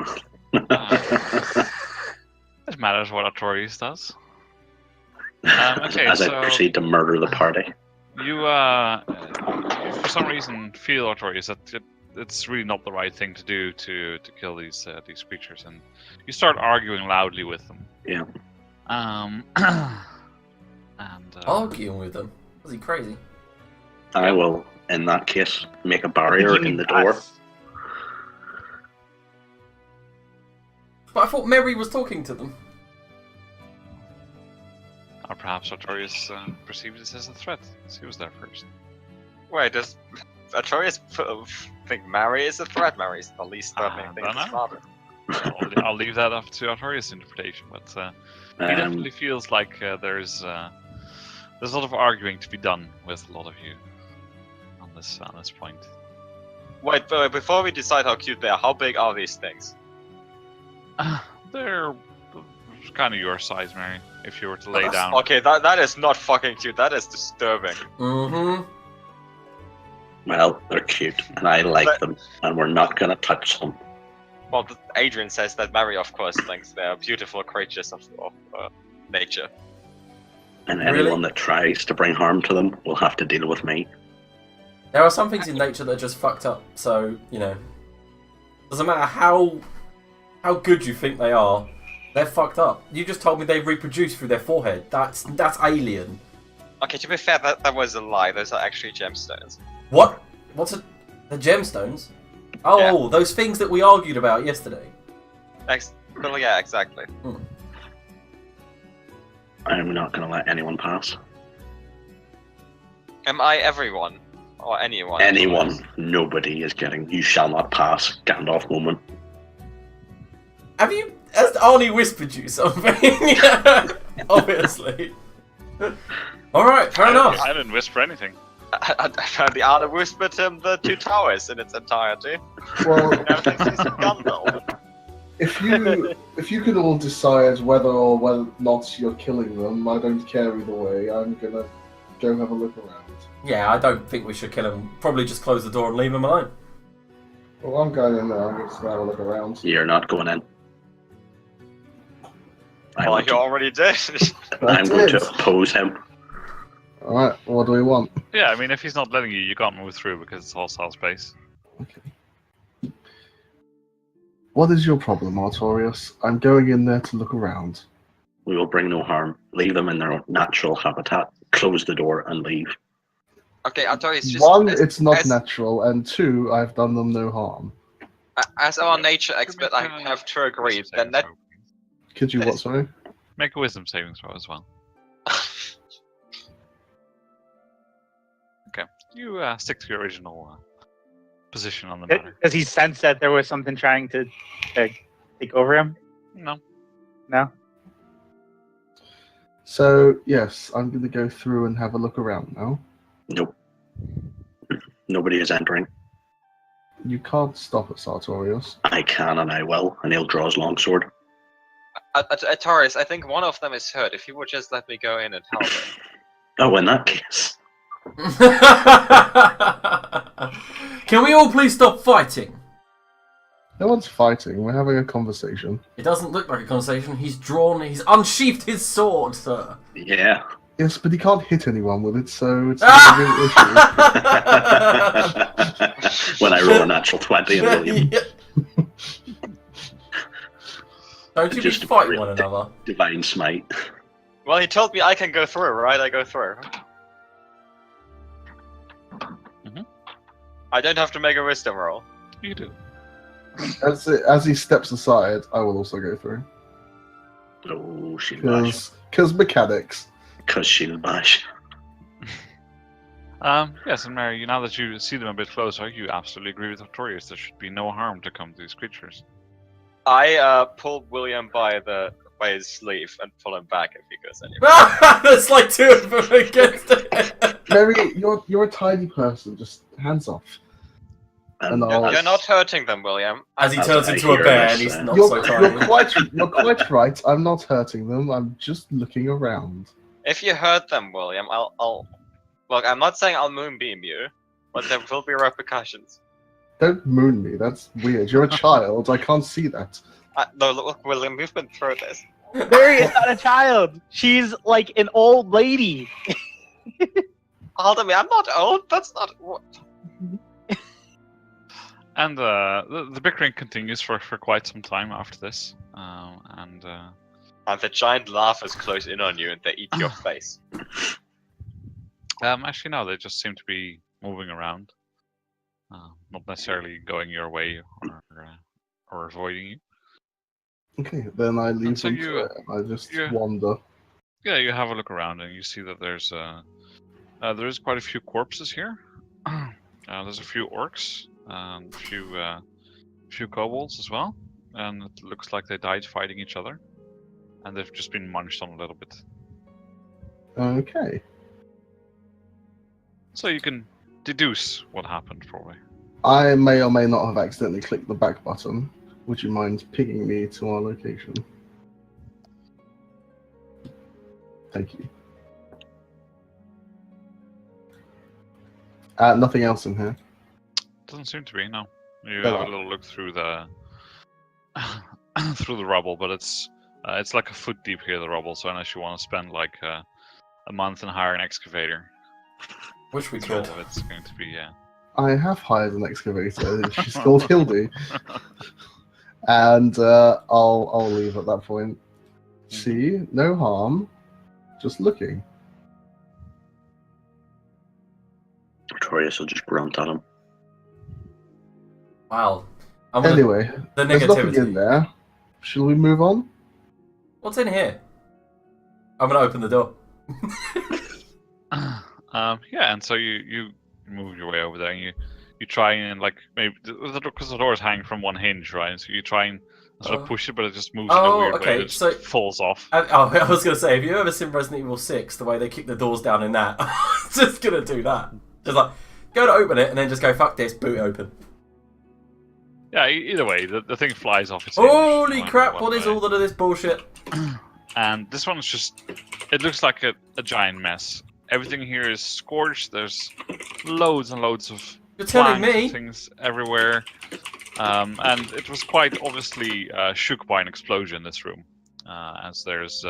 It matters what Artorius does. Okay, As so I proceed to murder the party. you, for some reason, feel, Artorius, that it's really not the right thing to do to kill these creatures, and you start arguing loudly with them. Yeah. And Arguing with them? Was he crazy? I will, in that case, make a barrier in the door. Us. But I thought Mary was talking to them. or perhaps Artorius perceived this as a threat, as he was there first. Wait, does Artorius think Mary is a threat? Mary's the least threatening thing don't to know. slaughter. I'll leave that up to Artorius' interpretation, but he definitely feels like there's a lot of arguing to be done with a lot of you on this point. Wait, but before we decide how cute they are, how big are these things? They're kind of your size, Mary. If you were to lay down. Okay, that is not fucking cute. That is disturbing. Mm-hmm. Well, they're cute, and I like them, and we're not gonna touch them. Well, Adrian says that Mary, of course, thinks they're beautiful creatures of nature. And Really? anyone that tries to bring harm to them will have to deal with me. There are some things in nature that are just fucked up, so, you know. Doesn't matter how good you think they are, they're fucked up. You just told me they reproduce through their forehead. That's alien. Okay, to be fair, that was a lie. Those are actually gemstones. What? The gemstones? Oh, Yeah. those things that we argued about yesterday. Well, yeah, exactly. I'm not gonna let anyone pass. Am I everyone? Or anyone? Anyone, nobody is getting. You shall not pass. Gandalf moment. Has Arnie whispered you something? Obviously. Alright, fair enough. I didn't whisper anything. Apparently, Anna whispered him the two towers in its entirety. Well, Now thinks he's a Gandalf. if you can all decide whether or not you're killing them, I don't care either way. I'm gonna go have a look around. Yeah, I don't think we should kill him. Probably just close the door and leave him alone. Well, I'm going in there. I'm just gonna have a look around. You're not going in. Well, you already did. I'm going to oppose him. Alright, what do we want? Yeah, I mean, if he's not letting you, you can't move through because it's hostile space. What is your problem, Artorius? I'm going in there to look around. We will bring no harm. Leave them in their natural habitat. Close the door and leave. Okay, Artorius, just One, it's not as- natural, and two, I've done them no harm. as our nature expert, I have to agree. Then that Could you what, sorry? Make a wisdom saving throw as well. Okay, you stick to your original position on the matter. Does he sense that there was something trying to take over him? No. No? So, yes, I'm going to go through and have a look around now. Nope. Nobody is entering. You can't stop it, Sartorius. I can and I will, and he'll draw his longsword. Taurus, I think one of them is hurt. If you would just let me go in and help him. Oh, in that case. Can we all please stop fighting? No one's fighting. We're having a conversation. It doesn't look like a conversation. He's unsheathed his sword, sir. Yeah. Yes, but he can't hit anyone with it, so it's not a real issue. When I roll a natural 20 and William. Don't you Just be fighting one another. Divine smite. Well, he told me I can go through, right? I go through. I don't have to make a wisdom roll. You do. As he steps aside, I will also go through. Oh, shield bash. Because mechanics. Because shield bash. Yes, and Mary, now that you see them a bit closer, you absolutely agree with Artorius. There should be no harm to come to these creatures. I pull William by his sleeve and pull him back if he goes anywhere. There's like two of them against it. Mary, you're a tiny person. Just hands off. And You're not hurting them, William. As he As turns I into a hear bear this, and he's not You're, so you're tiny. quite right. I'm not hurting them. I'm just looking around. If you hurt them, William, I'll. Look, I'm not saying I'll moonbeam you, but there will be repercussions. Don't moon me. That's weird. You're a child. I can't see that. No, look, William, we've been through this. Mary is not a child. She's like an old lady. Aldemir, I'm not old. That's not. And the bickering continues for quite some time after this. And the giant larvae close in on you and they eat your face. actually, no, they just seem to be moving around, not necessarily going your way or avoiding you. Okay, then I leave so them you- to it. I just you- wander. Yeah, you have a look around and you see that there's quite a few corpses here. There's a few orcs, a few kobolds as well, and it looks like they died fighting each other, and they've just been munched on a little bit. Okay. So you can deduce what happened, probably. I may or may not have accidentally clicked the back button. Would you mind pinging me to our location? Thank you. Nothing else in here. Doesn't seem to be, no. You Oh. have a little look through the through the rubble, but it's like a foot deep here, the rubble. So unless you want to spend like a month and hire an excavator, Wish we all could. of it's going to be I have hired an excavator. She's called Hildy. And I'll leave at that point. See, no harm. Just looking. Artorius will just grunt at him. Wow. Anyway, the there's nothing in negativity. there. Shall we move on? What's in here? I'm gonna open the door. yeah, and so you move your way over there, and you try and like maybe because the doors hang from one hinge, right? So you try and sort of push it, but it just moves in a weird way. It just falls off. I was gonna say, have you ever seen Resident Evil 6? The way they kick the doors down in that, I was just gonna do that. Just like go to open it and then just go fuck this, boot open. Yeah, either way, the thing flies off its hinge. Holy one- crap! one What is way. all of this bullshit? And this one's just, it looks like a giant mess. Everything here is scorched. There's loads and loads of You're telling planks me? and things everywhere. And it was quite obviously shook by an explosion in this room, as there's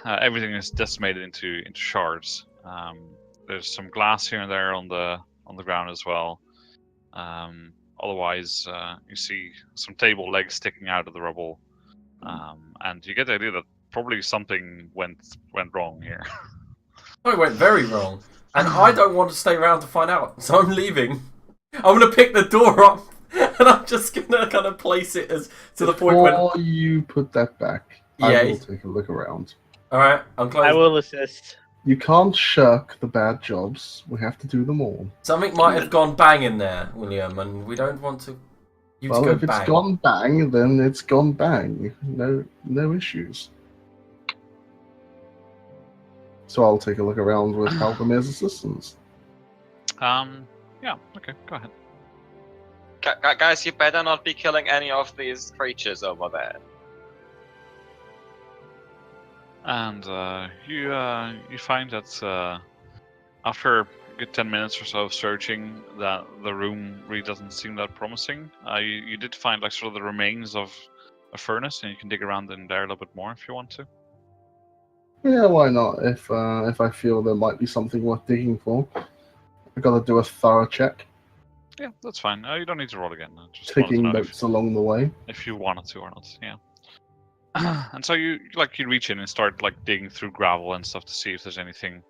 everything is decimated into shards. There's some glass here and there on the ground as well. Otherwise, you see some table legs sticking out of the rubble, and you get the idea that probably something went wrong here. Oh, it went very wrong, and I don't want to stay around to find out, so I'm leaving. I'm gonna pick the door up, and I'm just gonna kind of place it as to the point when. Before you put that back, Yeah. I will take a look around. All right, I'm closing. I will assist. You can't shirk the bad jobs. We have to do them all. Something might have gone bang in there, William, and we don't want to. You Well, to go if it's bang. gone bang, then it's gone bang. No issues. So I'll take a look around with Halbermir's assistance. Yeah. Okay. Go ahead. Guys, you better not be killing any of these creatures over there. And you find that after a good 10 minutes or so of searching, that the room really doesn't seem that promising. You did find like sort of the remains of a furnace, and you can dig around in there a little bit more if you want to. Yeah, why not? If I feel there might be something worth digging for, I gotta do a thorough check. Yeah, that's fine. You don't need to roll again. I just Taking wanted to know notes along the way. if you wanted to or not. Yeah. And so you reach in and start like digging through gravel and stuff to see if there's anything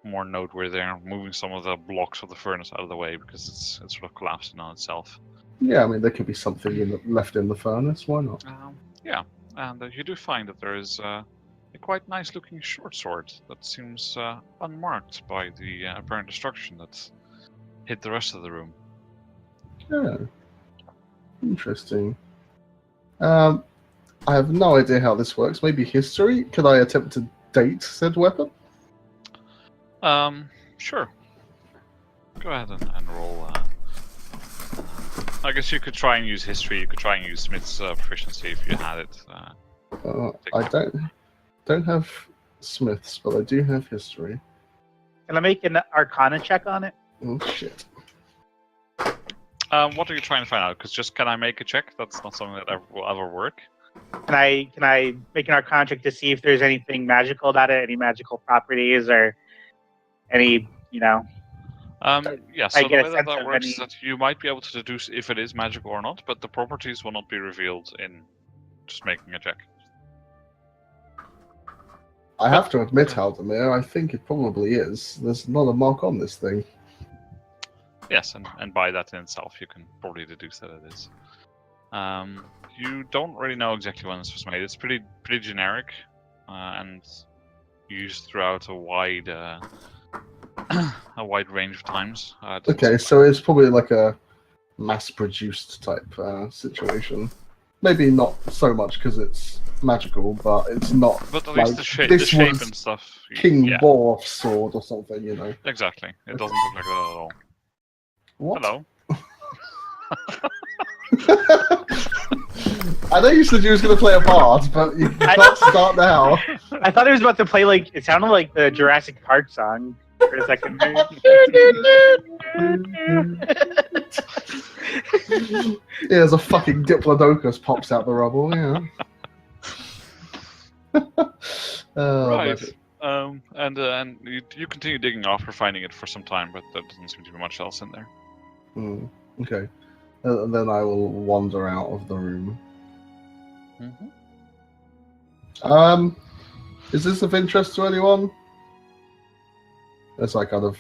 more noteworthy there. Moving some of the blocks of the furnace out of the way because it's sort of collapsing on itself. Yeah, I mean there could be something left in the furnace. Why not? Yeah, and you do find that there is a quite nice looking short sword that seems unmarked by the apparent destruction that hit the rest of the room. Yeah, interesting. I have no idea how this works. Maybe history? Could I attempt to date said weapon? Sure. Go ahead and roll. I guess you could try and use history. You could try and use Smith's proficiency if you had it. I don't have Smith's, but I do have history. Can I make an Arcana check on it? Oh shit. What are you trying to find out? Because just can I make a check? That's not something that will ever work. Can I make an Arcana check to see if there's anything magical about it, any magical properties, or any, Yeah, so the get a way that sense of works any- is that you might be able to deduce if it is magical or not, but the properties will not be revealed in just making a check. I have to admit, Halbermir, I think it probably is. There's not a mark on this thing. Yes, and by that in itself, you can probably deduce that it is. You don't really know exactly when this was made. It's pretty generic, and used throughout a wide range of times. Okay, so it's probably like a mass-produced type situation. Maybe not so much because it's magical, but it's not. But at like, least the this shape was and stuff. King Yeah, Borof's sword or something, you know. exactly. It doesn't look like that at all. What? Hello. I know you said you was going to play a bard, but you can't start now. I thought he was about to play like it sounded like the Jurassic Park song for a second. Yeah, there's a fucking Diplodocus pops out the rubble, yeah. Right. Magic. And you continue digging after finding it for some time, but there doesn't seem to be much else in there. Okay. And then I will wander out of the room. Is this of interest to anyone? As I kind of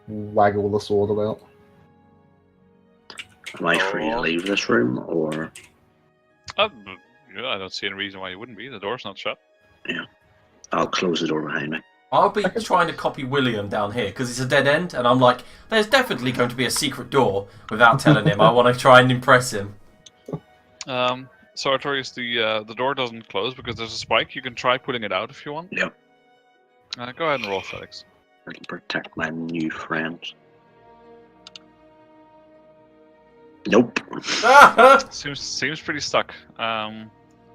waggle the sword about. Am I free to leave this room, or? Yeah, I don't see any reason why you wouldn't be. The door's not shut. Yeah. I'll close the door behind me. I'll be trying to copy William down here because it's a dead end, and I'm like, there's definitely going to be a secret door without telling him. I want to try and impress him. So Artorius, the door doesn't close because there's a spike. You can try pulling it out if you want. Yep. Go ahead and roll athletics. I can protect my new friends. Nope. Seems pretty stuck.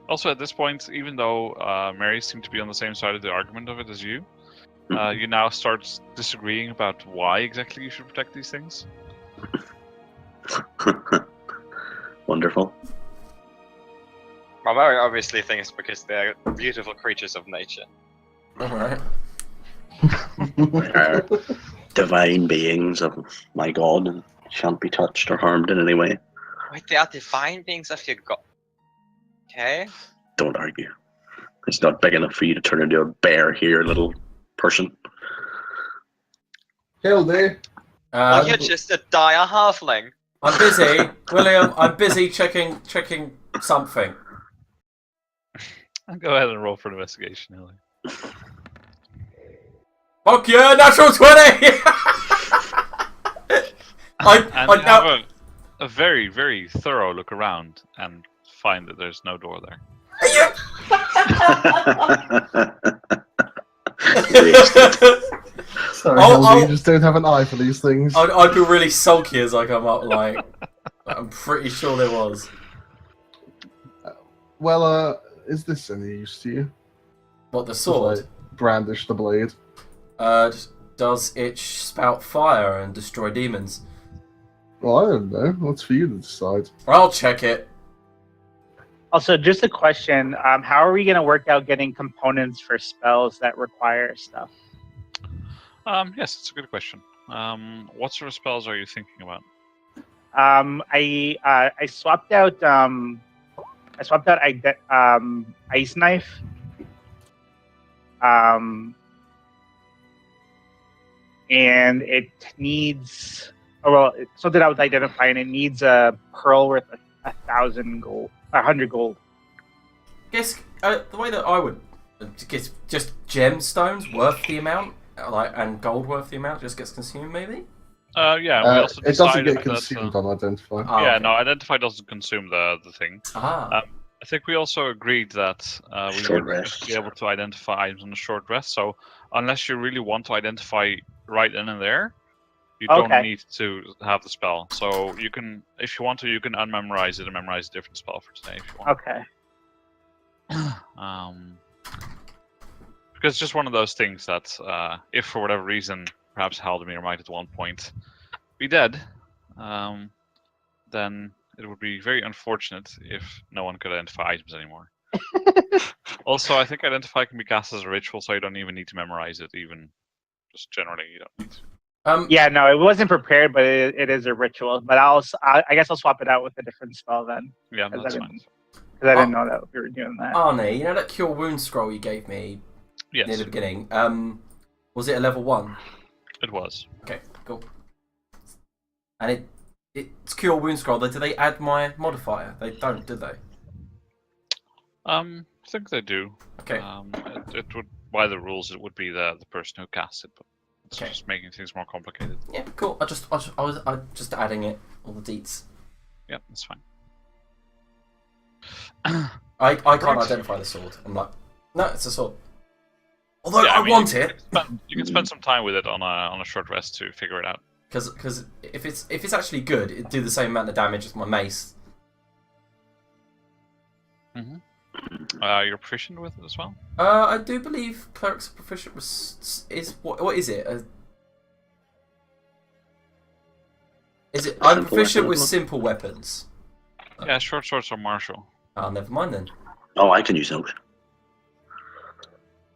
Also, at this point, even though Mary seemed to be on the same side of the argument of it as you, you now start disagreeing about why exactly you should protect these things. Wonderful. Well, Mary obviously thinks because they're beautiful creatures of nature. Alright. Divine beings of my god and shan't be touched or harmed in any way. Wait, they are divine beings of your god. Okay. Don't argue. It's not big enough for you to turn into a bear here, little person. Hildy. You're just a dire halfling. I'm busy, William. I'm busy checking something. Go ahead and roll for investigation, Ellie. Fuck yeah, natural 20! And have a very, very thorough look around and find that there's no door there. Sorry, Oh, Hildy, oh. you just don't have an eye for these things. I'd be really sulky as I come up. Like, I'm pretty sure there was. Well, is this any use to you? What, the Just, sword? like, brandish the blade. Does it spout fire and destroy demons? Well, I don't know. What's for you to decide? I'll check it. Also, just a question: how are we going to work out getting components for spells that require stuff? Yes, it's a good question. What sort of spells are you thinking about? I swapped out ice knife. And it needs. Oh well, it's something I was identifying. It needs a pearl worth 1,000 gold, 100 gold. Guess the way that I would guess just gemstones worth the amount, like, and gold worth the amount just gets consumed, maybe. Yeah, we also it doesn't decided get consumed that, on identify. Oh, yeah, okay. no, identify doesn't consume the thing. Ah. I think we also agreed that we Short would rest. be able to identify items on a short rest. So unless you really want to identify right then and there, you don't Okay. need to have the spell. So you can, if you want to, you can unmemorize it and memorize a different spell for today if you want. Okay. Because it's just one of those things that if for whatever reason, perhaps Haldemir might at one point be dead, then it would be very unfortunate if no one could identify items anymore. Also, I think identify can be cast as a ritual, so you don't even need to memorize it. Even just generally, you don't need to. Yeah, no, it wasn't prepared, but it is a ritual. But I guess I'll swap it out with a different spell then, Yeah, Because that's I fine. because I didn't know that we were doing that. Arnie, you know that cure wound scroll you gave me near Yes, the beginning? Was it a level 1? it was. Okay, cool. And it's cure wound scroll. Do they add my modifier? They don't, do they? I think they do. Okay. It would, by the rules, it would be the person who casts it, but it's Okay. just making things more complicated. Yeah, cool. I was just adding it, all the deets. Yeah, that's fine. I can't Right. identify the sword. I'm like, no, it's a sword. Although Yeah, I mean, want you it, you can spend some time with it on a short rest to figure it out. because if it's actually good, it'd do the same amount of damage as my mace. You're proficient with it as well. I do believe clerics are proficient with what is it? Is it? I'm Simple proficient weapon, with isn't it? simple weapons. Yeah, short swords are martial. Oh, never mind then. Oh, I can use those.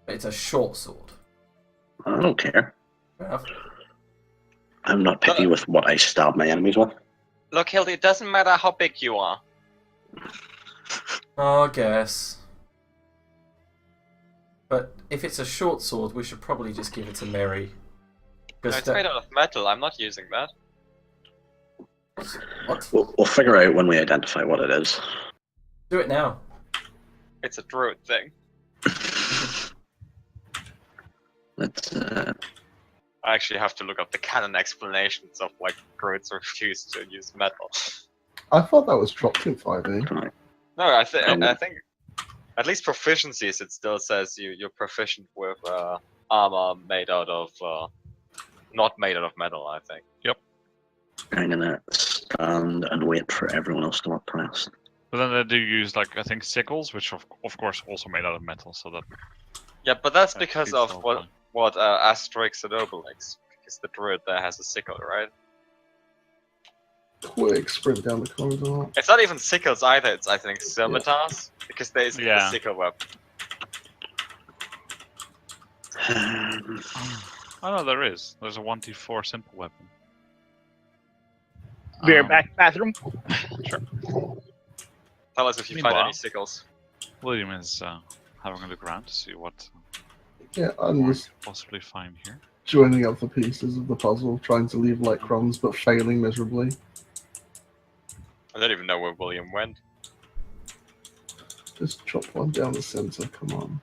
But it's a short sword. I don't care. Fair enough. I'm not picky with what I stab my enemies with. Look, Hildy, it doesn't matter how big you are. I guess. But if it's a short sword, we should probably just give it to Mary. No, it's made out of metal. I'm not using that. What? We'll figure out when we identify what it is. Do it now. It's a druid thing. Let's. I actually have to look up the canon explanations of why druids refuse to use metal. I thought that was dropped in 5e. No, I think at least proficiencies it still says you're proficient with armor made out of not made out of metal. I think. Yep. I'm gonna stand and wait for everyone else to press. But then they do use, like, I think sickles, which of course also made out of metal, so that. Yeah, but that's that because feeds of the whole what point. Asterix and Obelix, because the druid there has a sickle, right? Quick sprint down the corridor. It's not even sickles either. It's I think scimitars because there isn't a sickle weapon. Oh no, there is. There's a 1d4 simple weapon. We're back bathroom. Sure. Tell us if you find Meanwhile- any sickles. William is having a look around to see what Yeah, I'm more just he could possibly find here. joining up the pieces of the puzzle, trying to leave like crumbs, but failing miserably. I don't even know where William went. Just chop one down the center, come on.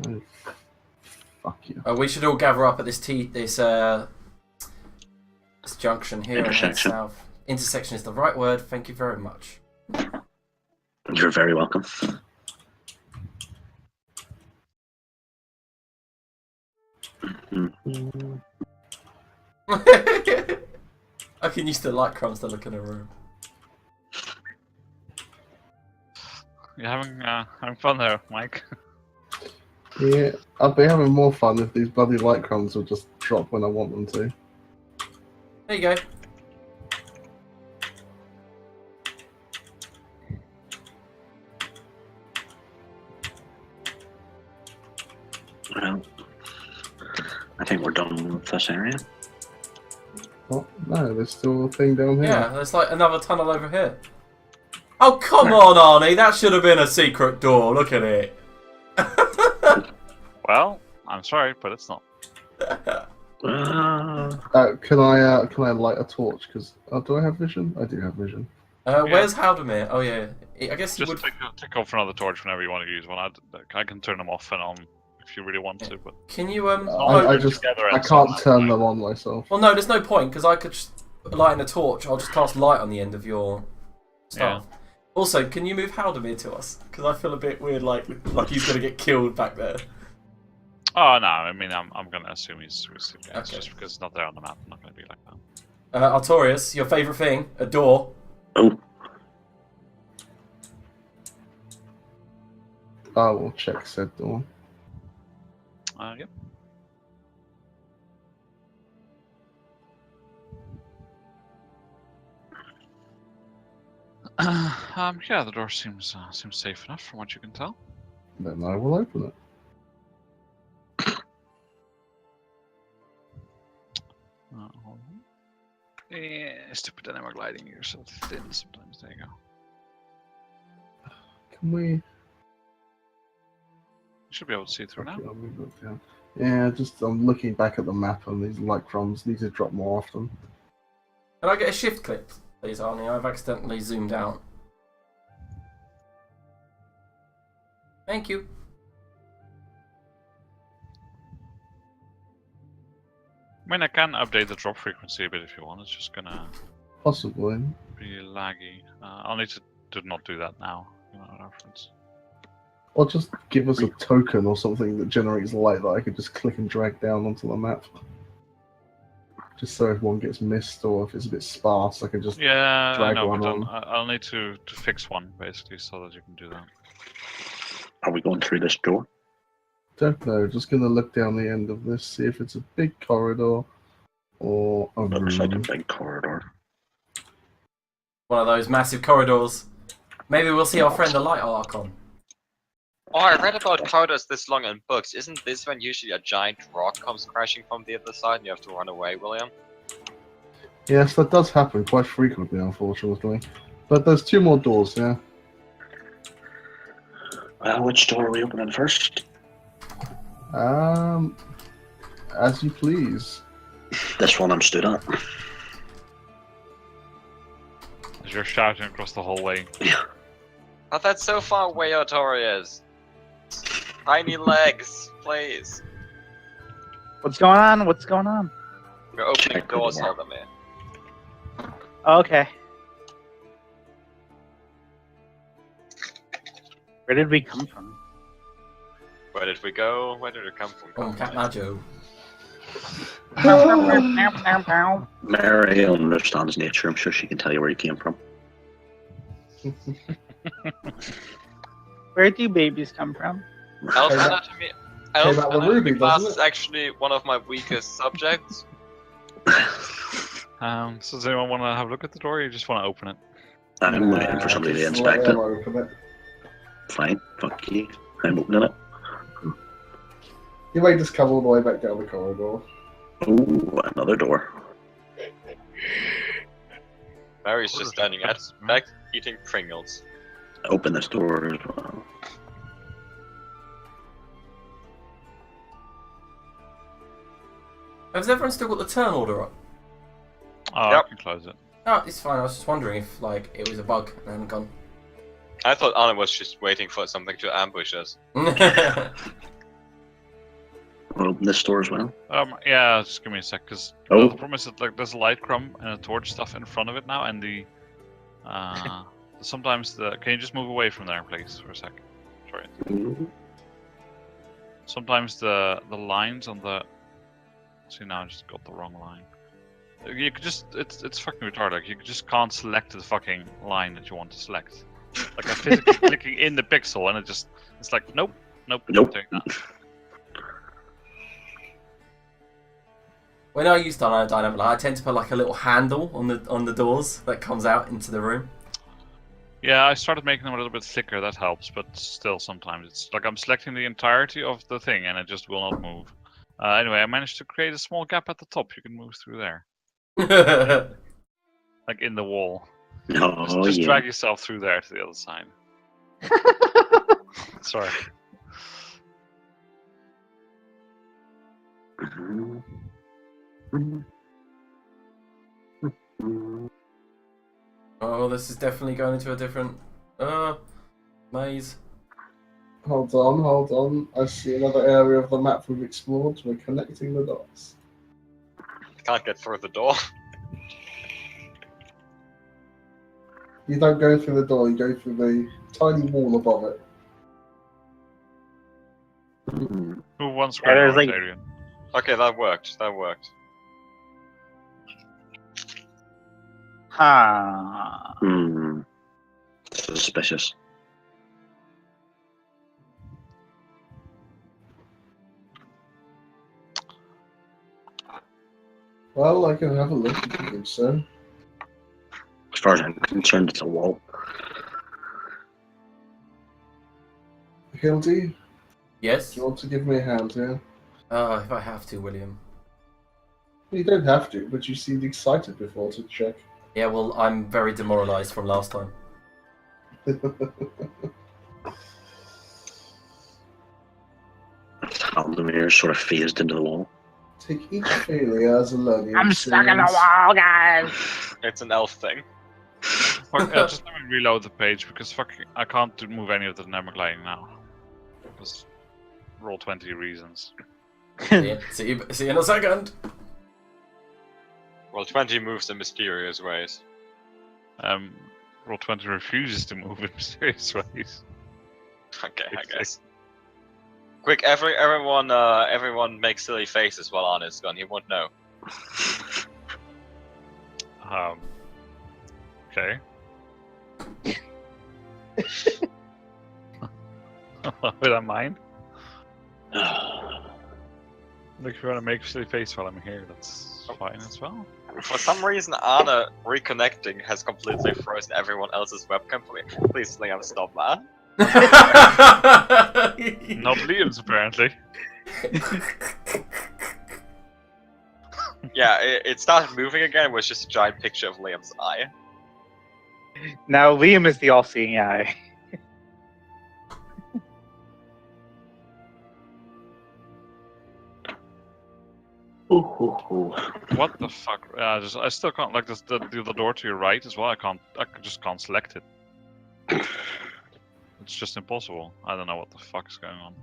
Oh, fuck you. We should all gather up at this this junction here and head Intersection. south. Intersection is the right word. Thank you very much. You're very welcome. Mhm. I can use the light crumbs to look in a room. You're having fun there, Mike. Yeah, I'd be having more fun if these bloody light crumbs would just drop when I want them to. There you go. Well, I think we're done with this area. What? No, there's still a thing down here. Yeah, there's like another tunnel over here. Oh, come on, Arnie. That should have been a secret door. Look at it. Well, I'm sorry, but it's not. Can I light a torch? Because do I have vision? I do have vision. Where's Haldemir? Oh yeah, I guess he Just would. take off another torch whenever you want to use one. I can turn them off and on if you really want to, but Can you I can't turn them on myself. Well, no, there's no point because I could just light in a torch. I'll just cast light on the end of your staff. Yeah. Also, can you move Haldemir to us? Because I feel a bit weird, like he's gonna get killed back there. Oh no, I mean I'm gonna assume he's sleeping. It's Okay. just because it's not there on the map. I'm not gonna be like that. Artorias, your favourite thing? A door. Oh, I will check said door. Yep. Yeah, the door seems safe enough from what you can tell. Then I will open it. Hold on. Yeah, stupid dynamic lighting. You're so thin sometimes. There you go. Can we? You should be able to see through now. Okay, I'll move it down. Yeah, just I'm looking back at the map and these light crumbs need to drop more often. Can I get a shift clip, please, Arnie? I've accidentally zoomed out. Thank you. I mean, I can update the drop frequency a bit if you want. It's just gonna Possibly. be laggy. I'll need to not do that now. You know, reference. Or just give us a token or something that generates light that I could just click and drag down onto the map. Just so if one gets missed or if it's a bit sparse, I can just Yeah, I drag know, one but on. I'll need to fix one basically so that you can do that. are we going through this door? Don't know, just gonna look down the end of this, see if it's a big corridor or a Looks like a room. big corridor. One of those massive corridors. Maybe we'll see our friend the Light Archon. Oh, I read about corridors this long in books. Isn't this when usually a giant rock comes crashing from the other side and you have to run away, William? Yes, that does happen quite frequently, unfortunately. But there's two more doors, yeah. Well, which door are we opening first? As you please. This one I'm stood at. As you're shouting across the hallway. But that's so far away, Artorias. Tiny legs, please. What's going on? What's going on? We're opening Check the doors, door. Haldemir. Okay. Where did we come from? Where did we go? Where did it come from? Cat Majo. Mary understands nature. I'm sure she can tell you where you came from. Where do babies come from? Elf Came out- anatomy. came Elf out with anatomy Ruby, class doesn't is it? actually one of my weakest subjects. So does anyone want to have a look at the door or you just want to open it? I'm waiting for somebody to Just let inspect them it. open it. Fine, fuck you. I'm opening it. You may just come all the way back down the corridor. Oh, another door. Mary's just standing at his back eating Pringles. Open this door as well. Has everyone still got the turn order up? Oh, Yep. I can close it. No, it's fine. I was just wondering if like it was a bug and hadn't gone. I thought Anna was just waiting for something to ambush us. We'll open this door as well. Yeah, just give me a sec, because Oh. the problem is that like there's a light crumb and a torch stuff in front of it now, and the sometimes the can you just move away from there, please, for a sec? Sorry. Ooh. Sometimes the lines on the See, now I just got the wrong line. You could just, it's fucking retarded. Like, you just can't select the fucking line that you want to select. Like, I'm physically clicking in the pixel and it's like, nope. Nope. Not doing that. When I use dynamic light, I tend to put like a little handle on the doors that comes out into the room. Yeah, I started making them a little bit thicker, that helps, but still sometimes it's like I'm selecting the entirety of the thing and it just will not move. Anyway, I managed to create a small gap at the top. You can move through there. Like in the wall. Oh, Just yeah. drag yourself through there to the other side. Sorry. Oh, this is definitely going into a different maze. Hold on. I see another area of the map we've explored. We're connecting the dots. Can't get through the door. You don't go through the door, you go through the tiny wall above it. Who wants Yeah, there's, like- Adrian? Okay, that worked. Huh. Suspicious. Well, I can have a look if you think so. As far as I'm concerned, it's a wall. Hildy, Yes? do you want to give me a hand here? If I have to, William. You don't have to, but you seemed excited before to check. Yeah, well, I'm very demoralised from last time. Haldomir sort of phased into the wall. Take each failure as a learning I'm stuck in the experience. wall, guys. It's an elf thing. Fuck, just let me reload the page because I can't move any of the dynamic lighting now. Because roll 20 reasons. See you in a second. Well, 20 moves in mysterious ways. Roll 20 refuses to move in mysterious ways. Okay, I guess. Quick, everyone make silly faces while on is gone. He won't know. Okay. Would I mind? Look, if you want to make a silly face while I'm here, that's fine as well. For some reason, Anna reconnecting has completely frozen everyone else's webcam for me. Please, Liam, stop that. Not Liam's, apparently. Yeah, it started moving again. It was just a giant picture of Liam's eye. Now Liam is the all-seeing eye. What the fuck? I still can't, like, the door to your right as well. I just can't select it. It's just impossible. I don't know what the fuck's going on.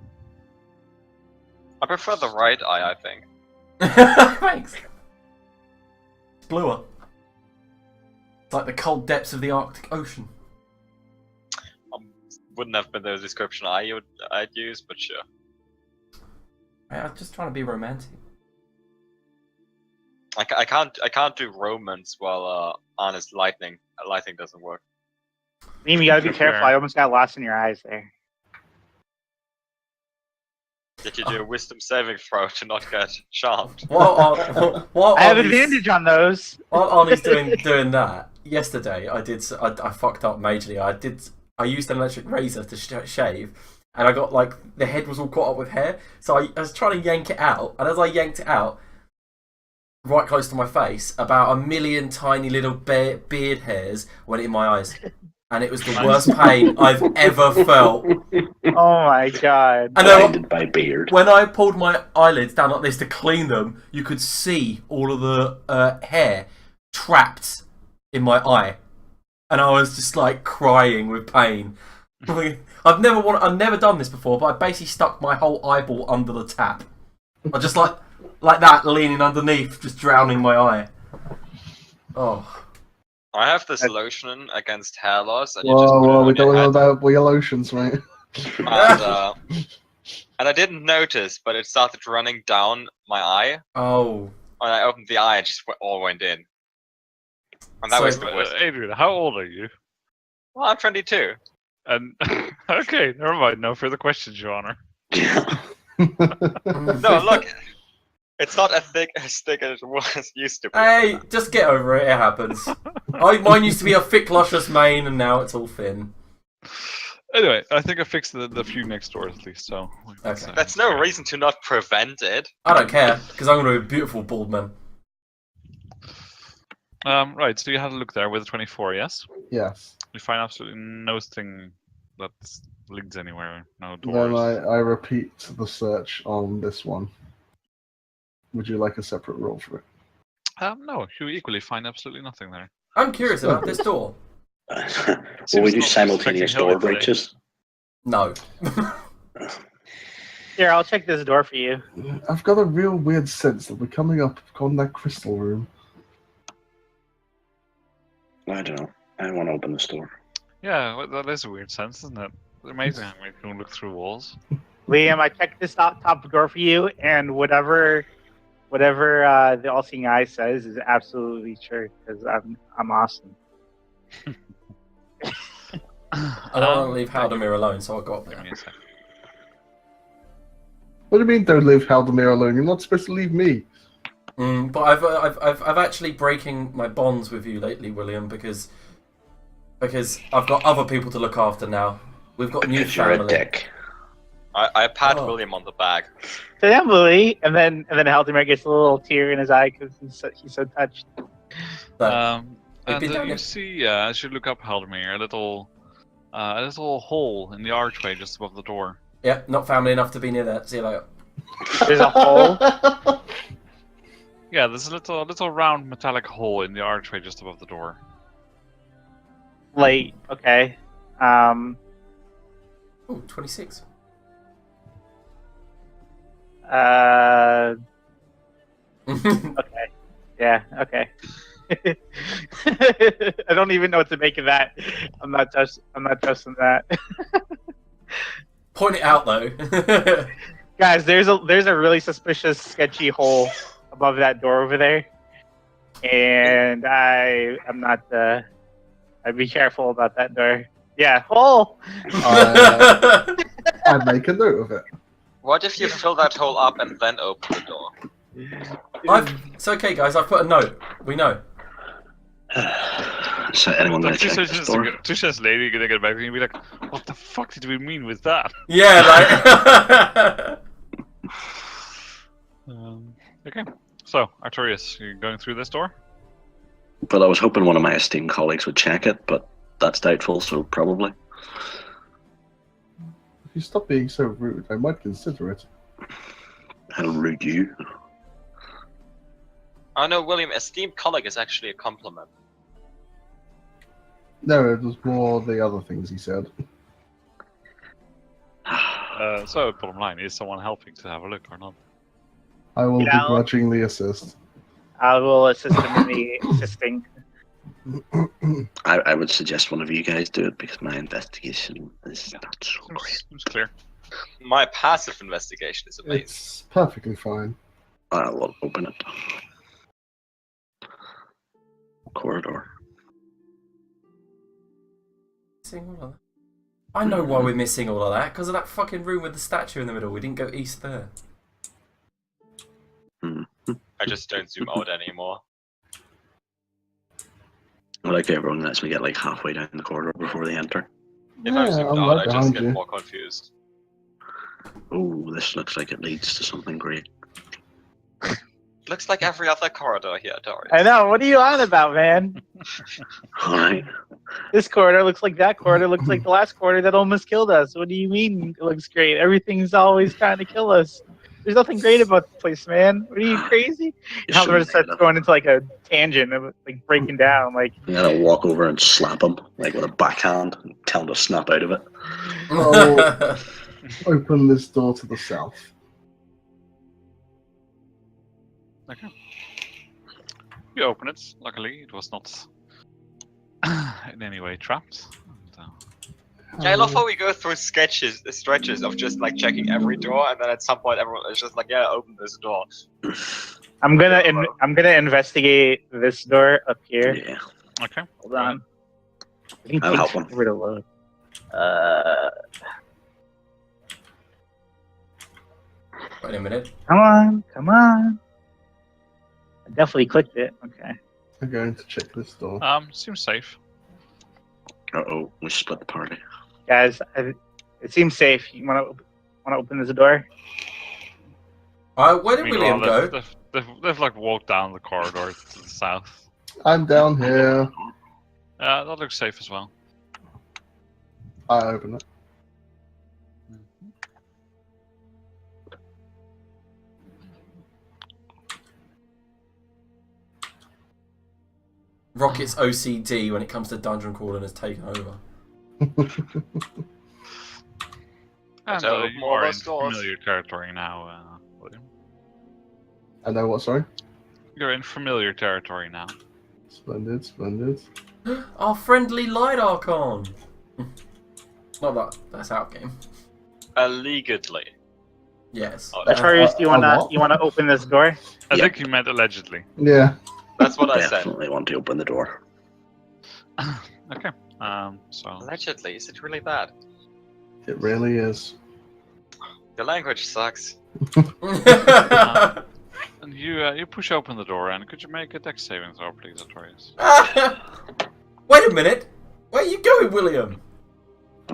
I prefer the right eye, I think. Thanks. It's bluer. It's like the cold depths of the Arctic Ocean. Wouldn't have been the description I'd use, but sure. I'm just trying to be romantic. I can't do romance while honest lightning doesn't work. Liam, you gotta be Fair. careful. I almost got lost in your eyes there. Did you do a wisdom saving throw to not get charmed? While I have Arnie's- advantage on those. While Arnie's doing that, yesterday I fucked up majorly. I used an electric razor to shave, and I got like the head was all caught up with hair. So I was trying to yank it out, and as I yanked it out, right close to my face, about 1 million tiny little beard hairs went in my eyes, and it was the worst pain I've ever felt. Oh my god. And Blinded by beard. when I pulled my eyelids down like this to clean them, you could see all of the hair trapped in my eye, and I was just like crying with pain. I've never done this before, but I basically stuck my whole eyeball under the tap. I just like that, leaning underneath, just drowning my eye. Oh. I have this lotion against hair loss, and Whoa, you just put it we on don't your know head. about wheel oceans, mate. And And I didn't notice, but it started running down my eye. Oh. When I opened the eye, it just all went in. And that So- was the worst. Adrian, how old are you? Well, I'm 22. And okay, never mind. No further questions, Your Honor. No, look. It's not as thick as it was used to be. Hey, just get over it. It happens. Mine used to be a thick, luscious mane, and now it's all thin. Anyway, I think I fixed the few next door at least. So Okay. That's no reason to not prevent it. I don't care because I'm going to be a beautiful bald man. Right. So you had a look there with the 24. Yes. Yes. You find absolutely nothing that leads anywhere. No Then doors. I repeat the search on this one. Would you like a separate roll for it? No, you equally find absolutely nothing there. I'm curious about this door. Will we do not simultaneous expecting door Hilly today. breaches? No. Here, I'll check this door for you. I've got a real weird sense that we're coming up on that crystal room. I don't know. I want to open this door. Yeah, well, that is a weird sense, isn't it? It's amazing how you can look through walls. Liam, I checked this top door for you, and whatever the all-seeing eye says is absolutely true because I'm awesome. I don't want to leave Haldemir alone, so I got Give there. me a sec. What do you mean, don't leave Haldemir alone? You're not supposed to leave me. But I've actually breaking my bonds with you lately, William, because I've got other people to look after now. We've got new Because you're a family. dick. I pat Oh. William on the back. Family, and then Haldemir gets a little tear in his eye because he's so touched. But we've And been down you there. see, as you look up Haldemir, a little hole in the archway just above the door. yeah, not family enough to be near that. See you later. There's a hole. Yeah, there's a little round metallic hole in the archway just above the door. Late. Okay. Oh, 26. Okay. Yeah. Okay. I don't even know what to make of that. I'm not trusting that. Point it out though. Guys, there's a really suspicious, sketchy hole above that door over there, and I'm not. I'd be careful about that door. Yeah, hole. I make a note of it. What if you fill that hole up and then open the door? It's okay, guys. I've put a note. We know. So anyone Like, gonna check this door? two seconds later, you're gonna get back and be like, "What the fuck did we mean with that?" Yeah, like. Okay. So, Artorius, you going through this door? But I was hoping one of my esteemed colleagues would check it, but that's doubtful, so probably. If you stop being so rude, I might consider it. I'll rude you. Oh no, William, esteemed colleague is actually a compliment. No, it was more the other things he said. So, bottom line, is someone helping to have a look or not? I will Yeah. begrudgingly assist. I will assist him in the assisting. I would suggest one of you guys do it because my investigation is not so great. Seems clear. My passive investigation is amazing. It's perfectly fine. I will open it. Corridor. Missing all of that. I know why we're missing all of that, because of that fucking room with the statue in the middle. We didn't go east there. I just don't zoom out anymore. I like everyone lets me get like halfway down the corridor before they enter. If Yeah, I'm zoomed I'm out, right I just behind get you. more confused. Oh, this looks like it leads to something great. Looks like every other corridor here, Dory. I know. What are you on about, man? Alright. This corridor looks like that corridor looks like the last corridor that almost killed us. What do you mean it looks great? Everything's always trying to kill us. There's nothing great about the place, man. What are you crazy? You're so Haldemir starts negative. going into like a tangent of like breaking down. Like, You gotta walk over and slap him, like with a backhand, and tell him to snap out of it. Oh. Open this door to the south. Okay. You open it. Luckily, it was not in any way trapped. And, Yeah, I love how we go through stretches of just like checking every door, and then at some point everyone is just like, yeah, open this door. I'm gonna investigate this door up here. Yeah. Okay. Hold go ahead. on. I think I'll takes help him. forever to load. Wait a minute. Come on. I definitely clicked it. Okay. I'm going to check this door. Seems safe. Uh-oh, we split the party. Guys, it seems safe. You wanna open this door? Where did William Meanwhile, go? they've like walked down the corridor to the south. I'm down here. That looks safe as well. I open it. Rocket's OCD when it comes to dungeon crawling has taken over. And So, you more are in of those doors. familiar territory now, William. I know what, sorry? You're in familiar territory now. Splendid. Our friendly light archon. Not that. That's out game. Allegedly. Yes. Oh, Artorius, do you what? wanna open this door? I Yeah. think you meant allegedly. Yeah. That's what I said. Definitely want to open the door. Okay. So Allegedly, is it really bad? It really is. The language sucks. and you push open the door, and could you make a dex saving throw, please, Artorius? Wait a minute. Where are you going, William?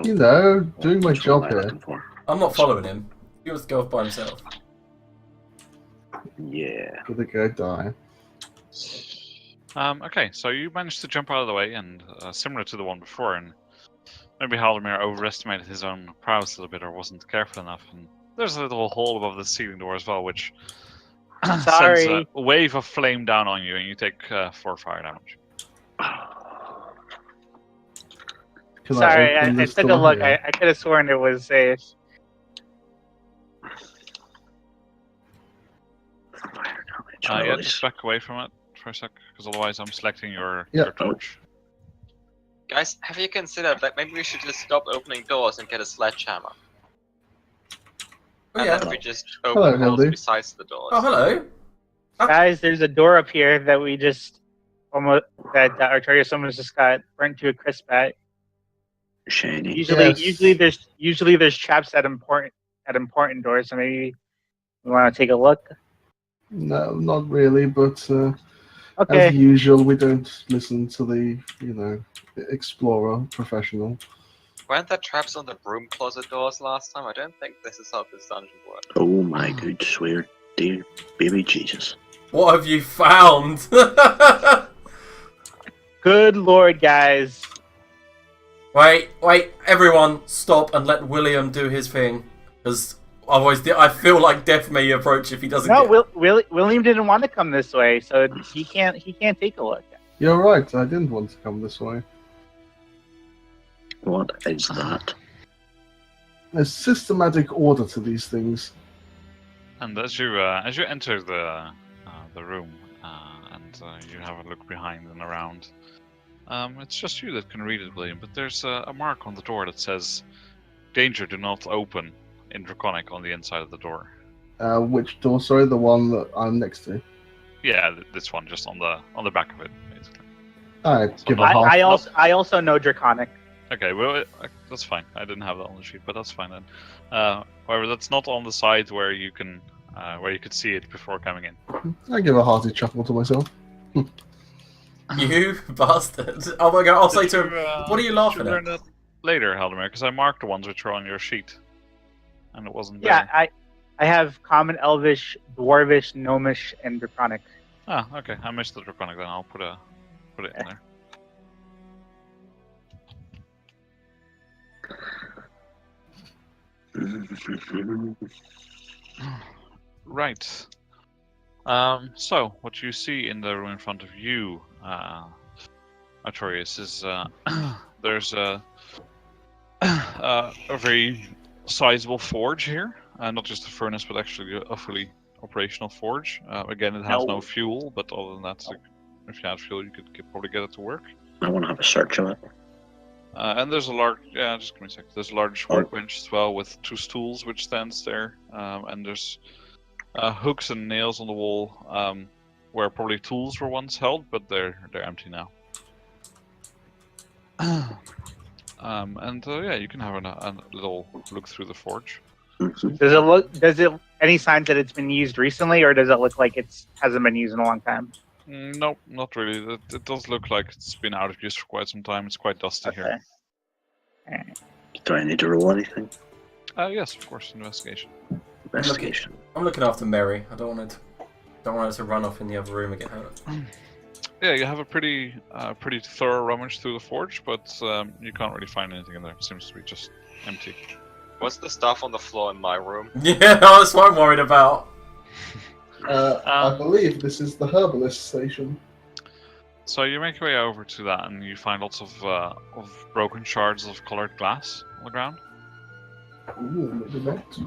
You know, doing my Which one job am I here. looking for? I'm not following him. He wants to go off by himself. Yeah. Did the guy die? Okay, so you managed to jump out of the way, and similar to the one before, and maybe Haldomir overestimated his own prowess a little bit, or wasn't careful enough. And there's a little hole above the ceiling door as well, which sends Sorry. a wave of flame down on you, and you take 4 fire damage. Can Sorry, I open this took a door look. here? I could have sworn it was safe. Fire damage. Yeah, Well, just back away from it for a sec, because otherwise I'm selecting your Yeah. torch. Guys, have you considered that maybe we should just stop opening doors and get a sledgehammer? Oh And yeah. then we just Hello, open holes Hildy. besides the doors. Oh hello. Guys, there's a door up here that we just Artorius almost just got burnt to a crisp at. shiny. Usually, Yes. usually there's traps at important doors. So maybe we want to take a look. No, not really, but Okay. as usual, we don't listen to the, explorer professional. Weren't there traps on the broom closet doors last time? I don't think this is how this dungeon works. Oh my good swear, dear baby Jesus. What have you found? Good lord, guys. wait, everyone, stop and let William do his thing, because otherwise I feel like death may approach if he doesn't. No, get... William didn't want to come this way, so he can't take a look. You're right, I didn't want to come this way. What is that? There's systematic order to these things. And as you enter the room and you have a look behind and around, it's just you that can read it, William. But there's a mark on the door that says "Danger, do not open" in Draconic on the inside of the door. Which door? Sorry, the one that I'm next to. Yeah, this one, just on the back of it, basically. Alright, give a half. I also know Draconic. Okay, well, that's fine. I didn't have that on the sheet, but that's fine then. However, that's not on the side where you could see it before coming in. I give a hearty chuckle to myself. You bastard! Oh my god! I'll say to him, "What are you laughing learn at?" that later, Haldomir, because I marked the ones which are on your sheet, and it wasn't Yeah, there. I have Common, Elvish, Dwarvish, Gnomish, and Draconic. Ah, okay. I missed the Draconic then. I'll put it in there. Right. So what you see in the room in front of you, Artorius, is there's a very sizable forge here. Not just a furnace, but actually a fully operational forge. Again, it has no fuel, but other than that, if you had fuel, you could probably get it to work. I want to have a search of it. And there's a large, just give me a sec. There's a large workbench as well with 2 stools which stands there, and there's hooks and nails on the wall, where probably tools were once held, but they're empty now. Yeah, you can have a little look through the forge. Does it any signs that it's been used recently, or does it look like it hasn't been used in a long time? No, not really. It does look like it's been out of use for quite some time. It's quite dusty here. Do I need to roll anything? Yes, of course, investigation. Investigation. I'm looking after Mary. I don't want her to run off in the other room and get hurt. Yeah, you have a pretty thorough rummage through the forge, but you can't really find anything in there. It seems to be just empty. What's the stuff on the floor in my room? Yeah, that's what I'm worried about. I believe this is the herbalist station. So you make your way over to that, and you find lots of broken shards of colored glass on the ground. Ooh, maybe not.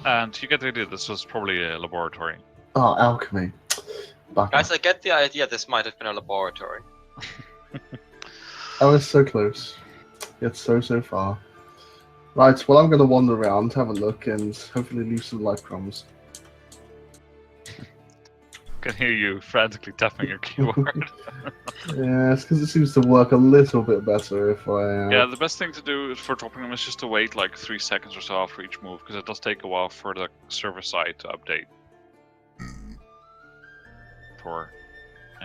And you get the idea this was probably a laboratory. Oh, alchemy. Guys, I get the idea this might have been a laboratory. I was so close, yet so far. Right, well, I'm going to wander around, have a look, and hopefully leave some life crumbs. I can hear you frantically tapping your keyboard. Yeah, it's because it seems to work a little bit better if I... Yeah, the best thing to do for dropping them is just to wait like 3 seconds or so after each move, because it does take a while for the server side to update.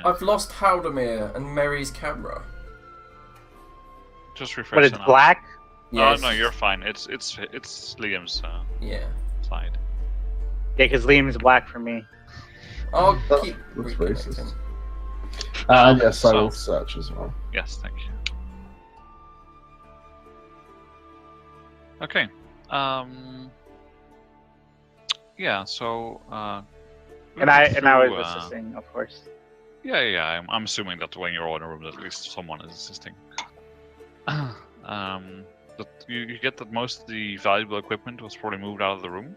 I've lost Haldemir and Mary's camera. Just refresh. But it's black? Yes. Oh no, you're fine. It's Liam's side. Yeah, because Liam's black for me. I'll keep That's reconnecting. racist. Yes, I will search as well. Yes, thank you. Okay. Yeah. So. And I was assisting, of course. Yeah. I'm assuming that when you're all in a room, at least someone is assisting. But you get that most of the valuable equipment was probably moved out of the room.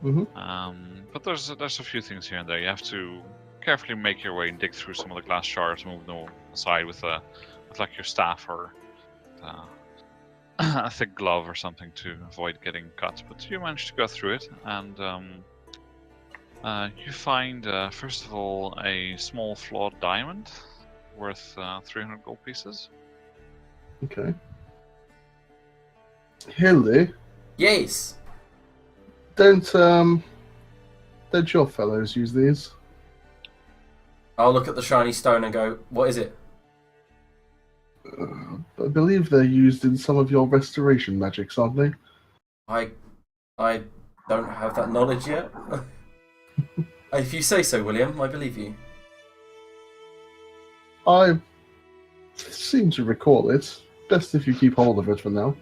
Mm-hmm. But there's a few things here and there. You have to carefully make your way and dig through some of the glass shards, move them aside with like your staff or a thick glove or something to avoid getting cut. But you manage to go through it, and you find first of all a small flawed diamond worth 300 gold pieces. Okay. Hildy, Yes. don't your fellows use these? I'll look at the shiny stone and go, what is it? I believe they're used in some of your restoration magics, aren't they? I don't have that knowledge yet. If you say so, William, I believe you. I seem to recall it. Best if you keep hold of it for now.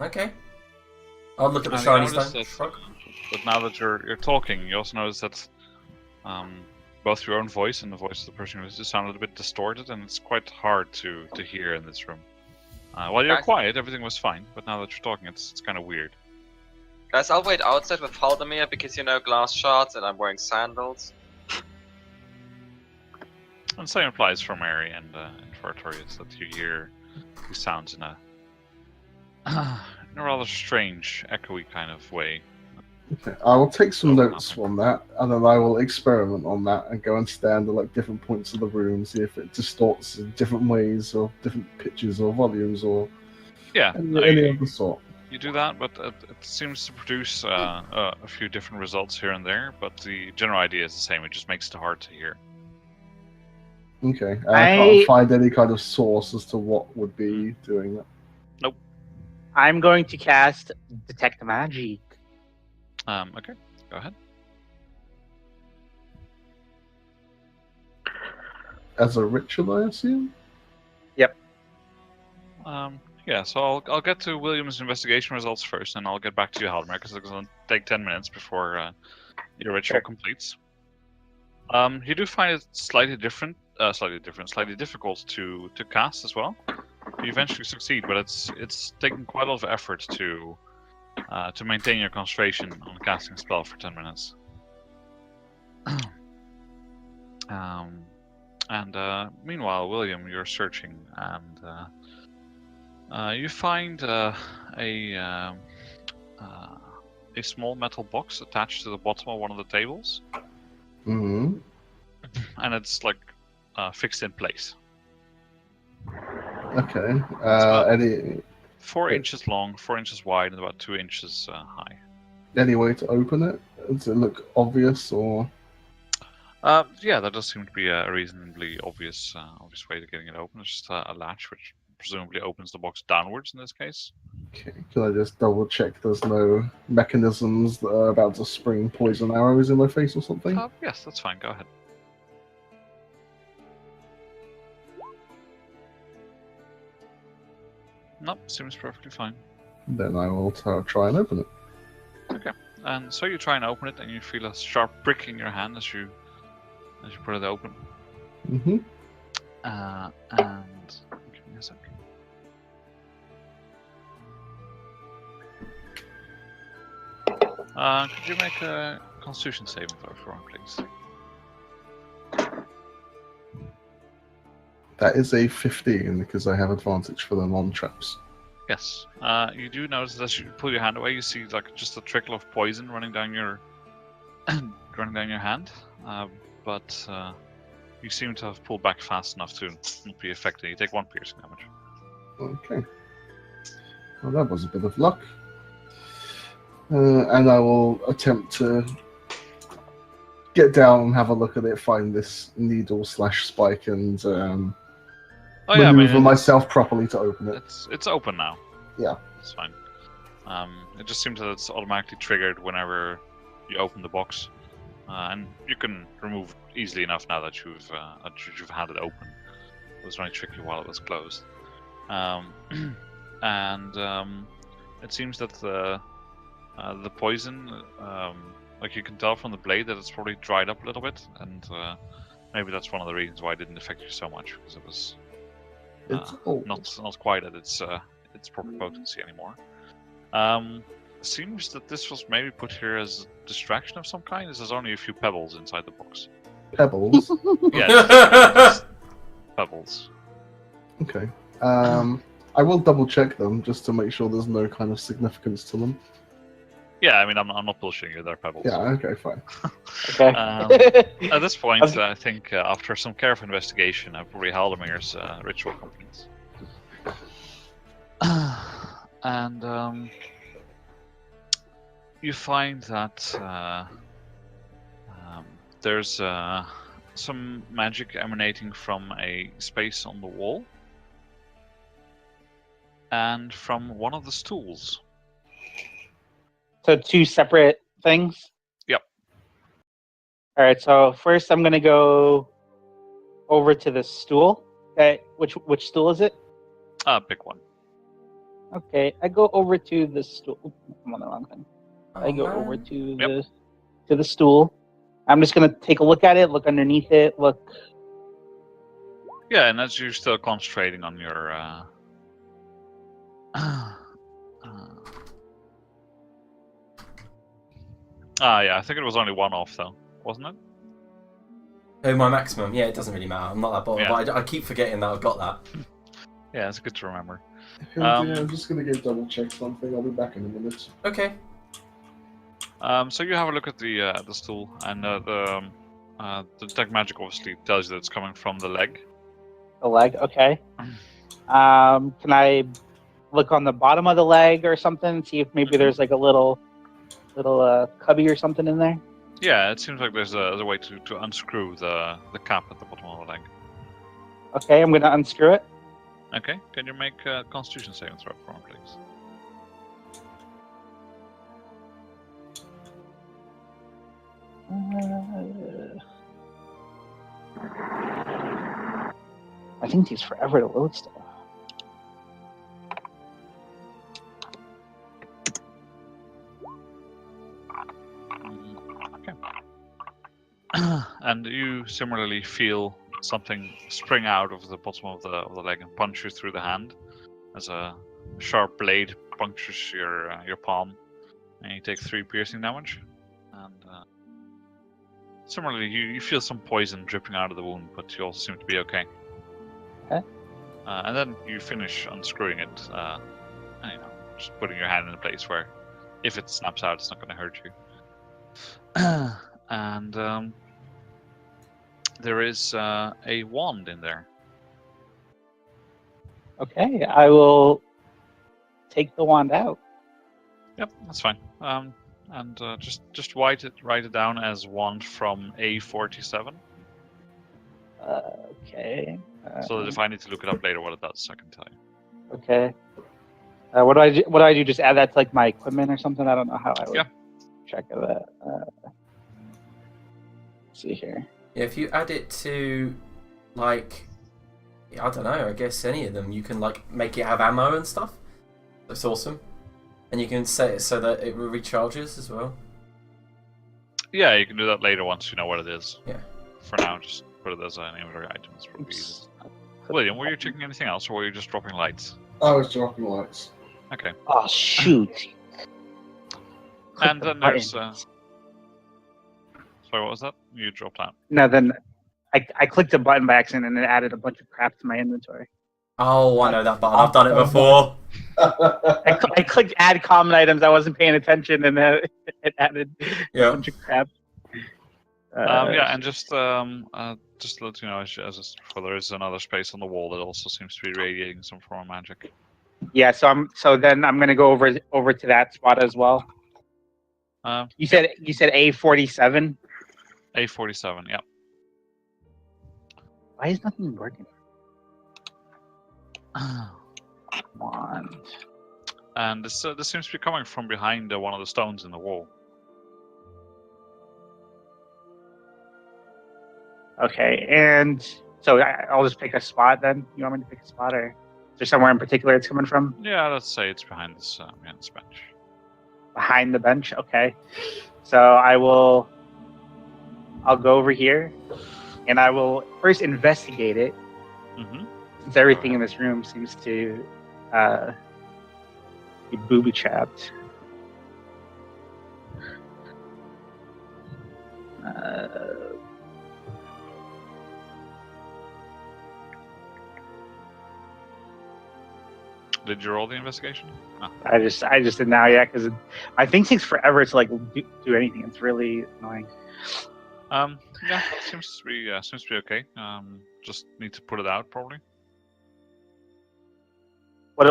Okay. I'll look at the And shiny you notice stone. that, Shrug. but now that you're talking, you also notice that both your own voice and the voice of the person who is just sounded a bit distorted, and it's quite hard to hear in this room. While you're Guys- quiet, everything was fine, but now that you're talking, it's kind of weird. Guys, I'll wait outside with Haldemir because glass shards and I'm wearing sandals. And same applies for Mary and for Artorius, that you hear these sounds in a rather strange, echoey kind of way. Okay, I will take some notes from that, and then I will experiment on that and go and stand at like different points of the room, see if it distorts in different ways or different pitches or volumes or Yeah, any of the sort. you do that, but it seems to produce a few different results here and there, but the general idea is the same, it just makes it hard to hear. Okay, and I can't find any kind of source as to what would be doing that. I'm going to cast Detect Magic. Okay, go ahead. As a ritual, I assume? Yeah, so I'll get to William's investigation results first, and I'll get back to you, Haldemir, because it's going to take 10 minutes before your ritual completes. You do find it slightly difficult to cast as well. You eventually succeed, but it's taking quite a lot of effort to maintain your concentration on casting a spell for 10 minutes. And meanwhile, William, you're searching, and you find a small metal box attached to the bottom of one of the tables, Hmm. and it's like fixed in place. Okay. about- Any 4 inches long, 4 inches wide, and about 2 inches high. any way to open it? Does it look obvious or? Yeah, that does seem to be a reasonably obvious way to getting it open. It's just a latch, which presumably opens the box downwards in this case. Okay. Can I just double check there's no mechanisms that are about to spring poison arrows in my face or something? Yes, that's fine. Go ahead. Nope, seems perfectly fine. Then I will try and open it. And so you try and open it, and you feel a sharp prick in your hand as you put it open. Mm-hmm. And give me a sec. Could you make a Constitution saving throw for me, please? That is a 15 because I have advantage for the non-traps. Yes. You do notice that as you pull your hand away, you see like just a trickle of poison running down your hand. But you seem to have pulled back fast enough to not be affected. You take 1 piercing damage. Okay. Well, that was a bit of luck. And I will attempt to get down and have a look at it, find this needle/spike, and maneuver myself properly to open it. It's open now. Yeah. It's fine. It just seems that it's automatically triggered whenever you open the box, and you can remove easily enough now that you've had it open. It was only tricky while it was closed, and it seems that the poison, like you can tell from the blade that it's probably dried up a little bit, and maybe that's one of the reasons why it didn't affect you so much, because it was It's old. not quite at its proper potency anymore. Seems that this was maybe put here as a distraction of some kind. There's only a few pebbles inside the box. Pebbles. Yes, pebbles. Okay. I will double check them just to make sure there's no kind of significance to them. Yeah, I mean, I'm not bullshitting you. They're pebbles. Yeah. Okay. Fine. Okay. At this point, I think after some careful investigation, I've probably Haldemir's ritual companies. And you find that there's some magic emanating from a space on the wall and from one of the stools. So 2 separate things? Yep. Alright, so first I'm gonna go over to the stool. Okay, which stool is it? Pick one. Okay, I go over to the stool. I'm on the wrong thing. I go over man. to the stool. I'm just gonna take a look at it, look underneath it, look. Yeah, and as you're still concentrating on your yeah, I think it was only 1 off though, wasn't it? Oh, my maximum. Yeah, it doesn't really matter. I'm not that bothered, Yeah. but I keep forgetting that I've got that. Yeah, it's good to remember. Yeah, I'm just gonna go double check something. I'll be back in a minute. Okay. So you have a look at the stool, and the detect magic obviously tells you that it's coming from the leg. The leg, okay. Can I look on the bottom of the leg or something? See if maybe there's like a little cubby or something in there? Yeah, it seems like there's a way to unscrew the cap at the bottom of the leg. Okay, I'm gonna unscrew it. Okay, can you make a Constitution saving throw for me, please? I think it takes forever to load stuff. Okay. And you similarly feel something spring out of the bottom of the leg and punch you through the hand, as a sharp blade punctures your palm, and you take 3 piercing damage. And Similarly, you feel some poison dripping out of the wound, but you also seem to be okay. Okay. And then you finish unscrewing it, and, just putting your hand in a place where, if it snaps out, it's not going to hurt you. And there is a wand in there. Okay, I will take the wand out. Yep, that's fine. And just write it down as wand from A47. Okay. So that if I need to look it up later, what it does, I can tell you. Okay. What do I do? What do I do? Just add that to like my equipment or something? I don't know how I would check that. Let's see here. Yeah, if you add it to, like, I don't know, I guess any of them, you can like make it have ammo and stuff. That's awesome. And you can set it so that it recharges as well. Yeah, you can do that later once you know what it is. Yeah. For now, just put it as an inventory item. It's probably easy. William, were you checking anything else, or were you just dropping lights? I was dropping lights. Okay. Oh shoot! And then there's. Sorry, what was that? You dropped out. No, then I clicked a button by accident and it added a bunch of crap to my inventory. Oh, I know that button. I've done it before. I clicked add common items. I wasn't paying attention, and then it added a bunch of crap. Yeah, and just to let you know, there is another space on the wall that also seems to be radiating some form of magic. Yeah, so then I'm gonna go over to that spot as well. You said A47. A47, yeah. Why is nothing working? Come on. And this seems to be coming from behind one of the stones in the wall. Okay, and so I'll just pick a spot then. You want me to pick a spot, or is there somewhere in particular it's coming from? Yeah, let's say it's behind this bench. Behind the bench, okay. So I'll go over here, and I will first investigate it. Mm-hmm. Since everything in this room seems to be booby-trapped. Did you roll the investigation? No. I just did now, yeah, because my thing takes forever to like do anything. It's really annoying. Yeah, that seems to be okay. Just need to put it out probably. What?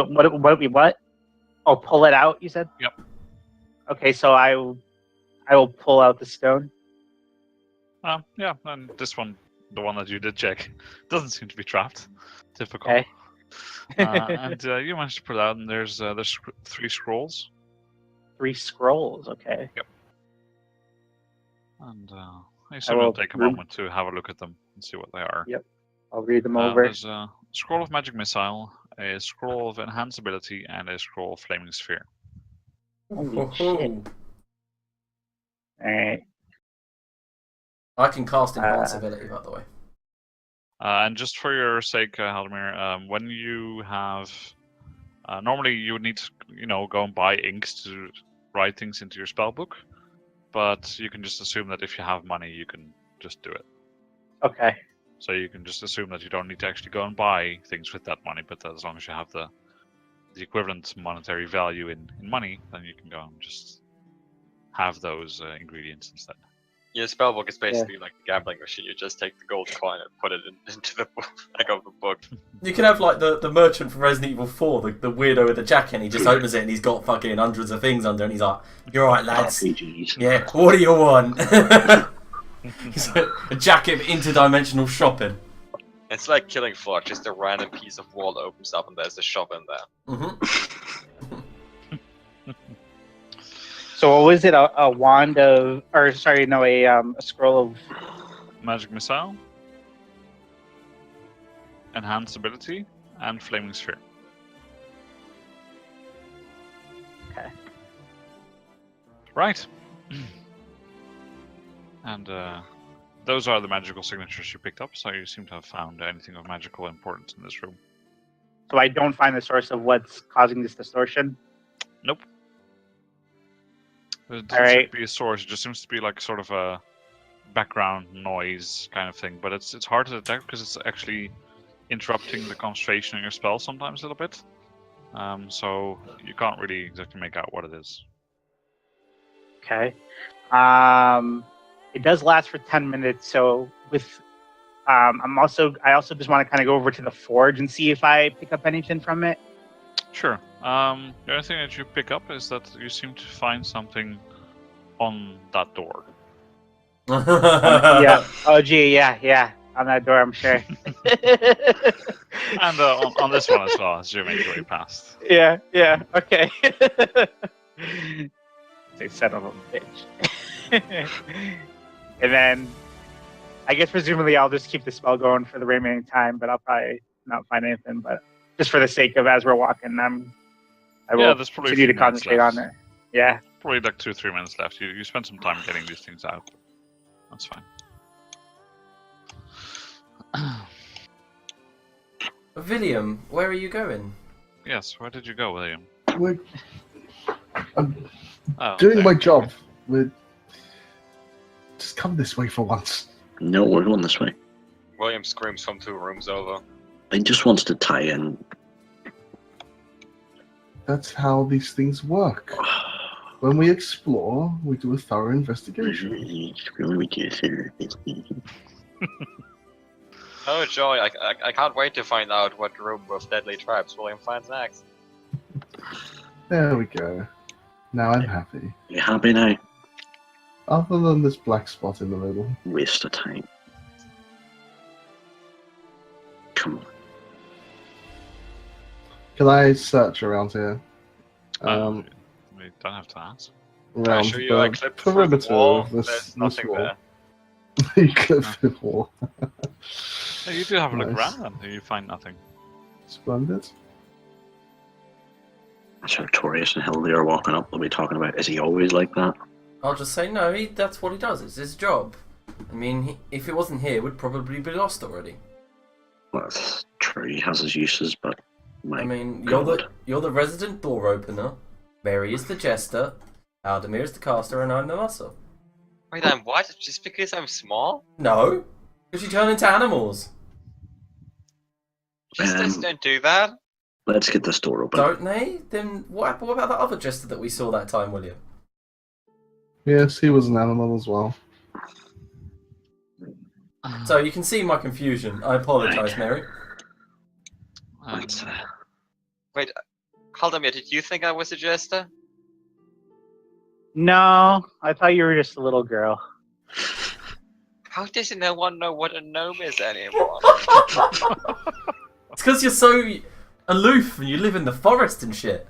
Oh, pull it out, you said? Yep. Okay, so I will pull out the stone. Yeah, and this one, the one that you did check, doesn't seem to be trapped. Typical. Okay. And you managed to put it out, and there's 3 scrolls. 3 scrolls, okay. Yep. And I assume it'll take a moment to have a look at them and see what they are. Yep. I'll read them over. There's a scroll of magic missile, a scroll of enhanced ability, and a scroll of flaming sphere. Holy shit. Alright. I can cast enhance ability, by the way. And just for your sake, Haldemir, when you have... normally you would need to, go and buy inks to write things into your spellbook. But you can just assume that if you have money, you can just do it. Okay. So you can just assume that you don't need to actually go and buy things with that money, but that as long as you have the equivalent monetary value in money, then you can go and just have those ingredients instead. Your spellbook is basically like a gambling machine. You just take the gold coin and put it into the back of the book. You can have like the merchant from Resident Evil 4, the weirdo with the jacket, and he just opens it and he's got fucking hundreds of things under, and he's like, "You're right, lads. RPGs. Yeah, what do you want?" He's like a jacket of interdimensional shopping. It's like Killing Floor, just a random piece of wall opens up and there's a shop in there. Mm-hmm. So what was it? A wand of, or sorry, no, a scroll of Magic missile, enhanced ability, and flaming sphere. Okay. Right. And those are the magical signatures you picked up, so you seem to have found anything of magical importance in this room. So I don't find the source of what's causing this distortion? Nope. There doesn't seem to be a source, it just seems to be like sort of a background noise kind of thing, but it's hard to detect because it's actually interrupting the concentration on your spell sometimes a little bit. So you can't really exactly make out what it is. Okay. It does last for 10 minutes, so with I also just want to kind of go over to the forge and see if I pick up anything from it. Sure. The only thing that you pick up is that you seem to find something on that door. Yeah. Oh, gee, yeah. On that door, I'm sure. And on this one as well, as you make your way past. Yeah. Okay. They son of a bitch. And then, I guess presumably I'll just keep the spell going for the remaining time, but I'll probably not find anything. But just for the sake of as we're walking, I will there's probably continue a to few minutes concentrate on left. it. Yeah. Probably like 2-3 minutes left. You spend some time getting these things out. That's fine. William, where are you going? Yes, where did you go, William? I'm Oh, doing there my you go. job. Just come this way for once. No, we're going this way. William screams from 2 rooms over. He just wants to tie in. That's how these things work. When we explore, we do a thorough investigation. Oh joy, I can't wait to find out what room with deadly traps William finds next. There we go. Now I'm happy. You happy now? Other than this black spot in the middle. Waste of time. Come on. Can I search around here? We don't have to ask. Can I Around show you a the clip through the perimeter wall? of this There's nothing wall. there. You clip the wall. Yeah, you do have a look Nice. around and you find nothing. Splendid. So Torius and Hildy are walking up. They'll be talking about, is he always like that? I'll just say no, that's what he does, it's his job. I mean, if it wasn't here, we'd probably be lost already. Well, that's true. He has his uses, but my I mean, God. you're the resident door opener, Mary is the jester, Aldemir is the caster, and I'm the muscle. Wait, I'm what? Just because I'm small? No, because you turn into animals, Jesters don't do that. Let's get this door open. don't they? Then what about that other jester that we saw that time, William? Yes, he was an animal as well. So you can see my confusion. I apologise, Mary. Let's, Wait, Haldemir, did you think I was a jester? No, I thought you were just a little girl. How does no one know what a gnome is anymore? It's because you're so aloof and you live in the forest and shit.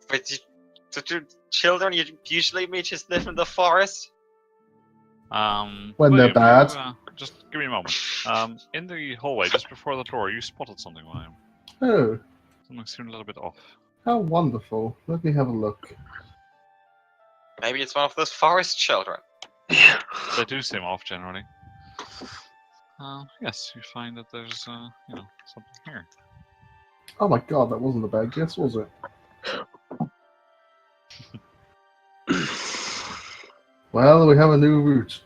But do children you usually meet just live in the forest? When William, they're bad. Just give me a moment. In the hallway, just before the door, you spotted something, William. Oh, Something seemed a little bit off. how wonderful. Let me have a look. Maybe it's one of those forest children. yeah. They do seem off generally. Yes, you find that there's, something here. Oh my god, that wasn't a bad guess, was it? Well, we have a new route.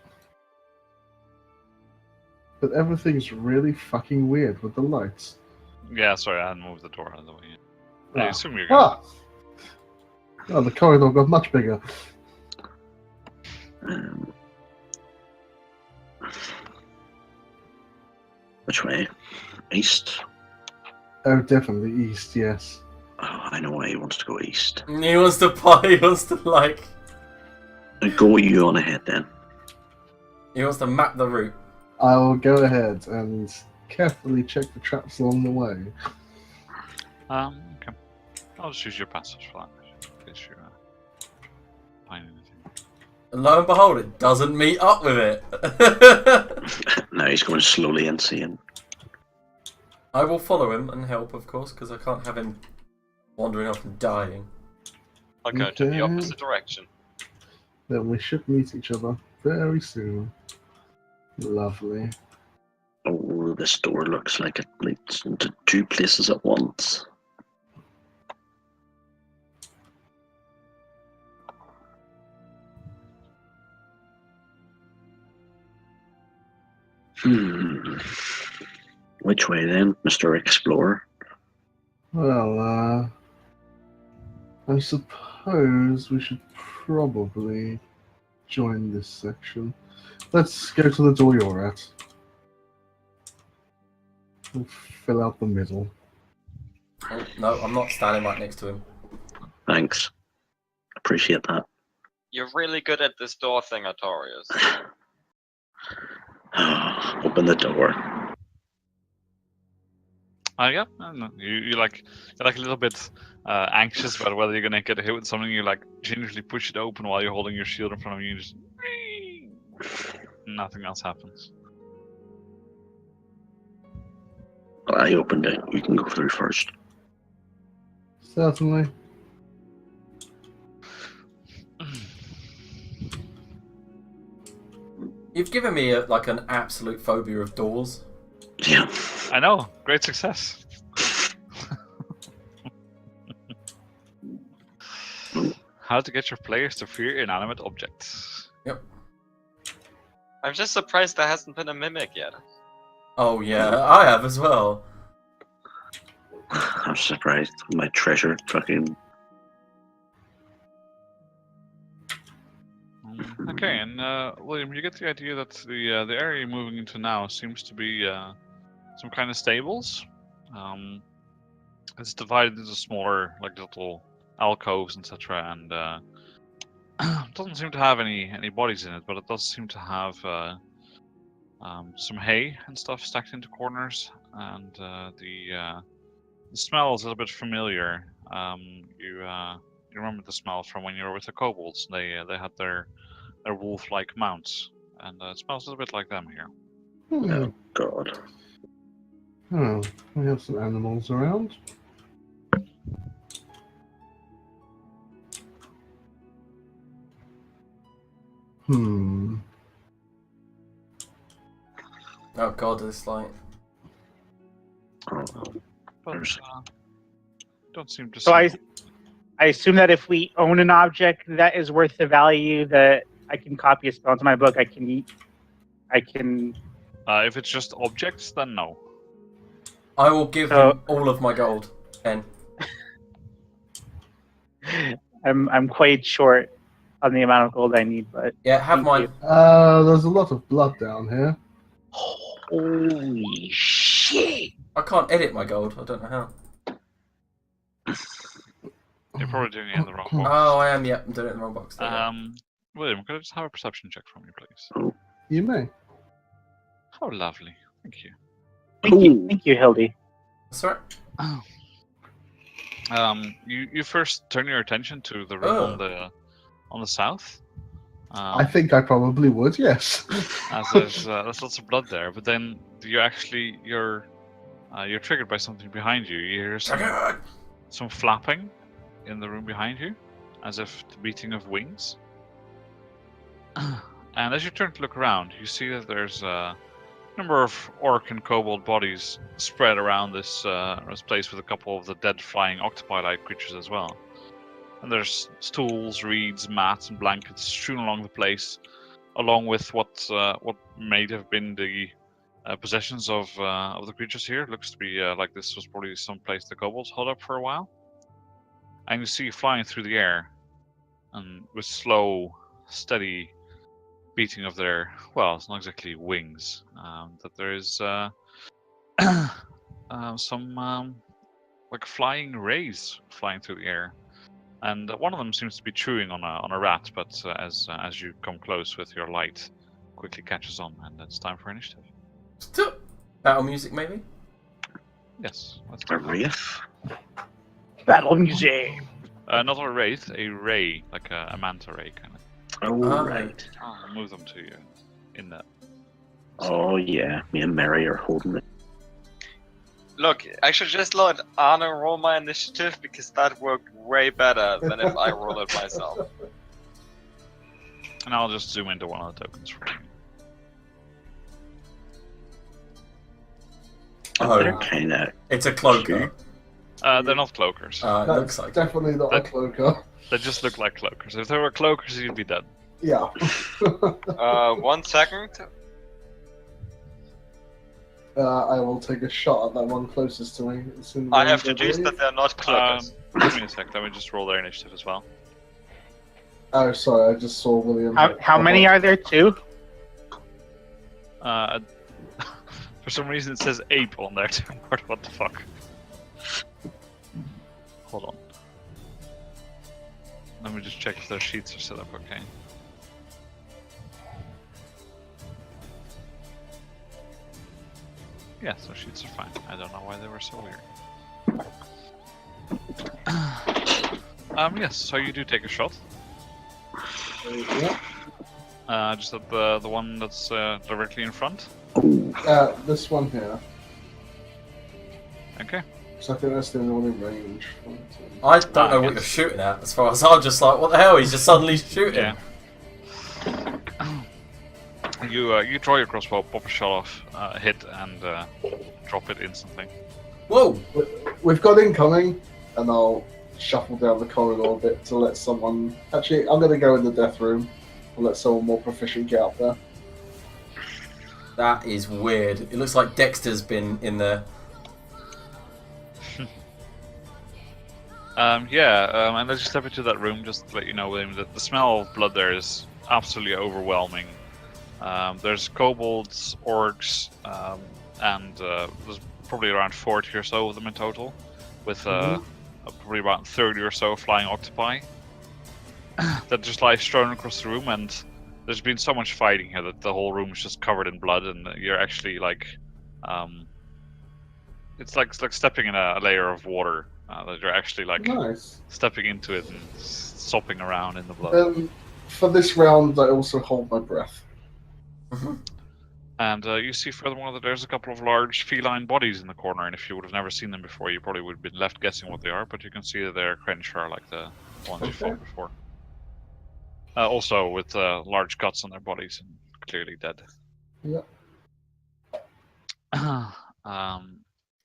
But everything's really fucking weird with the lights. Yeah, sorry, I hadn't moved the door out of the way. I Ah. assume you're going. Ah! Oh, the corridor got much bigger. Which way? East? Oh, definitely east, yes. Oh, I know why he wants to go east. He wants to he wants to Go you on ahead then. he wants to map the route. I will go ahead and carefully check the traps along the way. Okay. I'll just use your passage for that, in case you find anything. And lo and behold, it doesn't meet up with it. Now he's going slowly and seeing. I will follow him and help, of course, because I can't have him wandering off and dying. I'll go to the Okay. opposite direction. Then we should meet each other very soon. Lovely. Oh, this door looks like it leads into 2 places at once. Which way then, Mr. Explorer? Well, I suppose we should probably join this section. Let's go to the door you're at. We'll fill out the middle. Oh, no, I'm not standing right next to him. Thanks. Appreciate that. You're really good at this door thing, Artorius. Open the door. Yeah, I don't know. You're like a little bit anxious about whether you're gonna get hit with something. You like gingerly push it open while you're holding your shield in front of you. Just nothing else happens. Well, I opened it. You can go through first. Certainly. You've given me like an absolute phobia of doors. Yeah. I know, great success. How to get your players to fear inanimate objects. Yep. I'm just surprised there hasn't been a mimic yet. Oh yeah, I have as well. I'm surprised. My treasure fucking. Okay, and William, you get the idea that the area you're moving into now seems to be some kind of stables. It's divided into smaller, like little alcoves, etc., and doesn't seem to have any bodies in it, but it does seem to have some hay and stuff stacked into corners, and the smell is a little bit familiar. You remember the smell from when you were with the kobolds? They had their wolf-like mounts, and it smells a little bit like them here. Oh God. Oh, we have some animals around. Oh god, this light. But don't seem to. So see- I assume that if we own an object that is worth the value, that I can copy a spell into my book. I can. if it's just objects, then no. I will give him all of my gold. 10. I'm quite short on the amount of gold I need, but Yeah, have Thank mine. you. There's a lot of blood down here. Holy shit! I can't edit my gold. I don't know how. You're probably doing it in the wrong box. Oh, I am. Yep, I'm doing it in the wrong box. There you go. William, could I just have a perception check from you, please? You may. How lovely. Thank you. thank you, Hildy. That's right. You first turn your attention to the room on the south. I think I probably would, yes. As there's lots of blood there, but then you're triggered by something behind you. You hear some flapping in the room behind you, as if the beating of wings. And as you turn to look around, you see that there's a number of orc and kobold bodies spread around this place, with a couple of the dead flying octopi-like creatures as well. And there's stools, reeds, mats, and blankets strewn along the place, along with what may have been the possessions of the creatures here. It looks to be like this was probably some place the kobolds held up for a while. And you see flying through the air, and with slow, steady beating of their, well, it's not exactly wings, that there is some like flying rays flying through the air. And one of them seems to be chewing on a rat, but as you come close with your light, quickly catches on, and it's time for initiative. Battle music, maybe? Yes. Let's A do that. wraith? Battle music. Not a wraith, a ray, like a manta ray kind of. Oh, right. I'll move them to you in that. Oh, yeah. Me and Mary are holding it. Look, I should just let Anna roll my initiative because that worked way better than if I roll it myself. And I'll just zoom into one of the tokens for you. Oh, They're kind of. it's a cloaker. They're not cloakers. It That's looks like it. definitely not a cloaker. They just look like cloakers. If they were cloakers, you'd be dead. Yeah. 1 second. I will take a shot at that one closest to me. It's in I range, have deduced believe. that they're not cloakers. Give me a sec. Let me just roll their initiative as well. Oh, sorry, I just saw William. How many are there? 2? For some reason it says ape on there. What the fuck? Hold on. Let me just check if their sheets are set up okay. Yes, their sheets are fine. I don't know why they were so weird. Yes, so you do take a shot. Yeah. Just at the one that's directly in front. This one here. Okay. So I think that's the only one in range. I don't know what you're shooting at, as far as I'm just like, what the hell? He's just suddenly shooting. Yeah. You draw your crossbow, pop a shot off, hit, and drop it instantly. Whoa! We've got incoming, and I'll shuffle down the corridor a bit to let someone. Actually, I'm going to go in the death room and let someone more proficient get up there. That is weird. It looks like Dexter's been in there. And as you step into that room, just to let you know, William, that the smell of blood there is absolutely overwhelming. There's kobolds, orcs, and there's probably around 40 or so of them in total, with probably about 30 or so flying octopi that just lie strewn across the room. And there's been so much fighting here that the whole room is just covered in blood, and you're actually like, it's like stepping in a layer of water. That you're actually like stepping into it and sopping around in the blood. For this round, I also hold my breath. And you see furthermore that there's a couple of large feline bodies in the corner, and if you would have never seen them before, you probably would have been left guessing what they are, but you can see that they're Crenshaw, like the ones you fought before. Also with large cuts on their bodies and clearly dead. Yeah.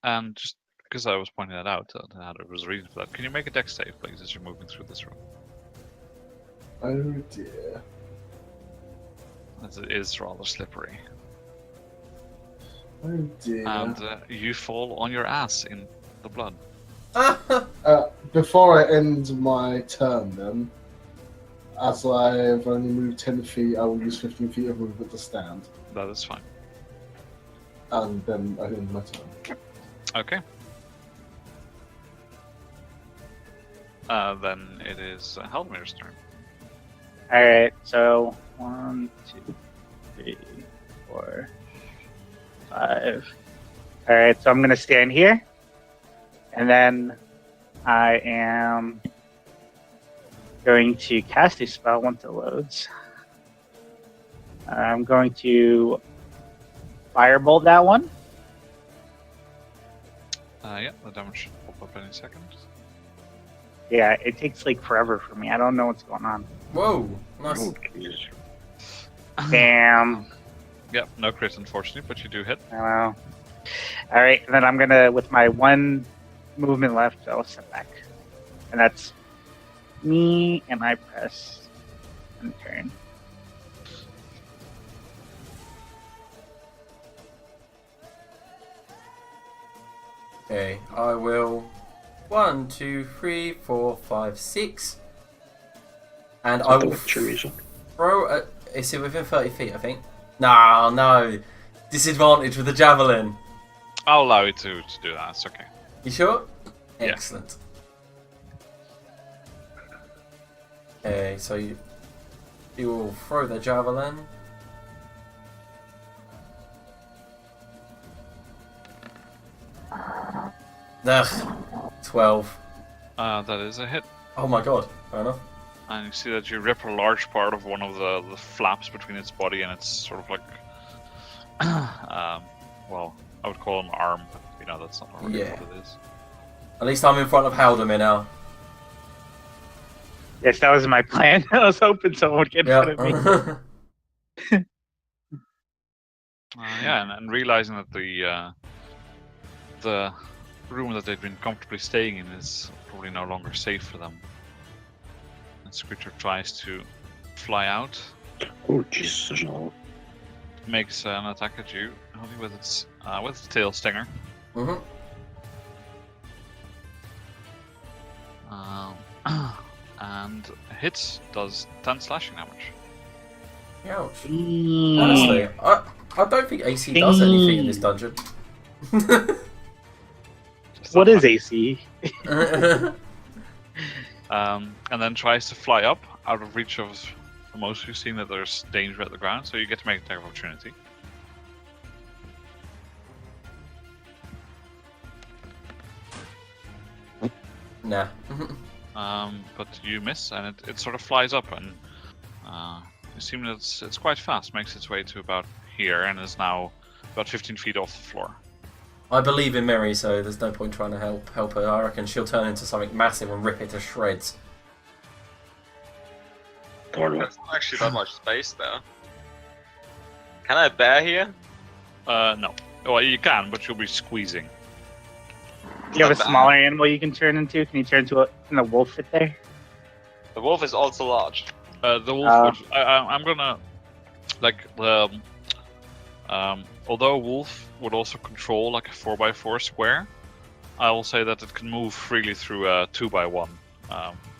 And just because I was pointing that out, there was a reason for that. Can you make a dex save, please, as you're moving through this room? Oh dear. As it is rather slippery. Oh dear. And you fall on your ass in the blood. Before I end my turn, then, as I've only moved 10 feet, I will use 15 feet of movement to stand. That is fine. And then I end my turn. Okay. Then it is Helmir's turn. Alright, so 1, 2, 3, 4, 5. Alright, so I'm gonna stand here. And then I am going to cast a spell once it loads. I'm going to firebolt that one. Yeah, the damage should pop up any second. Yeah, it takes like forever for me. I don't know what's going on. Whoa! Nice. Oh, Jesus. Damn. Yep, no crit unfortunately, but you do hit. I don't know. Alright, and then I'm gonna, with my one movement left, I'll step back. And that's me, and I press and turn. Okay, I will. 1, 2, 3, 4, 5, 6. And I will throw a. Is it within 30 feet, I think? No. Disadvantage with the javelin. I'll allow you to do that, it's okay. You sure? Yeah. Excellent. Okay, so you will throw the javelin. Ugh. 12. That is a hit. Oh my god, fair enough. And you see that you rip a large part of one of the flaps between its body, and it's sort of like, well, I would call it an arm, but you know, that's not really what it is. At least I'm in front of Haldemir now. Yes, that was my plan. I was hoping someone would get in front of me. Yeah, and realizing that the room that they've been comfortably staying in is probably no longer safe for them. This creature tries to fly out. Oh, Jesus, there's no. makes an attack at you, only with its tail stinger. Mm-hmm. And hits, does 10 slashing damage. Ouch. Mm. Honestly, I don't think AC does anything in this dungeon. What is AC? And then tries to fly up out of reach of most of you, seeing that there's danger at the ground, so you get to make an attack of opportunity. Nah. But you miss, and it sort of flies up, and you see that it's quite fast. Makes its way to about here, and is now about 15 feet off the floor. I believe in Mary, so there's no point trying to help her. I reckon she'll turn into something massive and rip it to shreds. Thornwood. There's not actually that much space there. Can I bear here? No. Well, you can, but you'll be squeezing. Do you have a smaller animal you can turn into? Can you turn into can a wolf fit there? The wolf is also large. The wolf would, I'm gonna like the although a wolf would also control like a 4x4 square, I will say that it can move freely through a 2x1.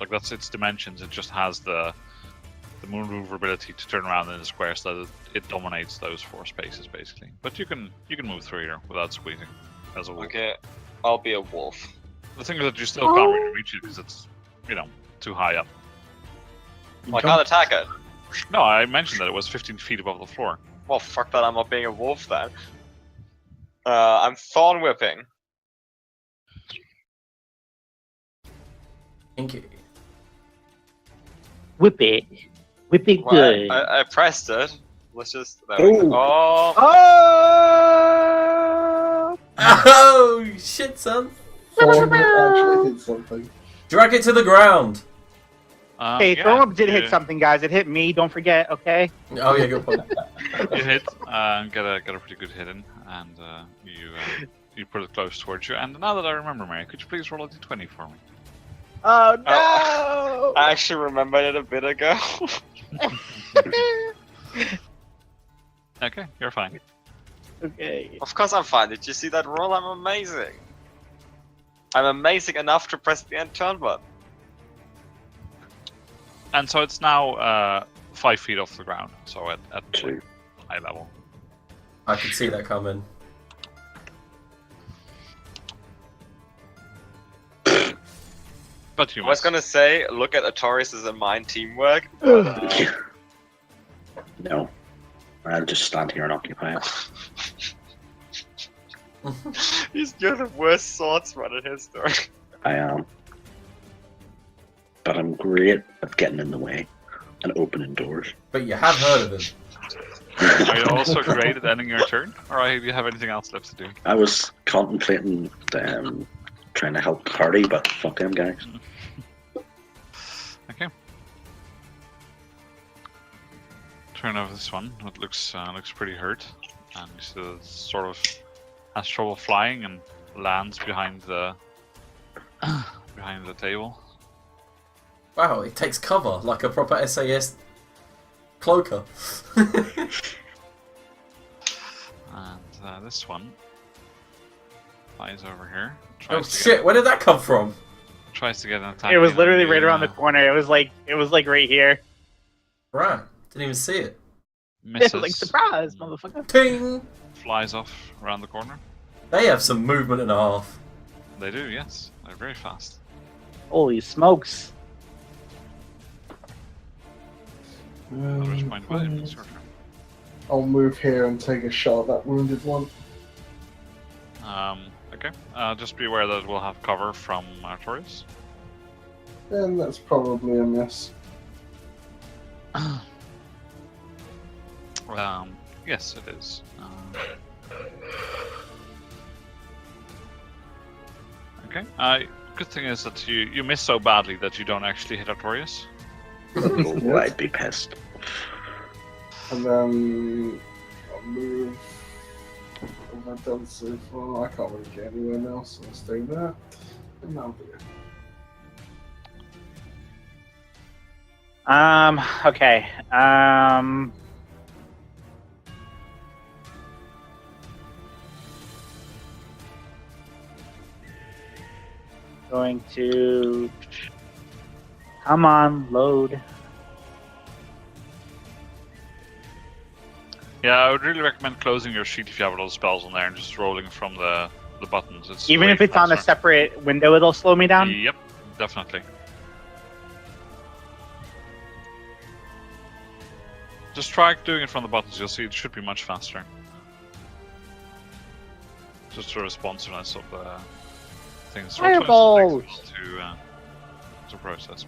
Like that's its dimensions. It just has the maneuverability to turn around in the square so that it dominates those 4 spaces basically. But you can move through here without squeezing as a wolf. Okay, I'll be a wolf. The thing is that you still can't really reach it because it's too high up. I can't attack it. No, I mentioned that it was 15 feet above the floor. Well, fuck that, I'm not being a wolf then. I'm thorn whipping. Thank you. Whip it. Whip it Well, good. I pressed it. Let's just. There we go. Oh! Oh! Oh shit, son! Thorn actually hit something. Drag it to the ground. Hey, Yeah, throw up did you- hit something, guys. It hit me. Don't forget, okay? Oh yeah, good point. You hit, get a pretty good hit in, and you put it close towards you. And now that I remember, Mary, could you please roll a d20 for me? Oh no! I actually remembered it a bit ago. Okay, you're fine. Okay. Of course I'm fine. Did you see that roll? I'm amazing. I'm amazing enough to press the end turn button. And so it's now 5 feet off the ground, so at Two. high level. I could see that coming. But you I was missed. gonna say, look at Artorias' and mine teamwork. No. I'll just stand here and occupy it. You're the worst swordsman in history. I am. But I'm great at getting in the way and opening doors. But you have heard of him. Are you also great at ending your turn, or do you have anything else left to do? I was contemplating trying to help Hardy, but fuck them guys. Okay. Turn over this one. It looks pretty hurt, and you see that it sort of has trouble flying and lands behind the behind the table. Wow, it takes cover like a proper SAS cloaker. And this one flies over here. Oh Tries to shit, where did that come from? tries to get an attack. It was in literally on right you, around the corner. It was like right here. Right, didn't even see it. Misses. Like surprise, motherfucker. Ting! Flies off around the corner. They have some movement and a half. They do, yes. They're very fast. Holy smokes. At which point, William, it's your turn. I'll move here and take a shot at that wounded one. Okay. Just be aware that it will have cover from Artorias. And that's probably a miss. Yes, it is. Okay. Good thing is that you miss so badly that you don't actually hit Artorias. Oh, I'd be pissed. And then I'll move. What have I done so far? I can't really get anywhere now, so I'll stay there. And that'll be it. Okay. going to... Come on, load. Yeah, I would really recommend closing your sheet if you have all those spells on there and just rolling from the buttons. It's Even way if it's on a faster. separate window, it'll slow me down? Yep, definitely. Just try doing it from the buttons, you'll see it should be much faster. Just the responsiveness of the things. Fireballs! To process.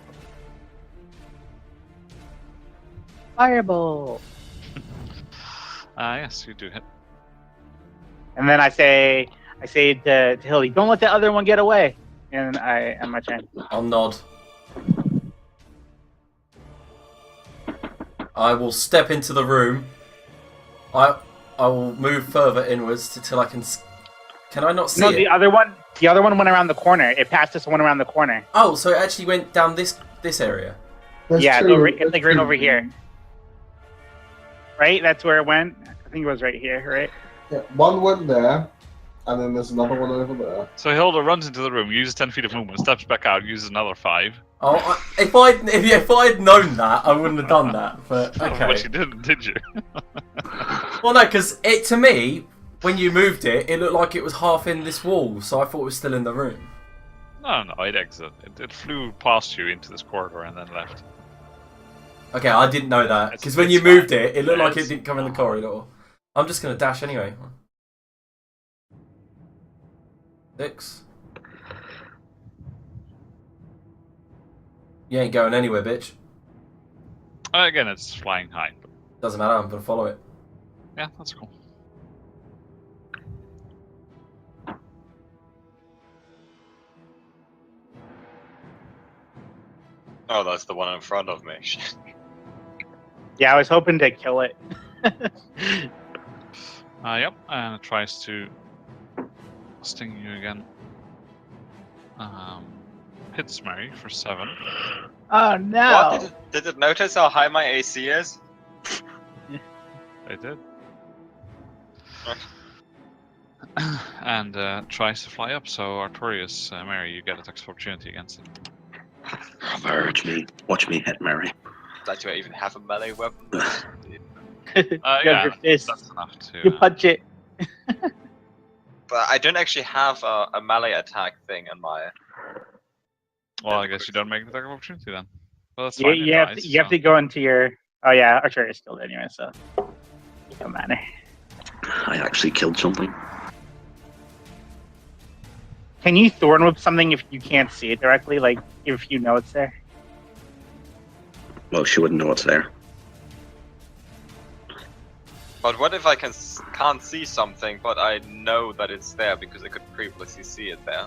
Fireball! Yes, you do hit. And then I say to Hildy, don't let the other one get away. And I end my turn. I'll nod. I will step into the room. I will move further inwards till I can. Can I not see No, it? the other one went around the corner. It passed this one around the corner. Oh, so it actually went down this area. There's Yeah, two- it's like right two- over here. Right? That's where it went? I think it was right here, right? Yeah, one went there, and then there's another one over there. So Hilda runs into the room, uses 10 feet of movement, steps back out, uses another 5. Oh, if I'd known that, I wouldn't have done that. But okay. But you didn't, did you? Well, no, because to me, when you moved it, it looked like it was half in this wall, so I thought it was still in the room. No, it exited. It flew past you into this corridor and then left. Okay, I didn't know that because when you moved it, it looked like it didn't come in the corridor. I'm just gonna dash anyway. 6. You ain't going anywhere, bitch. Again, it's flying high. But Doesn't matter. I'm gonna follow it. yeah, that's cool. Oh, that's the one in front of me. Yeah, I was hoping to kill it. Yep, and it tries to sting you again. Hits Mary for 7. Oh no! What? Did it notice how high my AC is? It did. And tries to fly up, so Artorias, Mary, you get attacks of opportunity against it. Watch me hit Mary. That you even have a melee weapon? You have Yeah, your fist. that's enough to... You punch it. But I don't actually have a melee attack thing in my... well, I guess you don't make an attack of opportunity then. Well, that's You, fine. you, have to, you have to go into your... Oh yeah, Archer is killed anyway, so... It don't matter. I actually killed something. Can you thorn whip something if you can't see it directly? Like, if you know it's there? Well, she wouldn't know it's there. But what if I can't see something, but I know that it's there because I could previously see it there?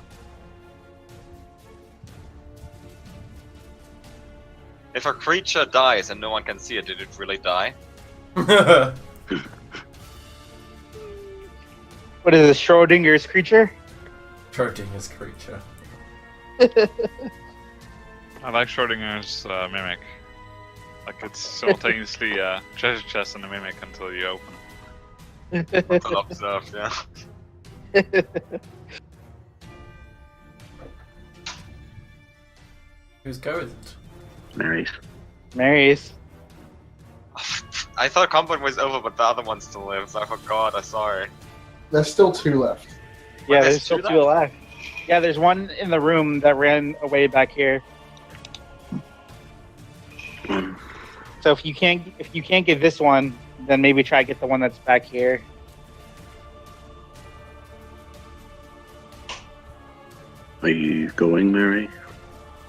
If a creature dies and no one can see it, did it really die? What is this, Schrodinger's creature? Schrodinger's creature. I like Schrodinger's mimic. Like it's simultaneously treasure chest and a mimic until you open it. Until observed, yeah. Who's go with it? Mary's. Mary's. I thought combat was over, but the other one still lives. I forgot, I'm sorry. There's still 2 left. Yeah, there's there's still two 2 alive. Yeah, there's one in the room that ran away back here. So if you can't get this one, then maybe try to get the one that's back here. Are you going, Mary?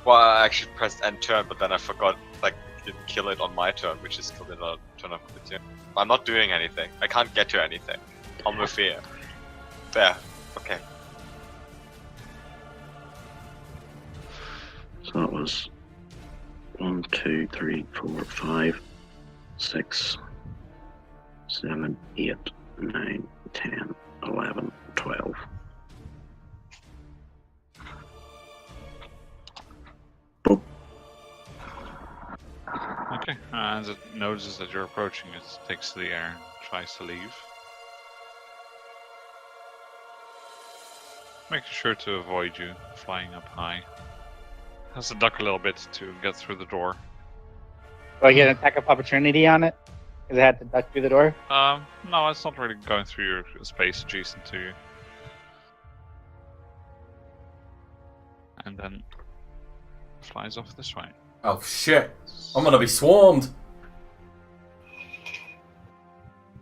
Well, I actually pressed end turn, but then I forgot, like, didn't kill it on my turn, which is still in a turn of the turn. I'm not doing anything. I can't get to anything. I'll move here. There. Okay. So that was 1, 2, 3, 4, 5, 6, 7, 8, 9, 10, 11, 12. Boop. Okay, as it notices that you're approaching, it takes to the air and tries to leave. Make sure to avoid you flying up high. Has to duck a little bit to get through the door. Do I get an attack of opportunity on it? Because I had to duck through the door? No, it's not really going through your space adjacent to you. And then flies off this way. Oh shit! I'm gonna be swarmed.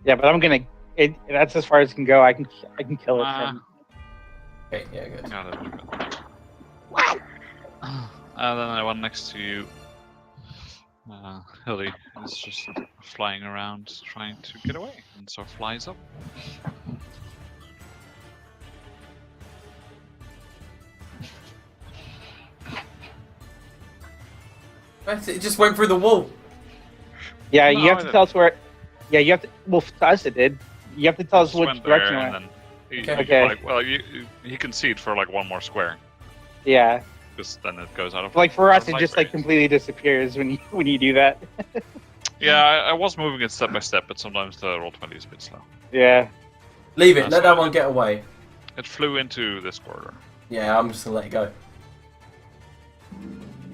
Yeah, but I'm gonna. That's as far as it can go. I can kill it. From... Okay, yeah, good. Yeah, that was good. Then the one next to you, Hilly, is just flying around trying to get away, and so flies up. It just went through the wall. Yeah, No, you have to tell us where. Yeah, you have to. Well, to us it did. You have to tell us Just which went there, direction it and went. then Okay. like, well, he can see it for like one more square, Yeah, because then it goes out of. like for us, it light just like range. completely disappears when you do that. Yeah, I was moving it step by step, but sometimes the roll20 is a bit slow. Yeah. Leave it. That's Let that fine. one get away. It flew into this corridor. Yeah, I'm just gonna let it go.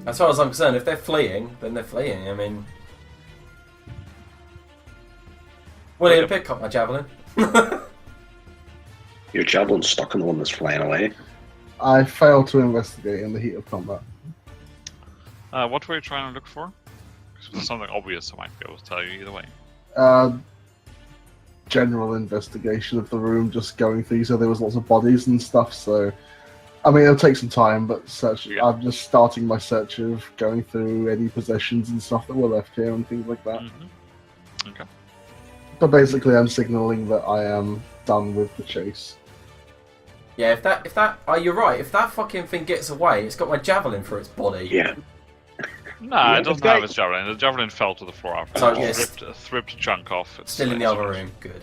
As far as I'm concerned, if they're fleeing, then they're fleeing. I mean, William, pick up my javelin. Your javelin's stuck in the one that's flying away. I failed to investigate in the heat of combat. What were you trying to look for? 'Cause if there's something obvious, I might be able to tell you either way. General investigation of the room, just going through. So there was lots of bodies and stuff. So, I mean, it'll take some time, but search. Yeah. I'm just starting my search of going through any possessions and stuff that were left here and things like that. Mm-hmm. Okay. But basically, I'm signaling that I am done with the chase. Yeah, if that, you're right. If that fucking thing gets away, it's got my javelin for its body. Yeah. Nah, Yeah, it doesn't it's have its javelin. The javelin fell to the floor after. So, it yes. ripped a chunk off. It's Still in the other room. Good.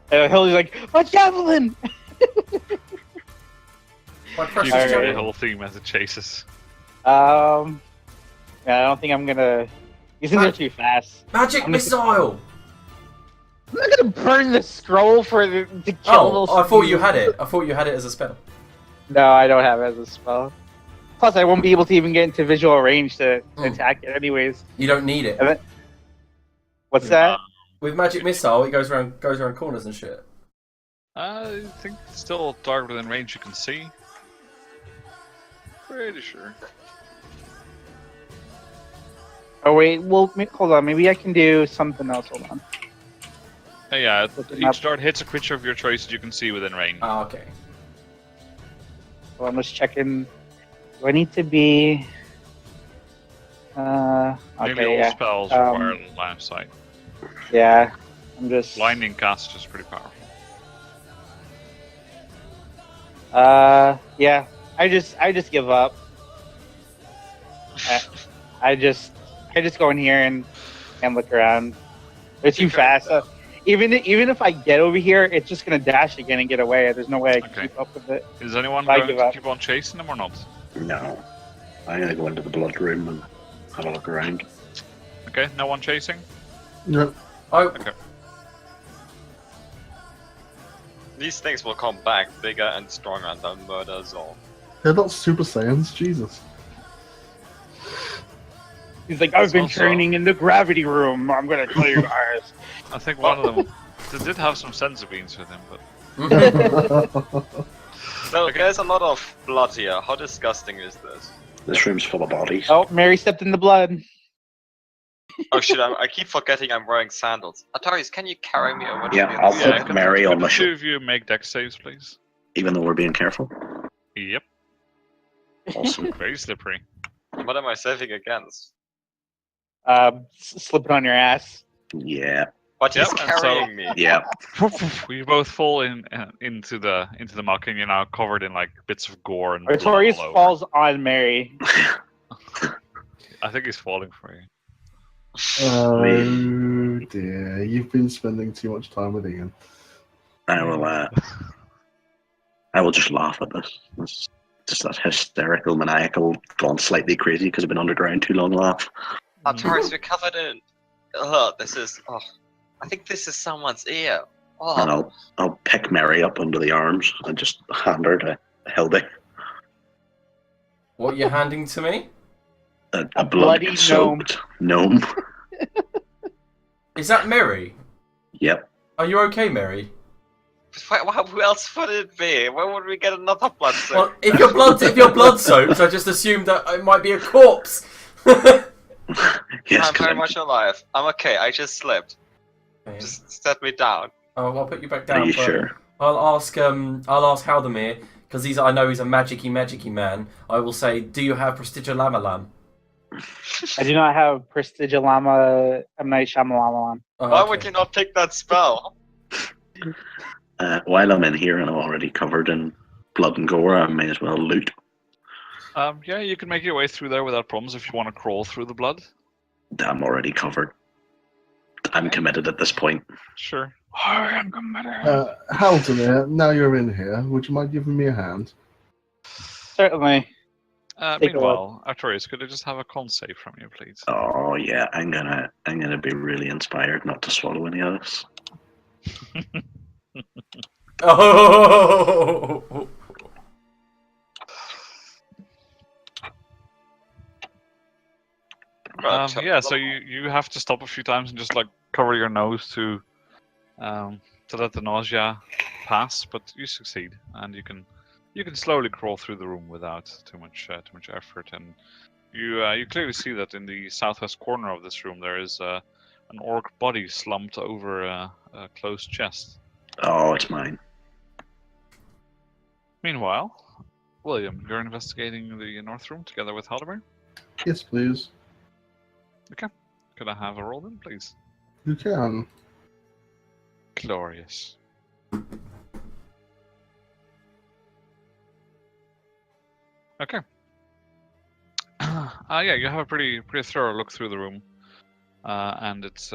Hilly's like, my javelin. My You precious can see the javelin. whole theme as it chases. Yeah, I don't think I'm gonna. You think they're too fast? Magic I'm missile. I'm not gonna burn the scroll to kill Oh, those. I thought you had it. I thought you had it as a spell. No, I don't have it as a spell. Plus, I won't be able to even get into visual range to attack it, anyways. You don't need it. And then- What's that? With magic missile, it goes around corners and shit. I think it's still dark within range you can see. Pretty sure. Oh wait, well, hold on. Maybe I can do something else. Hold on. Yeah, Looking up. each dart hits a creature of your choice that you can see within range. Oh, okay. Well, I'm just checking. Do I need to be? Nearly Okay, all yeah. spells require line of sight. Yeah. I'm just. Blinding cast is pretty powerful. Yeah. I just give up. I just go in here and look around. They're too fast. Even if I get over here, it's just gonna dash again and get away. There's no way I can Okay. keep up with it. Is anyone I going give to up. keep on chasing them or not? No. I'm gonna go into the blood room and have a look around. Okay, no one chasing? Yep. These things will come back bigger and stronger and they'll murder us all. They're not Super Saiyans, Jesus. He's like, I've been Also- training in the gravity room. I'm gonna kill you guys. I think one of them did have some senzu beans with him, but So Okay. there's a lot of blood here. How disgusting is this? This room's full of bodies. Oh, Mary stepped in the blood. Oh shit, I keep forgetting I'm wearing sandals. Atarius, can you carry me over to Yeah, the I'll other put side? can Mary on the my two shoulder, of you make dex saves, please. even though we're being careful. Yep, Awesome. very slippery. What am I saving against? Slip it on your ass. Yeah. But he's Yep, and so- carrying me. Yeah. We both fall into the muck, and you're now covered in like bits of gore and blood Artorias all over. falls on Mary. I think he's falling for you. Oh dear, you've been spending too much time with Ian. I will just laugh at this. It's just that hysterical, maniacal, gone slightly crazy because I've been underground too long laugh. Atarius, we're covered in. This is. Oh, I think this is someone's ear. And I'll pick Mary up under the arms and just hand her to Hildy. What are you handing to me? A bloody blood-soaked gnome. Is that Mary? Yep. Are you okay, Mary? Who else would it be? Where would we get another blood soak? Well, if your blood soaked, I just assumed that it might be a corpse. Yes, I'm very much alive. I'm okay. I just slipped. Okay. Just set me down. Oh, I'll put you back down. Are you but sure? I'll ask Haldemir, because I know he's a magicy man. I will say, do you have Prestigiolamalam? I do not have Prestigiolama M. Night Shyamalan. Oh, Why okay. would you not pick that spell? While I'm in here and I'm already covered in blood and gore, I may as well loot. Yeah, you can make your way through there without problems if you want to crawl through the blood. I'm already covered. I'm committed at this point. Sure. Haldemir, now you're in here, would you mind giving me a hand? Certainly. Take a Meanwhile, Artorius, could I just have a con save from you, please? Oh yeah, I'm gonna be really inspired not to swallow any of this. Oh! Yeah, so you have to stop a few times and just like cover your nose to let the nausea pass, but you succeed, and you can slowly crawl through the room without too much effort. And you clearly see that in the southwest corner of this room there is an orc body slumped over a closed chest. Oh, it's mine. Meanwhile, William, you're investigating the north room together with Haldemir. Yes, please. Could I have a roll then, please? You can. Glorious. Okay. Yeah, you have a pretty thorough look through the room, and it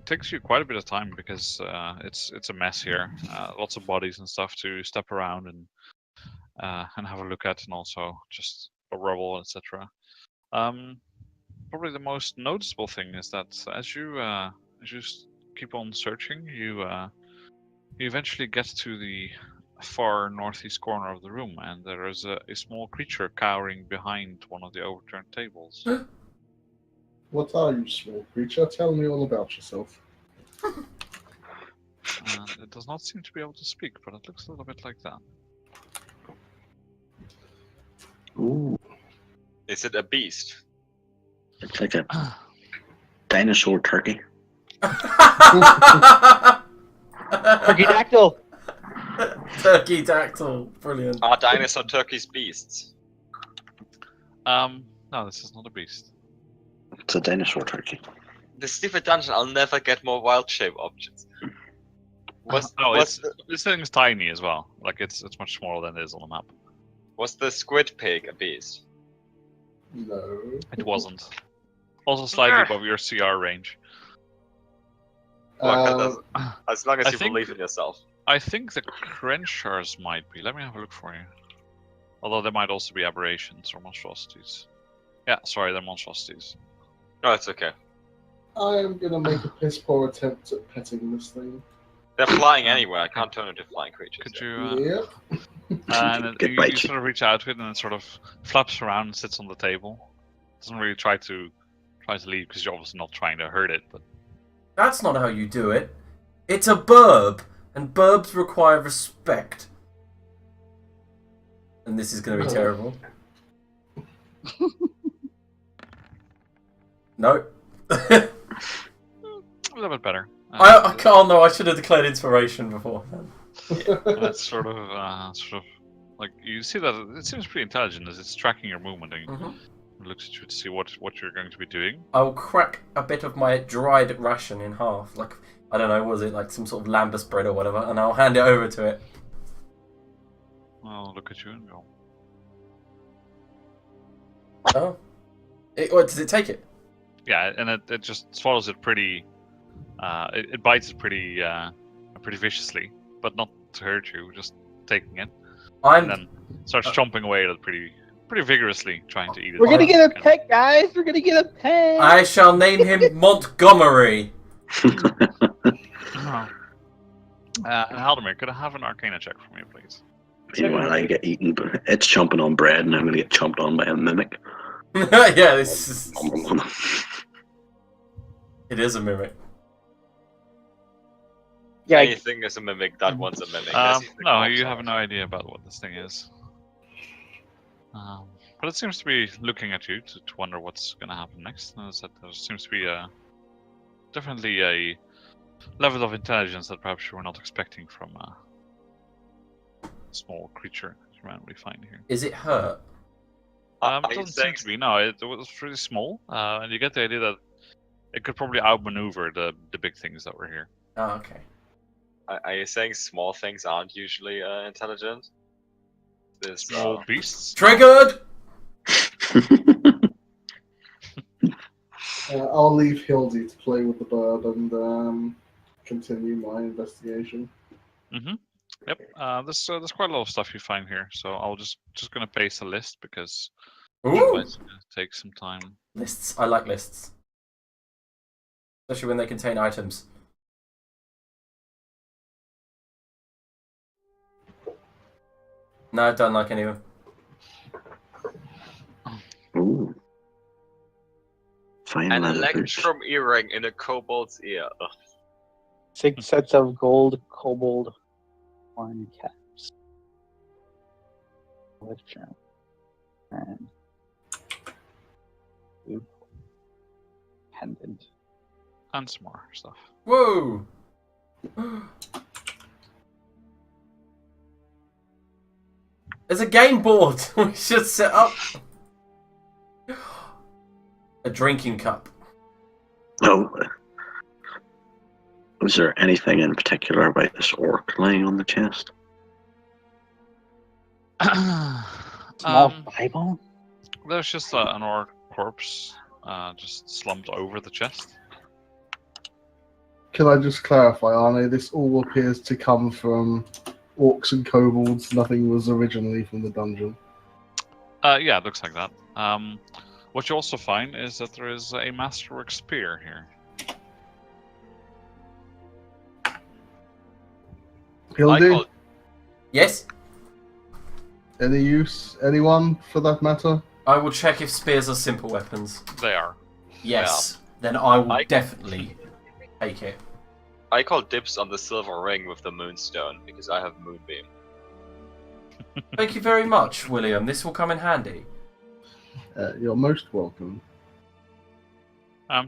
takes you quite a bit of time because it's a mess here. Lots of bodies and stuff to step around and have a look at, and also just a rubble, etc. Probably the most noticeable thing is that as you keep on searching, you eventually get to the far northeast corner of the room, and there is a small creature cowering behind one of the overturned tables. What are you, small creature? Tell me all about yourself. And it does not seem to be able to speak, but it looks a little bit like that. Ooh, Is it a beast? it's like a dinosaur turkey. Turkey-dactyl. Turkey dactyl, brilliant. Are dinosaur turkeys beasts? No, this is not a beast. It's a dinosaur turkey. This stupid dungeon, I'll never get more wild shape options. This thing's tiny as well. Like it's much smaller than it is on the map. Was the squid pig a beast? No. It wasn't. Also slightly above your CR range. As long as I you think- believe in yourself. I think the Crenchars might be. Let me have a look for you. Although there might also be aberrations or monstrosities. Yeah, sorry, they're monstrosities. No, it's okay. I am gonna make a piss poor attempt at petting this thing. They're flying anywhere. I can't turn into flying creatures. Could yet. you? Yep. And Good you bite. sort of reach out to it, and it sort of flaps around and sits on the table. Doesn't really try to leave because you're obviously not trying to hurt it. But That's not how you do it. It's a burb, and burbs require respect. And this is going to be terrible. No. a little bit better. I can't. No, I should have declared inspiration before. That's sort of like you see that it seems pretty intelligent as it's tracking your movement and it looks at you to see what you're going to be doing. I'll crack a bit of my dried ration in half, like I don't know, was it like some sort of lambus bread or whatever, and I'll hand it over to it. I'll look at you and go. Oh, what does it take it? Yeah, and it just swallows it pretty. It bites it pretty viciously, but not to hurt you. Just taking it, and then starts chomping away at it pretty vigorously, trying to eat it. We're gonna get a pet, guys. We're gonna get a pet. I shall name him Montgomery. Oh. And Haldemir, could I have an Arcana check for me, please? Meanwhile, I get eaten, but it's chomping on bread, and I'm gonna get chomped on by a mimic. Yeah, this is. It is a mimic. Yeah, Anything is a mimic that wants a mimic. That's the No, you concept. have no idea about what this thing is. But it seems to be looking at you to wonder what's going to happen next. And there seems to be definitely a level of intelligence that perhaps you were not expecting from a small creature you randomly find here. Is it hurt? Are It you doesn't seem saying- to be. No, it was pretty small, and you get the idea that it could probably outmaneuver the big things that were here. Oh, okay. Are you saying small things aren't usually intelligent? This Small beasts. Triggered! I'll leave Hildy to play with the bird and continue my investigation. Yep. There's quite a lot of stuff you find here, so I'll just gonna paste a list because Ooh! otherwise it's gonna take some time. Lists. I like lists. Especially when they contain items. No, I don't like any of them. Ooh. Fine an leather boots. electrum earring in a kobold's ear. Ugh. 6 sets of gold kobold horn caps. Electrum. And pendant. And some more stuff. Whoa! There's a game board we should set up. A drinking cup. Oh. Was there anything in particular about this orc laying on the chest? Small Bible? There's just an orc corpse just slumped over the chest. Can I just clarify, Arne? This all appears to come from orcs and kobolds. Nothing was originally from the dungeon. Yeah, it looks like that. What you also find is that there is a masterwork spear here. Hildy, Yes? any use? Anyone, for that matter? I will check if spears are simple weapons. They are. Yes. Then I will I- definitely take it. I call dibs on the silver ring with the moonstone because I have moonbeam. Thank you very much, William. This will come in handy. You're most welcome.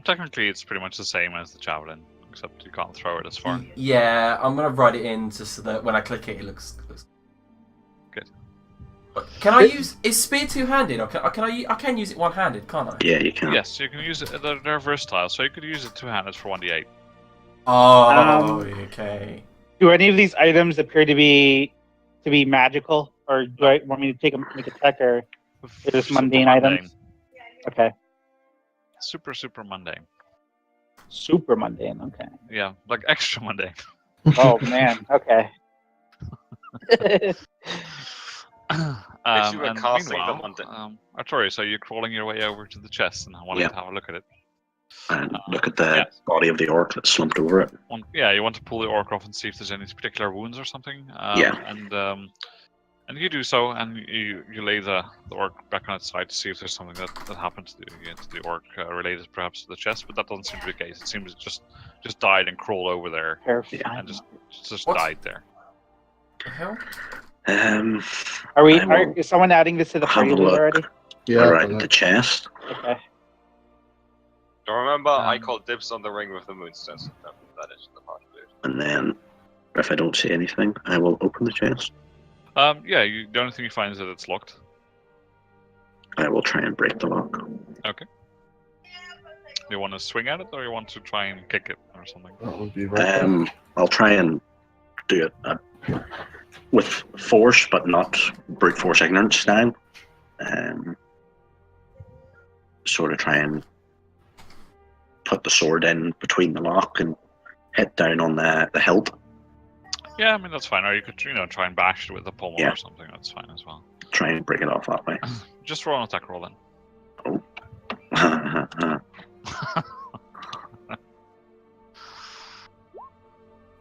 Technically, it's pretty much the same as the javelin, except you can't throw it as far. Yeah, I'm gonna write it in just so that when I click it, it looks Good. Can I use? Is spear two-handed? Or I can use it one-handed, can't I? Yeah, you can. Yes, you can use it. They're versatile, so you could use it two-handed for 1d8. Oh, okay. Do any of these items appear to be magical, or do I want me to make a check, or they're just Super mundane items? Okay, Super mundane. super mundane. Okay. Yeah, like extra mundane. Oh man. Okay. If you were And casting the meanwhile, mundane- Artorius, are you crawling your way over to the chest and wanting Yeah. to have a look at it? And look at the yeah. body of the orc that's slumped over it. Yeah, you want to pull the orc off and see if there's any particular wounds or something. Yeah. And you do so, and you lay the orc back on its side to see if there's something that happened to the orc related perhaps to the chest, but that doesn't seem to be the case. It seems it just died and crawled over there Terrifying. and just What? died there. The hell? Are we? I will Is someone adding this to the have party a loot look. already? Yeah. Around the chest. Okay. Remember, I Um, call dibs on the ring with the moonstone. So that is the part of it. And then, if I don't see anything, I will open the chest. Yeah, the only thing you find is that it's locked. I will try and break the lock. Okay. You want to swing at it, or you want to try and kick it, or something? That would be right. I'll try and do it with force, but not brute force ignorance style. Sort of try and put the sword in between the lock and hit down on the hilt. Yeah, I mean that's fine. Or you could try and bash it with a pommel Yeah. or something. That's fine as well. Try and break it off that way. Just roll an attack roll then.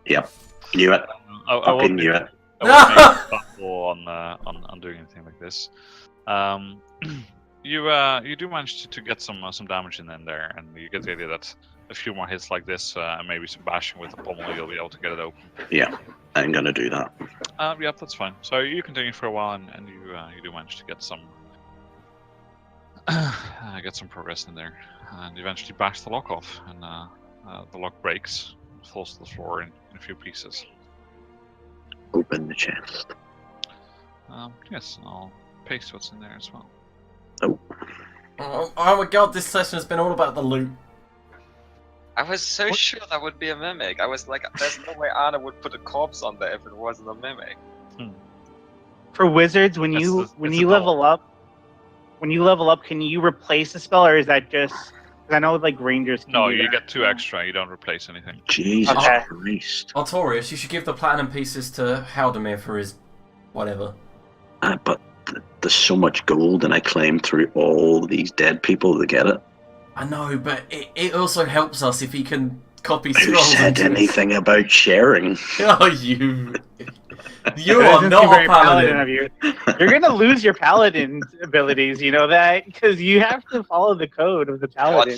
Yep. Knew it. I Fucking knew it. I won't make it thoughtful on doing anything like this. You do manage to get some damage in there, and you get the idea that a few more hits like this, and maybe some bashing with the pommel, you'll be able to get it open. Yeah, I'm gonna do that. Yep, that's fine. So you continue for a while, and you do manage to get some progress in there, and eventually bash the lock off, and the lock breaks, falls to the floor in a few pieces. Open the chest. Yes, I'll paste what's in there as well. Oh my god, this session has been all about the loot. I was so sure that would be a mimic. I was like, there's no way Anna would put a corpse on there if it wasn't a mimic. For wizards, when you level up, can you replace a spell, or is that just? Because I know like rangers. Can No, do you that. get 2 extra. You don't replace anything. Jesus Okay. Christ. Artorius, you should give the platinum pieces to Haldemir for his whatever. But there's so much gold, and I climbed through all these dead people to get it. I know, but it also helps us if he can copy Who scrolls. said anything about sharing? Oh, you That are doesn't not seem a very paladin. of you. You're gonna lose your paladin abilities. You know that because you have to follow the code of the paladin.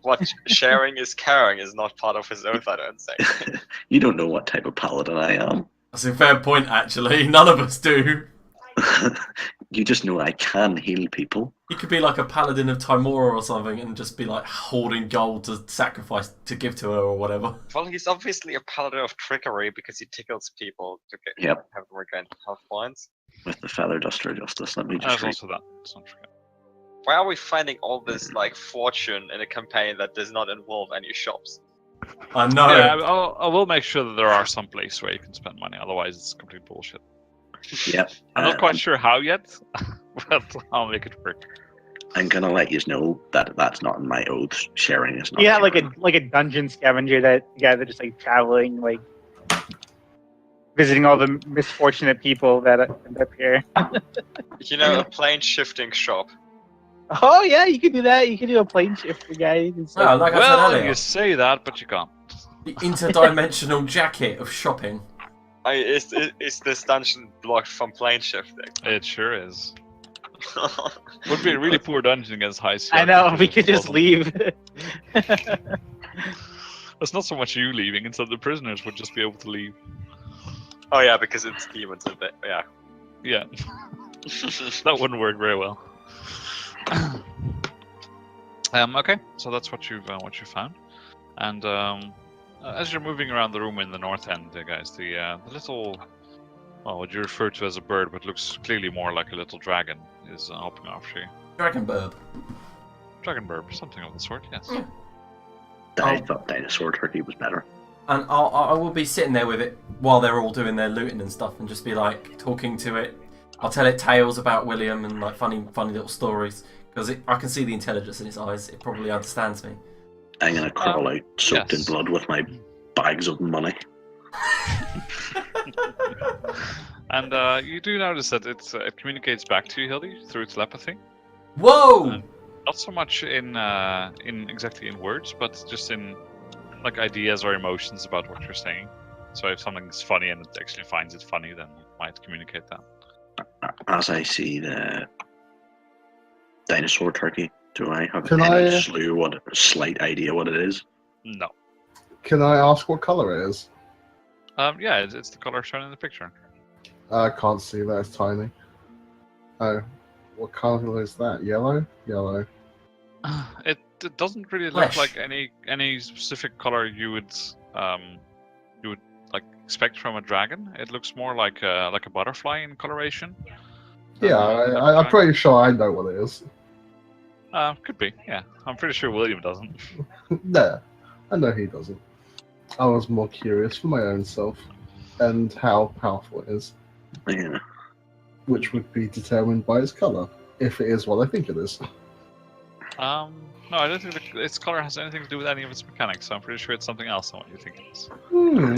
What sharing is caring is not part of his oath, I don't think. You don't know what type of paladin I am. That's a fair point, actually. None of us do. You just know I can heal people. He could be like a paladin of Timora or something and just be like hoarding gold to sacrifice to give to her or whatever. Well, he's obviously a paladin of trickery because he tickles people to have them regain health points. With the feather duster justice, let me There's just read. also that. Let's not forget. Why are we finding all this like fortune in a campaign that does not involve any shops? I know. Yeah, I will make sure that there are some place where you can spend money. Otherwise, it's complete bullshit. Yep. I'm not quite sure how yet, but I'll make it work. I'm gonna let you know that that's not in my oaths. Sharing is not. Yeah, caring. like a dungeon scavenger, that guy that just like traveling, like visiting all the misfortunate people that end up here. You know, a plane shifting shop. Oh yeah, you could do that. You could do a plane shifter, guy. It's Well, like I said Well, earlier, you say that, but you can't. the interdimensional jacket of shopping. Is this dungeon blocked from plane shifting? It sure is. Would be a really poor dungeon against high CR. I know, we could just leave. It's not so much you leaving, instead the prisoners would just be able to leave. Oh yeah, because it's demons a bit. Yeah. Yeah, that wouldn't work very well. Okay, so that's what you've found, and as you're moving around the room in the north end, guys, the little, well, what you refer to as a bird, but looks clearly more like a little dragon, is hopping after you. Dragon burb. Dragon burb, something of the sort, yes. Yeah. I thought dinosaur turkey was better. And I will be sitting there with it while they're all doing their looting and stuff, and just be like talking to it. I'll tell it tales about William and like funny little stories, because I can see the intelligence in its eyes. It probably understands me. I'm gonna crawl out soaked in yes. blood with my bags of money. And you do notice that it communicates back to you, Hildy, through telepathy. Whoa! Not so much in exactly in words, but just in like ideas or emotions about what you're saying. So if something's funny and it actually finds it funny, then it might communicate that. As I see the dinosaur turkey, do I have Can any I- slight idea what it is? No. Can I ask what color it is? Yeah, it's the color shown in the picture. I can't see that. It's tiny. Oh, what color is that? Yellow? Yellow. It doesn't really look Flesh. like any specific color you would like expect from a dragon. It looks more like a butterfly in coloration. Yeah, I'm pretty sure I know what it is. Could be. Yeah, I'm pretty sure William doesn't. No, I know he doesn't. I was more curious for my own self and how powerful it is, Yeah. which would be determined by its color, if it is what I think it is. No, I don't think its color has anything to do with any of its mechanics. So I'm pretty sure it's something else than what you think it is.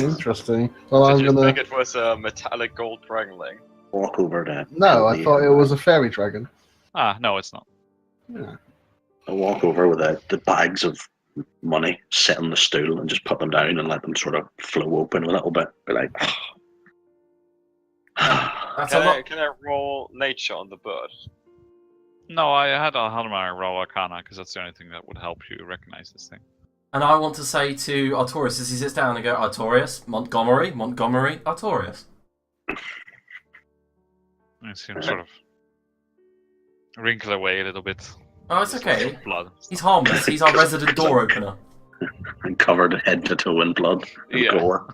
Interesting. Well, Did I'm you gonna. think it was a metallic gold dragonling? Walk over to. No, I Hildy thought it and, was a fairy dragon. No, it's not. Yeah. I'll walk over with the bags of money, sit on the stool and just put them down and let them sort of flow open a little bit. Be like, That's a Can lot. I roll nature on the bird? No, I had my roll Arcana because that's the only thing that would help you recognize this thing. And I want to say to Artorias as he sits down and go, Artorias, Montgomery, Artorias. I see him sort of wrinkle away a little bit. Oh, it's okay. Blood. He's harmless. He's our resident door opener. and covered head to toe in blood and gore.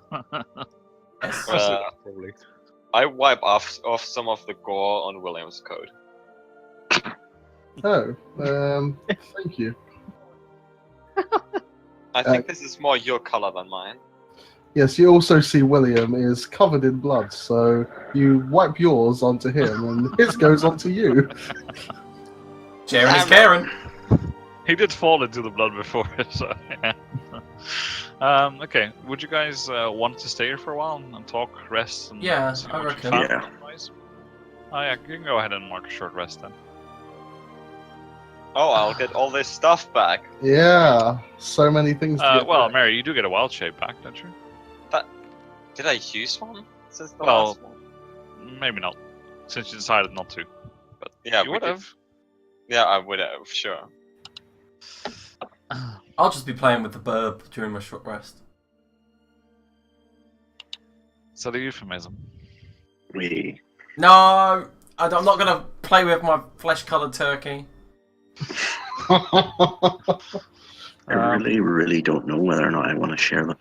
Yes. Probably. I wipe off some of the gore on William's coat. Oh, thank you. I think this is more your color than mine. Yes, you also see William is covered in blood, so you wipe yours onto him, and his goes onto you. Sharon is Karen. He did fall into the blood before, so yeah. Okay, would you guys want to stay here for a while and talk, rest, and Yeah, see I what you reckon. found Yeah. otherwise? Oh yeah, you can go ahead and mark a short rest then. Oh, I'll get all this stuff back. Yeah, so many things to get Well, back. Mary, you do get a wild shape back, don't you? Did I use one since the Well, last one? Maybe not, since you decided not to. But Yeah, you we would did. have. Yeah, I would have, sure. I'll just be playing with the burb during my short rest. Is that a euphemism? We No, I'm not going to play with my flesh-coloured turkey. I really don't know whether or not I want to share the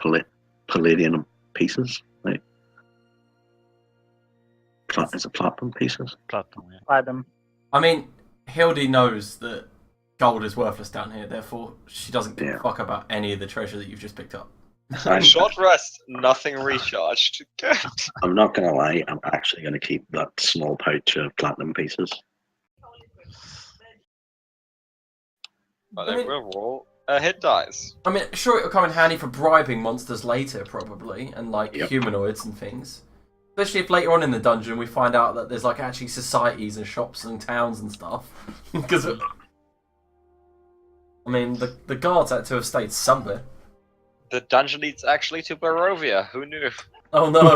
Palladium pieces. Like, is it platinum pieces? Platinum, yeah. Platinum. I mean, Hildy knows that gold is worthless down here, therefore she doesn't give a Yeah. fuck about any of the treasure that you've just picked up. Short rest, nothing recharged. I'm not gonna lie. I'm actually gonna keep that small pouch of platinum pieces. But I I mean- will roll a hit dice. I mean, sure, it'll come in handy for bribing monsters later, probably, and like Yep. humanoids and things. Especially if later on in the dungeon we find out that there's like actually societies and shops and towns and stuff. Because, I mean, the guards had to have stayed somewhere. The dungeon leads actually to Barovia. Who knew? Oh no!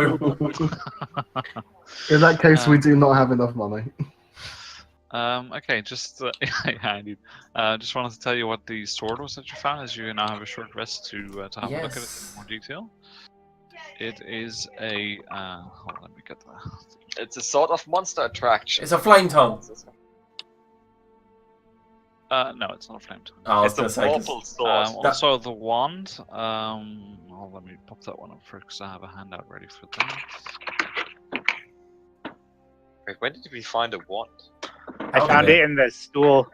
In that case, we do not have enough money. Okay, just yeah, indeed. Just wanted to tell you what the sword was that you found, as you now have a short rest to have a look at it Yes. in more detail. It is a hold on, let me get that. It's a sort of monster attraction. It's a flame tongue. No, it's not a flame tongue. Oh, I was It's a gonna say, 'cause- vorpal sword. Also, the wand. Oh, let me pop that one up first because I have a handout ready for that. Wait, when did we find a wand? I found it in the stool.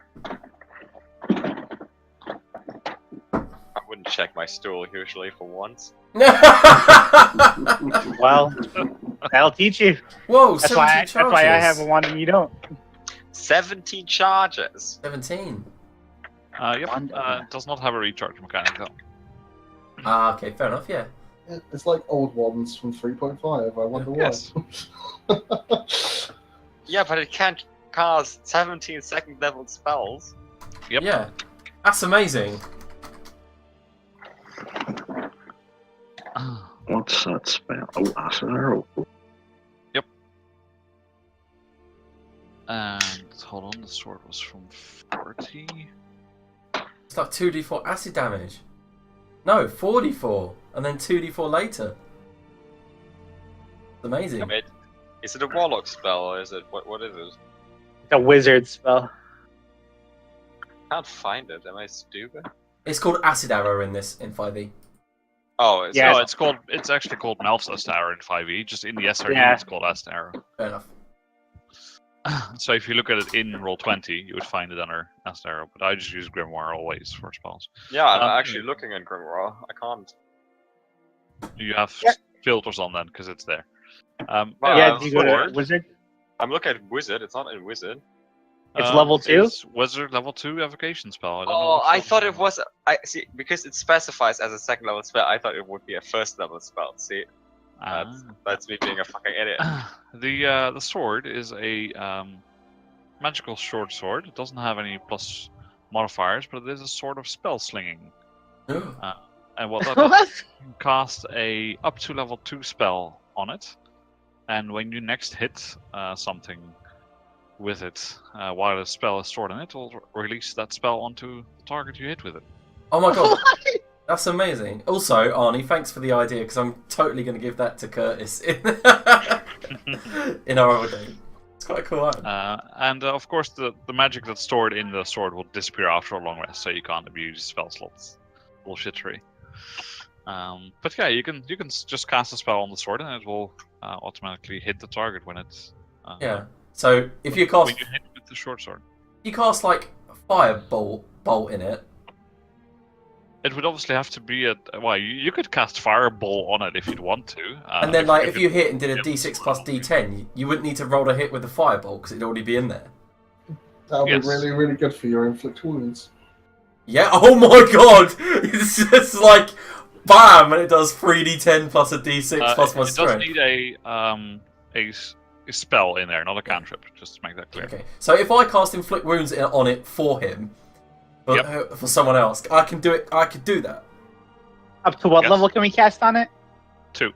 I wouldn't check my stool usually for wands. Well, that'll teach you. Whoa, That's 17 why, charges. that's why I have a wand and you don't. 17 charges. 17. Yep. Wand. It does not have a recharge mechanic though. Ah, okay, fair enough, yeah. Yeah, it's like old ones from 3.5. I wonder why. Yes. Yeah, but it can't cast 17 second level spells. Yep. Yeah. That's amazing. What's that spell? Oh, acid arrow. And hold on, the sword was from 40. It's like 2d4 acid damage. No, 4d4. And then 2d4 later. It's amazing. I mean, is it a warlock spell or is it what is it? It's a wizard spell. Can't find it. Am I stupid? It's called acid arrow in 5e. Oh, it's Yeah. No, it's actually called Malphus Arrow in 5e. Just in the SRD, Yeah. it's called Acid Arrow. Fair enough. So if you look at it in Roll20, you would find it under Acid Arrow. But I just use Grimoire always for spells. Yeah, I'm Um, actually looking at Grimoire. I can't. You have Yeah. filters on then because it's there. Well, Yeah, do you go to sword. wizard? I'm looking at wizard. It's not in wizard. It's level 2? It's Wizard level 2 evocation spell. I don't know Oh, what I level thought it it was. I see because it specifies as a second level spell. I thought it would be a first level spell. See, that's me being a fucking idiot. The sword is a magical short sword. It doesn't have any plus modifiers, but it is a sword of spell slinging. And what that does, you can cast a up to level 2 spell on it, and when you next hit something with it, while the spell is stored in it, will release that spell onto the target you hit with it. Oh my god, that's amazing. Also, Arnie, thanks for the idea, because I'm totally going to give that to Curtis in our other game. It's quite a cool item. And of course, the magic that's stored in the sword will disappear after a long rest, so you can't abuse spell slots. Bullshittery. But yeah, you can just cast a spell on the sword, and it will automatically hit the target when it's. Yeah. So if you cast, when you hit with the short sword, you cast like a firebolt bolt in it. it would obviously have to be a. Well, you could cast fireball on it if you'd want to. And then, like, if you hit and did a d6 plus d10, you wouldn't need to roll a hit with the firebolt because it'd already be in there. That would be really, really good for your inflict wounds. Yeah. Oh my god! It's just like bam, and it does 3d10 plus a d6 plus my strength. It does need a spell in there, not a cantrip. Just to make that clear. Okay. So if I cast inflict wounds on it for him, for someone else, I can do it. I could do that. Up to what level can we cast on it? 2.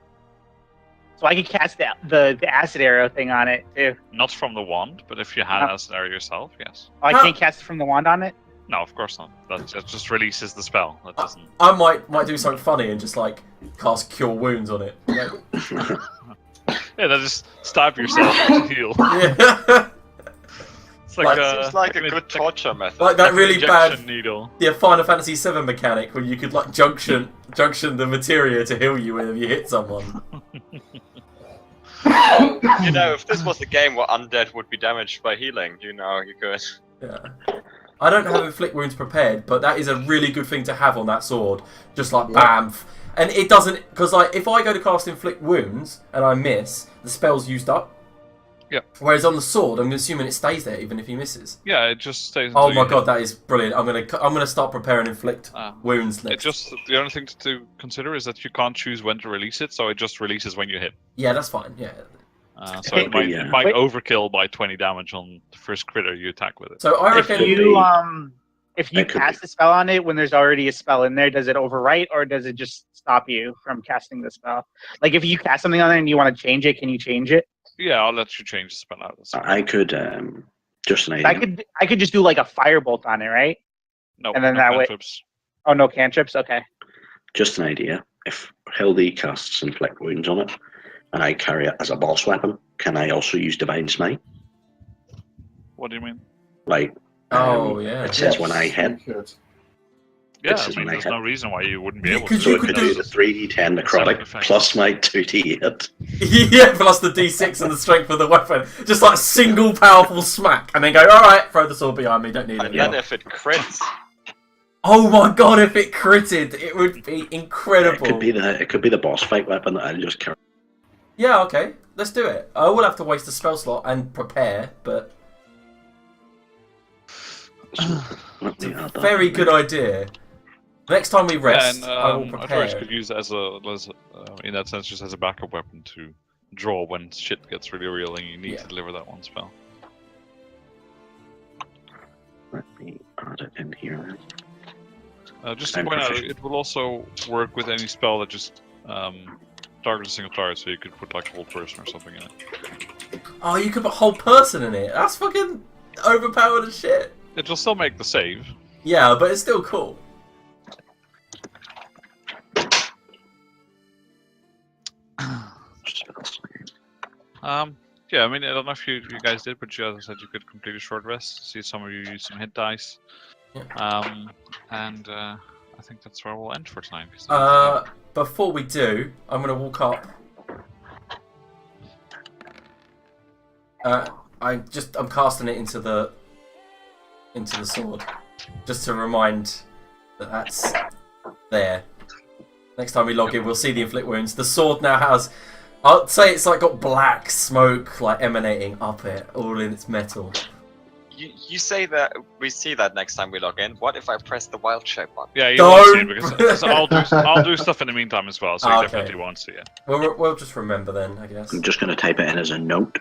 So I could cast the acid arrow thing on it too. Not from the wand, but if you had acid arrow yourself, yes. Oh, I can't cast it from the wand on it? No, of course not. That just releases the spell. That doesn't. I might do something funny and just like cast cure wounds on it. Yeah, that just stab yourself to heal. Yeah. It's like seems like a good torture method. Like that really bad injection needle. Yeah, Final Fantasy VII mechanic where you could like junction the materia to heal you when you hit someone. You know, if this was a game where undead would be damaged by healing, you could. Yeah. I don't have inflict wounds prepared, but that is a really good thing to have on that sword. Just like bam. And it doesn't, because like if I go to cast inflict wounds and I miss, the spell's used up. Yeah. Whereas on the sword, I'm assuming it stays there even if he misses. Yeah, it just stays. Oh my god, that is brilliant! I'm gonna start preparing inflict wounds next. It just the only thing to consider is that you can't choose when to release it, so it just releases when you hit. Yeah, that's fine. Yeah. So it might overkill by 20 damage on the first critter you attack with it. So I reckon if you cast a spell on it when there's already a spell in there, does it overwrite or does it just stop you from casting the spell? Like if you cast something on it and you want to change it, can you change it? Yeah, I'll let you change the spell out. I could just an idea. I could just do like a firebolt on it, right? No, and then no that cantrips. Oh, no cantrips. Okay. Just an idea. If Hildy casts inflict wounds on it, and I carry it as a boss weapon, can I also use Divine Smite? What do you mean? Like, it says when I hit. Yeah, I mean, there's no reason why you wouldn't be able to. So it could do the 3d10 necrotic plus my 2d8. Yeah, plus the d6 and the strength of the weapon. Just like single powerful smack, and then go, alright, throw the sword behind me, don't need it. And then if it crits. Oh my god, if it critted, it would be incredible. It could be the boss fight weapon that I'll just carry. Yeah, okay, let's do it. I will have to waste a spell slot and prepare, but it's a very good idea. Next time we rest, I will prepare. Artorias could use it as in that sense, just as a backup weapon to draw when shit gets really real and you need to deliver that one spell. Let me add it in here. Just to point out, it will also work with any spell that just targets a single target, so you could put like a whole person or something in it. Oh, you could put a whole person in it? That's fucking overpowered as shit. It will still make the save. Yeah, but it's still cool. Yeah, I mean, I don't know if you guys did, but you said you could complete a short rest. See some of you use some hit dice. Yeah. And I think that's where we'll end for tonight. Before we do, I'm gonna walk up. I'm casting it into the sword, just to remind that that's there. Next time we log in, we'll see the inflict wounds. The sword now has, I'd say it's like got black smoke like emanating up it, all in its metal. You say that we see that next time we log in. What if I press the wild shape button? Yeah, you won't see it because I'll do stuff in the meantime as well, so you definitely won't see it. We'll just remember then, I guess. I'm just going to type it in as a note.